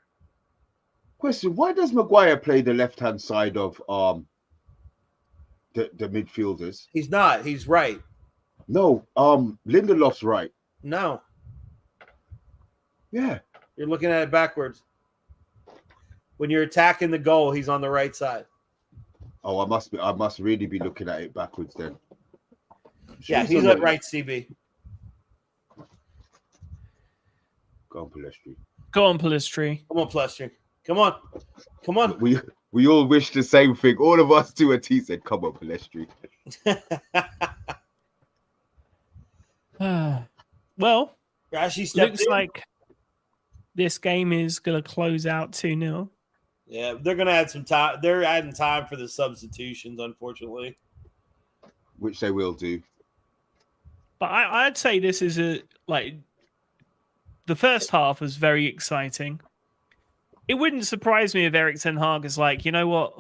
Question: why does Maguire play the left-hand side of the midfielders? He's not. He's right. No, Lindelof's right. No, Yeah. you're looking at it backwards. When you're attacking the goal, he's on the right side. Oh, I must really be looking at it backwards then. Yeah, he's on at the- right, CB. Go on, Palestri. Go on, Palestri. Come on, Plester. Come on. We all wish the same thing. All of us to a T said, "Come on, Palestri." Well, Rashi stepped looks in. like this game is going to close out 2-0. Yeah, they're going to add some time. They're adding time for the substitutions, unfortunately. Which they will do. But I'd say this is the first half was very exciting. It wouldn't surprise me if Erik ten Hag is like, you know what,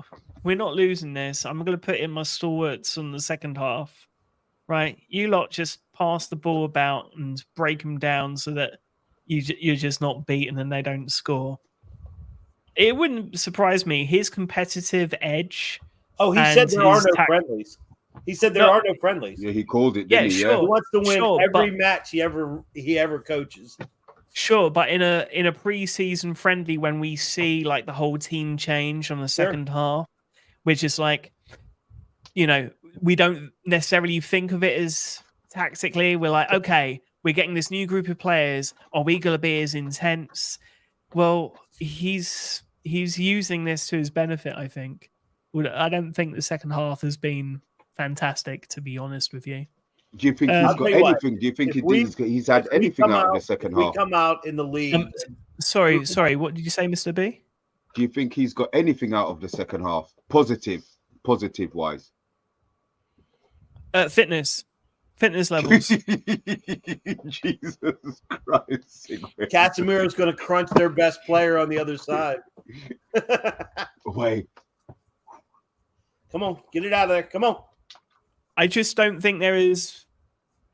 we're not losing this. I'm going to put in my stalwarts on the second half, right? You lot just pass the ball about and break them down so that you're just not beaten and they don't score. It wouldn't surprise me. His competitive edge. Oh, he And said there are his no friendlies. He said there No. are no friendlies. Yeah, he called it. Yeah, Didn't he? sure. He wants to win Sure, every but- match he ever coaches. Sure, but in a pre-season friendly, when we see like the whole team change on the second half, which is like, you know, we don't necessarily think of it as tactically. We're like, okay, we're getting this new group of players. Are we going to be as intense? Well, he's using this to his benefit, I think. I don't think the second half has been fantastic, to be honest with you. Do you think he's I'll got tell you what, anything? Do you think if we- he's had if we anything come out of the out- second We half? come out in the league. Sorry, what did you say, Mr. B? Do you think he's got anything out of the second half? Positive wise. Fitness levels. Jesus Christ. Casemiro's going to crunch their best player on the other side. Wait. Come on, get it out of there. Come on. I just don't think there is.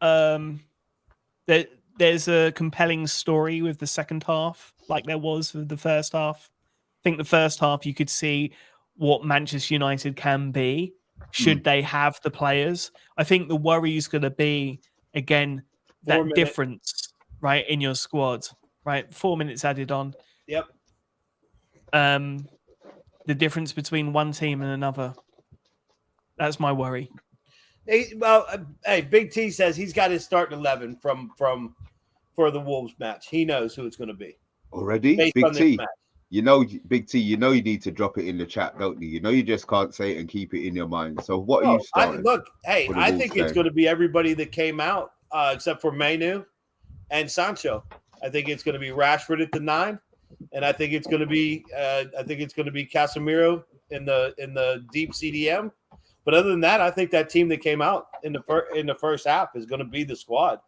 That there's a compelling story with the second half, like there was with the first half. I think the first half you could see what Manchester United can be should they have the players. I think the worry is going to be, again, that difference, right, in your squad, right? 4 minutes added on. Yep. The difference between one team and another. That's my worry. Hey, Big T says he's got his starting 11 for the Wolves match. He knows who it's going to be. Already? Big T. You know, Big T, you need to drop it in the chat, don't you? You know you just can't say it and keep it in your mind. So what are you starting? I think it's going to be everybody that came out except for Mainoo and Sancho. I think it's going to be Rashford at the 9, and I think it's going to be Casemiro in the deep CDM. But other than that, I think that team that came out in the first half is going to be the squad.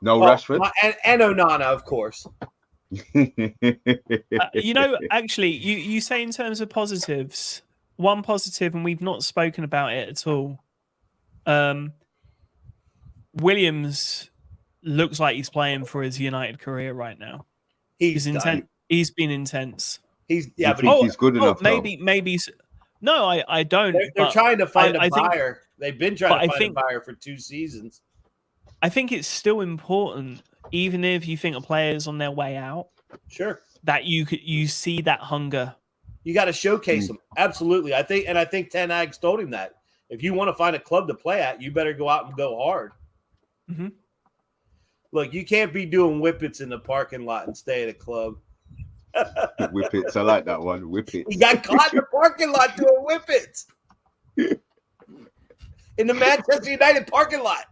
No Rashford and Onana, of course. Actually, you say in terms of positives, one positive, and we've not spoken about it at all. Williams looks like he's playing for his United career right now. He's intense. He's been intense. He's good enough. Maybe. No, I don't. They're trying to find a buyer. They've been trying to find a buyer for 2 seasons. I think it's still important, even if you think a player is on their way out. Sure. That you see that hunger. You got to showcase them. Absolutely. I think Ten Hag's told him that. If you want to find a club to play at, you better go out and go hard. Mm-hmm. Look, you can't be doing whippets in the parking lot and stay at a club. Whippets, I like that one. Whippets. He got caught in the parking lot doing whippets in the Manchester United parking lot.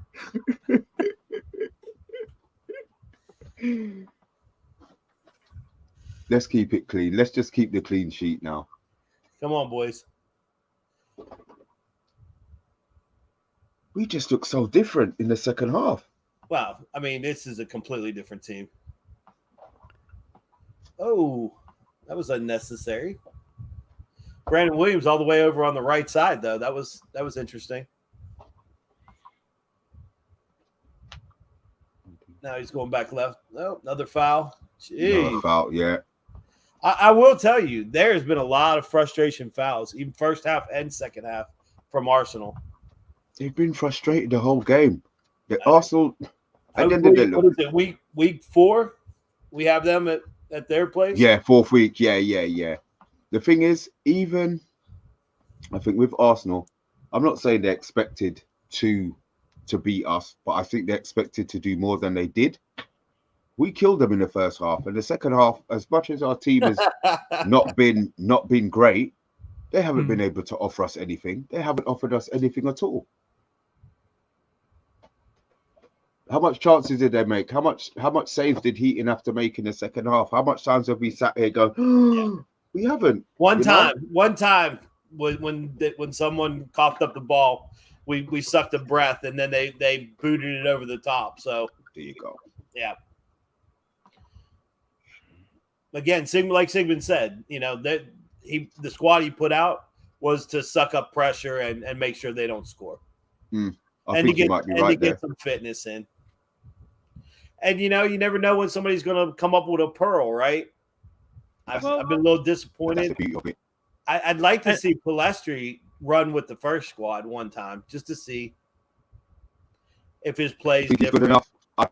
Let's keep it clean. Let's just keep the clean sheet now. Come on, boys. We just look so different in the second half. Wow. I mean, this is a completely different team. Oh, that was unnecessary. Brandon Williams all the way over on the right side, though. That was interesting. Now he's going back left. Oh, another foul. Jeez. Another foul, yeah. I will tell you, there has been a lot of frustration fouls, even first half and second half, from Arsenal. They've been frustrated the whole game. Arsenal. What is it? Week 4? We have them at their place? Yeah, 4th week. Yeah. The thing is, even I think with Arsenal, I'm not saying they're expected to beat us, but I think they're expected to do more than they did. We killed them in the first half, and the second half, as much as our team has not been great, they haven't been able to offer us anything. They haven't offered us anything at all. How much chances did they make? How much saves did Heaton have to make in the second half? How much times have we sat here going, we haven't? One time when someone coughed up the ball, we sucked a breath and then they booted it over the top. So there you go. Yeah. Again, like Sigmund said, that the squad he put out was to suck up pressure and make sure they don't score. I think you might be right there. Get some fitness in. And you never know when somebody's going to come up with a pearl, right? I've been a little disappointed. I'd like to see Palestri run with the first squad one time just to see if his play is different. Good enough. I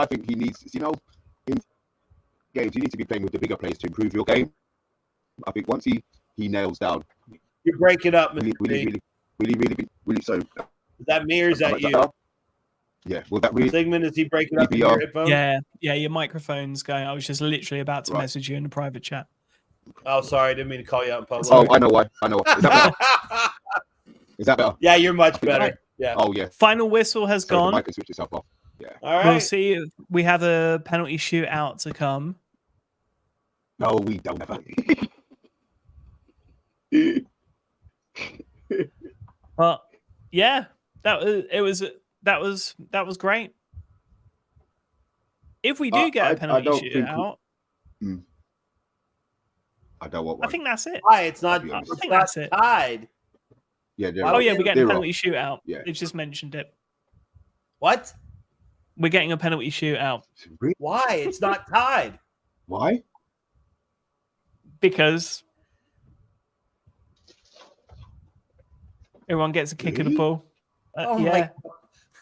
think he needs, in games you need to be playing with the bigger players to improve your game. I think once he nails down, you're breaking up, Mr. really so. Is that me or is that you? Better? Yeah, will that really? Sigmund, is he breaking up in your headphones? Yeah, your microphone's going. I was just literally about to message you in a private chat. Oh, sorry, I didn't mean to call you out in public. Oh, I know why. Is that better? Is that better? Yeah, you're much better. Yeah. Oh, yeah. Final whistle has gone. The mic can switch itself off. Yeah. All right. We'll see if we have a penalty shootout to come. No, we don't have But yeah, that was great. If we do get a penalty shootout, I don't want one. I think that's it. It's not. I think that's it. Tied. Yeah. We're getting a penalty shootout. Yeah. They've just mentioned it. What? We're getting a penalty shootout Why? It's not tied. Why? because everyone gets a kick of the Really? ball. Oh Yeah.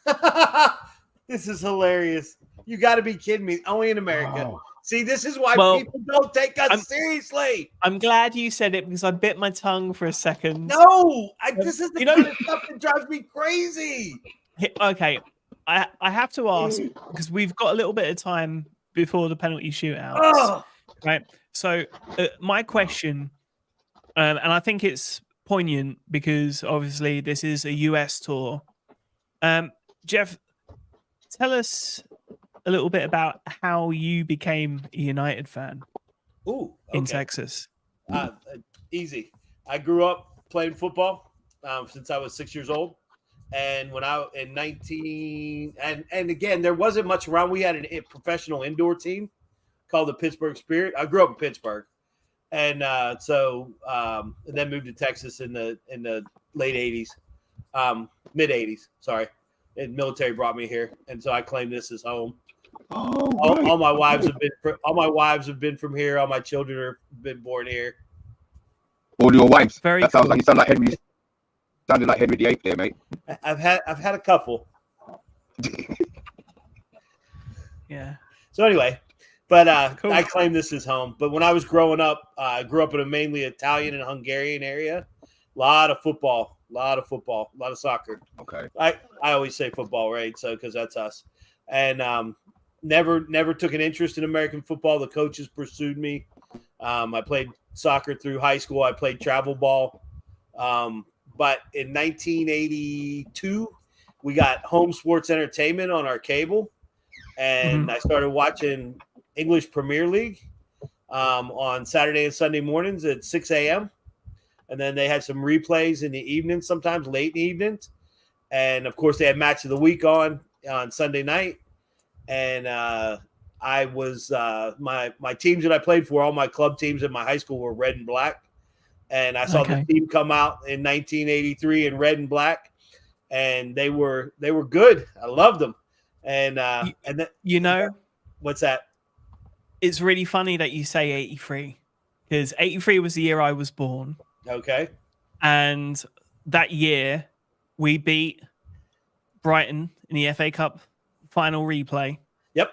my! This is hilarious. You got to be kidding me. Only in America. Wow. See, this is why Well, people don't take us I'm- seriously. I'm glad you said it because I bit my tongue for a second. No, this is the You know- kind of stuff that drives me crazy. Okay, I have to ask because we've got a little bit of time before the penalty shootout, Oh, right? So my question, and I think it's poignant because obviously this is a US tour. Jeff, tell us a little bit about how you became a United fan ooh, in okay. Texas. Easy. I grew up playing football since I was 6 years old. And when I in 19 and again, there wasn't much around. We had a professional indoor team called the Pittsburgh Spirit. I grew up in Pittsburgh, and then moved to Texas in the late 80s, mid 80s. Sorry, and military brought me here, and so I claim this as home. Oh, All my wives have been from here. All my children have been born here. all your wives. Very That sounds cool. like you sound like Henry. Sounded like Henry VIII there, mate. I've had a couple. Yeah. So anyway, but Cool. I claim this as home. But when I was growing up, I grew up in a mainly Italian and Hungarian area. A lot of football, a lot of soccer. Okay. I always say football, right? So because that's us. And never took an interest in American football. The coaches pursued me. I played soccer through high school. I played travel ball. But in 1982, we got Home Sports Entertainment on our cable, and I started watching English Premier League on Saturday and Sunday mornings at 6 a.m. And then they had some replays in the evening, sometimes late in the evenings. And, of course, they had Match of the Week on Sunday night. And I was my teams that I played for, all my club teams in my high school were red and black. And I saw the team come out in 1983 in red and black, and they were good. I loved them. And then, what's that? It's really funny that you say 83 because 83 was the year I was born. Okay. And that year we beat Brighton in the FA Cup final replay. Yep.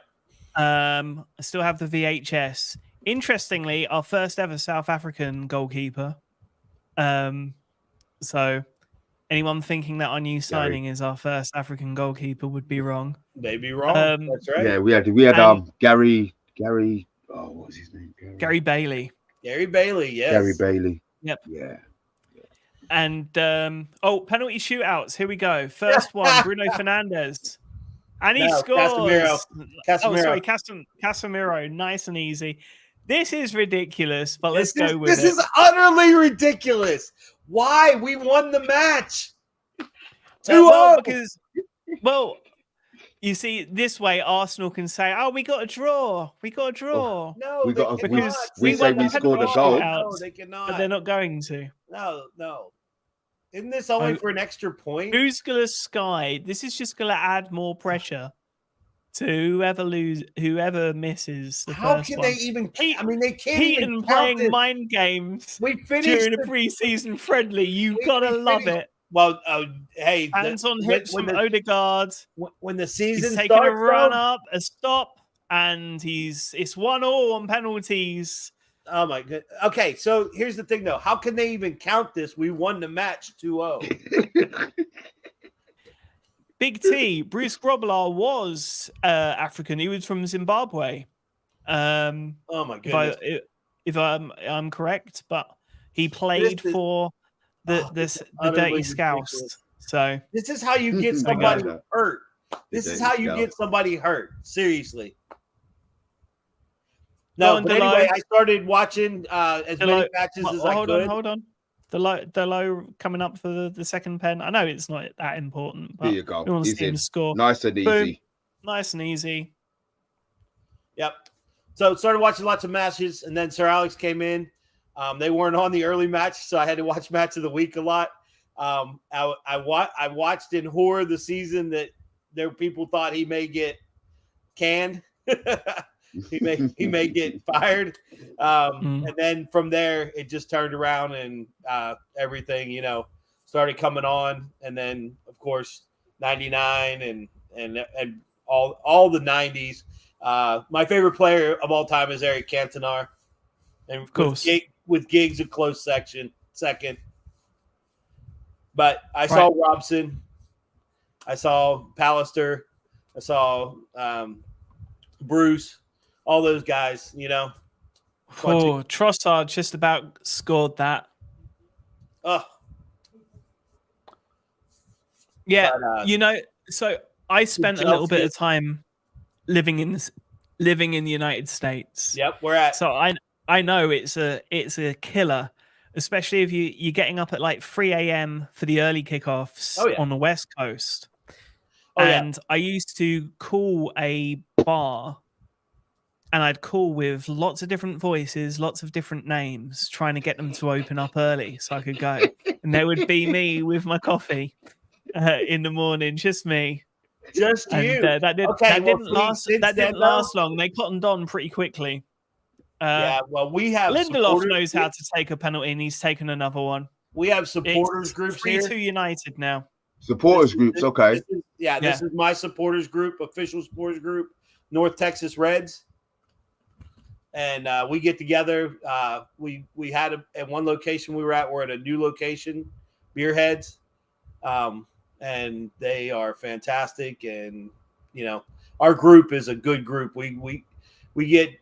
I still have the VHS. Interestingly, our first ever South African goalkeeper. So anyone thinking that our new signing is our first African goalkeeper would be wrong. They'd be wrong. That's right. Yeah, we had Gary. Oh, what was his name? Gary Bailey. Gary Bailey. Yes. Gary Bailey. Yep. Yeah. And penalty shootouts. Here we go. First one, Bruno Fernandes. And he scores. Casemiro. Oh, sorry, Casemiro. Nice and easy. This is ridiculous, but let's go with it. This is utterly ridiculous. Why? We won the match. 2-0. Because, you see, this way Arsenal can say, "Oh, we got a draw. We got a draw." No, we say we scored a penalty goal. No, they cannot. But they're not going to. No. Isn't this only for an extra point? Who's gonna sky? This is just gonna add more pressure to whoever misses the How first can one. they even? I mean, they can't Heaton even playing count it. mind games We finished during a preseason friendly. You gotta love it. Well, hey, Hands on hips from Odegaard. When the season He's taking starts, a run up, a stop, and it's 1-1 on penalties. Oh my god. Okay, so here's the thing though. How can they even count this? We won the match 2-0. Big T, Bruce Grobbelaar was African. He was from Zimbabwe. Oh my goodness. If I'm correct, but he played for the Dirty Scouse. So this is how you get somebody hurt. This is how you get somebody hurt. Seriously. No, but anyway, I started watching as many matches as I could. Hold on. The low coming up for the second pen. I know it's not that important, but there you go. we want to see him score. Nice and easy. Boom. Nice and easy. Yep. So started watching lots of matches, and then Sir Alex came in. They weren't on the early match, so I had to watch Match of the Week a lot. I watched in horror the season that people thought he may get canned. he may get fired. And then from there, it just turned around and everything, started coming on. And then, of course, 99 and all the 90s. My favorite player of all time is Eric Cantona. And of course, with Giggs a close second. But I saw Robson. I saw Pallister. I saw Bruce. All those guys, Oh, Trossard just about scored that. Oh. Yeah, but, so I spent a little bit of time living in the United States. Yep, we're at. So I know it's a killer, especially if you're getting up at like 3 a.m. for the early kickoffs on the West Coast. I used to call a bar, and I'd call with lots of different voices, lots of different names, trying to get them to open up early so I could go. And there would be me with my coffee in the morning, just me. Just you. And, that didn't last long. They cottoned on pretty quickly. We have Lindelof knows how to take a penalty, and he's taken another one. We have supporters groups here. 3-2 United now. Supporters groups, okay. This is my supporters group, official supporters group, North Texas Reds. And we get together. We had at one location we were at. We're at a new location, Beerheads, and they are fantastic. And our group is a good group. We get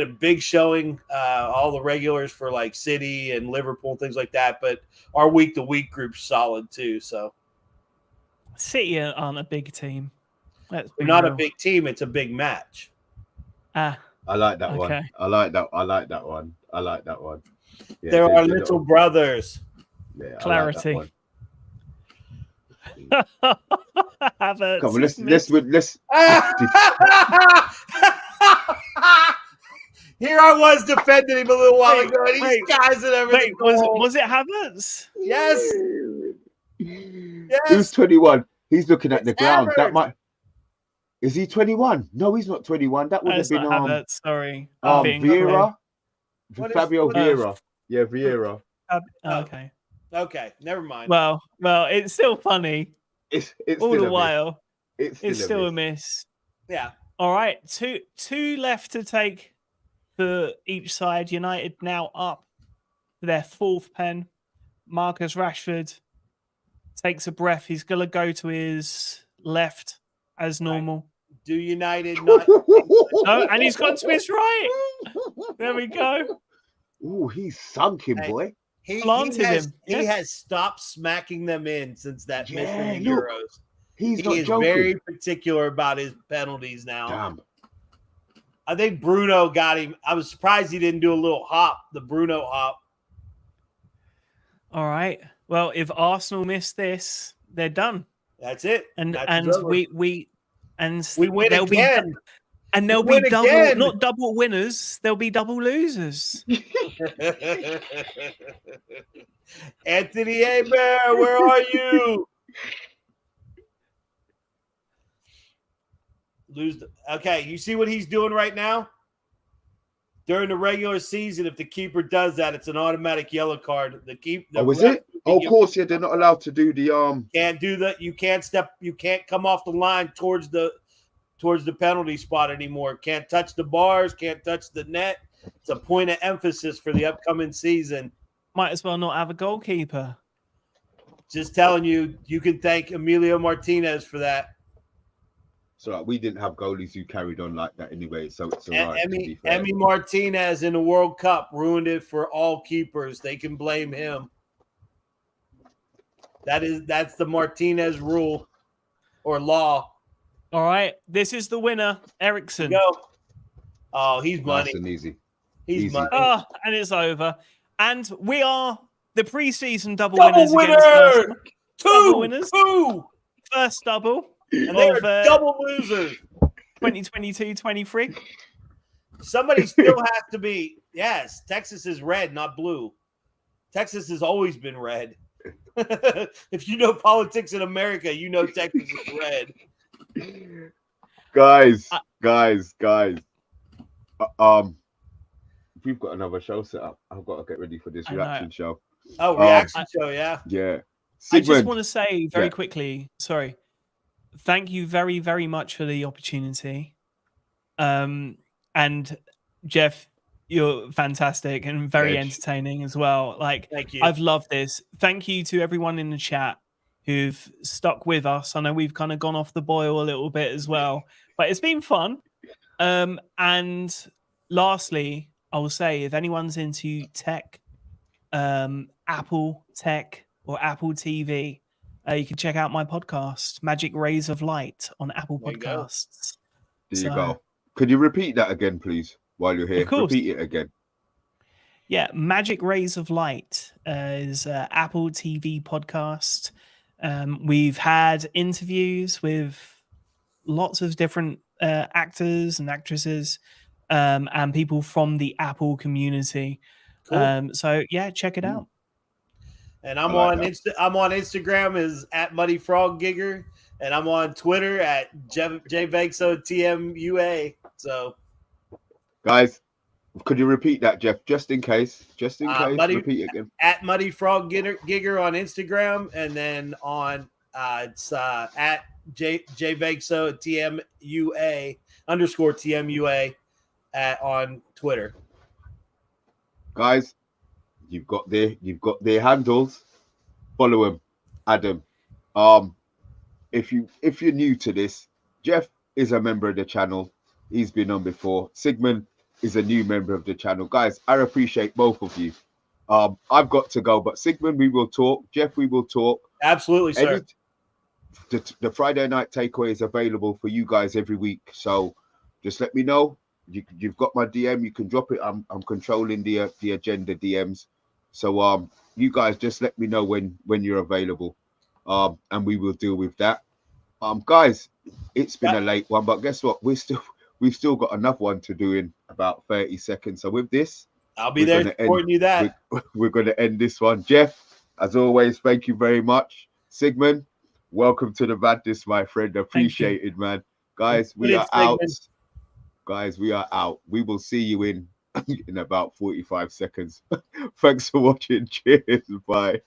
a big showing, all the regulars for like City and Liverpool, things like that. But our week-to-week group's solid too. So City aren't a big team. They're not a big team. It's a big match. I like that one. I like that one. Yeah, they're our little brothers. Yeah, clarity. Come on, let's. Here I was defending him a little while ago. And these guys and everything. Was it Havertz? Yes. Who's 21? He's looking at the ground. That might. Is he 21? No, he's not 21. That would have been Havertz, sorry. Vieira. Fabio Vieira. Yeah, Vieira. Okay, never mind. Well, it's still funny. It's all still the while. It's still a miss. Yeah. All right, two left to take for each side. United now up to their fourth pen. Marcus Rashford takes a breath. He's gonna go to his left as normal. Right. Do United not? No, and he's gone to his right. There we go. Oh, he's sunk him, boy. He has stopped smacking them in since that miss in the Euros. He is joking. Very particular about his penalties now. Damn. I think Bruno got him. I was surprised he didn't do a little hop, the Bruno hop. All right. Well, if Arsenal miss this, they're done. That's it. We win again. And there'll be not double winners, there'll be double losers. Anthony Hebert, where are you? Okay, you see what he's doing right now? During the regular season, if the keeper does that, it's an automatic yellow card. Is it? Oh, of course, yeah, they're not allowed to do the Can't do that. You can't come off the line towards the penalty spot anymore. Can't touch the bars, can't touch the net. It's a point of emphasis for the upcoming season. Might as well not have a goalkeeper. Just telling you, you can thank Emilio Martinez for that. So we didn't have goalies who carried on like that anyway, so it's all right. Emi Martinez in the World Cup ruined it for all keepers. They can blame him. That's the Martinez rule or law. All right, this is the winner, Eriksson. Go. Oh, he's money. Nice and easy. He's money. Oh, and it's over. And we are the preseason double winners. Double winners. Two. First double. And they are double losers. 2022-23. Somebody still has to be. Yes, Texas is red, not blue. Texas has always been red. If you know politics in America, you know Texas is red. Guys, guys. We've got another show set up. I've got to get ready for this I know. reaction show. Oh, reaction show, yeah. Yeah. I just Sigmund, want to say very Yeah. quickly, sorry. Thank you very, very much for the opportunity. And Jeff, you're fantastic and very Ledge. entertaining as well. Like, Thank you. I've loved this. Thank you to everyone in the chat who've stuck with us. I know we've kind of gone off the boil a little bit as well, but it's been fun. And lastly, I will say if anyone's into tech, Apple tech or Apple TV, you can check out my podcast, Magic Rays of Light, on Apple There you go. Podcasts. There you So- go. Could you repeat that again, please, while you're here? Of course. Repeat it again. Yeah, Magic Rays of Light is Apple TV podcast. We've had interviews with lots of different actors and actresses and people from the Apple community. Cool. So yeah, check it out. And I'm I like on I'm on Instagram as at Muddy Frog Gigger, and I'm on Twitter at JBankso TMUA. So, Guys, could you repeat that, Jeff? Just in case. Muddy- Repeat it again. at Muddy Frog Gigger on Instagram, and then on it's at JBankso TMUA _TMUA on Twitter. Guys, you've got their handles. Follow them. Adam. If you're new to this, Jeff is a member of the channel. He's been on before. Sigmund is a new member of the channel. Guys, I appreciate both of you. I've got to go, but Sigmund, we will talk. Jeff, we will talk. Absolutely, sir. The Friday night takeaway is available for you guys every week. So just let me know. You've got my DM. You can drop it. I'm controlling the agenda DMs. So you guys just let me know when you're available. And we will deal with that. Guys, it's been a late one, but guess what? We've still got another one to do in about 30 seconds. So with this, I'll be there supporting you that. we're going to end this one. Jeff, as always, thank you very much. Sigmund, welcome to the madness, my friend. Appreciate it, man. Guys, we are out. Guys, we are out. We will see you in about 45 seconds. Thanks for watching. Cheers. Bye.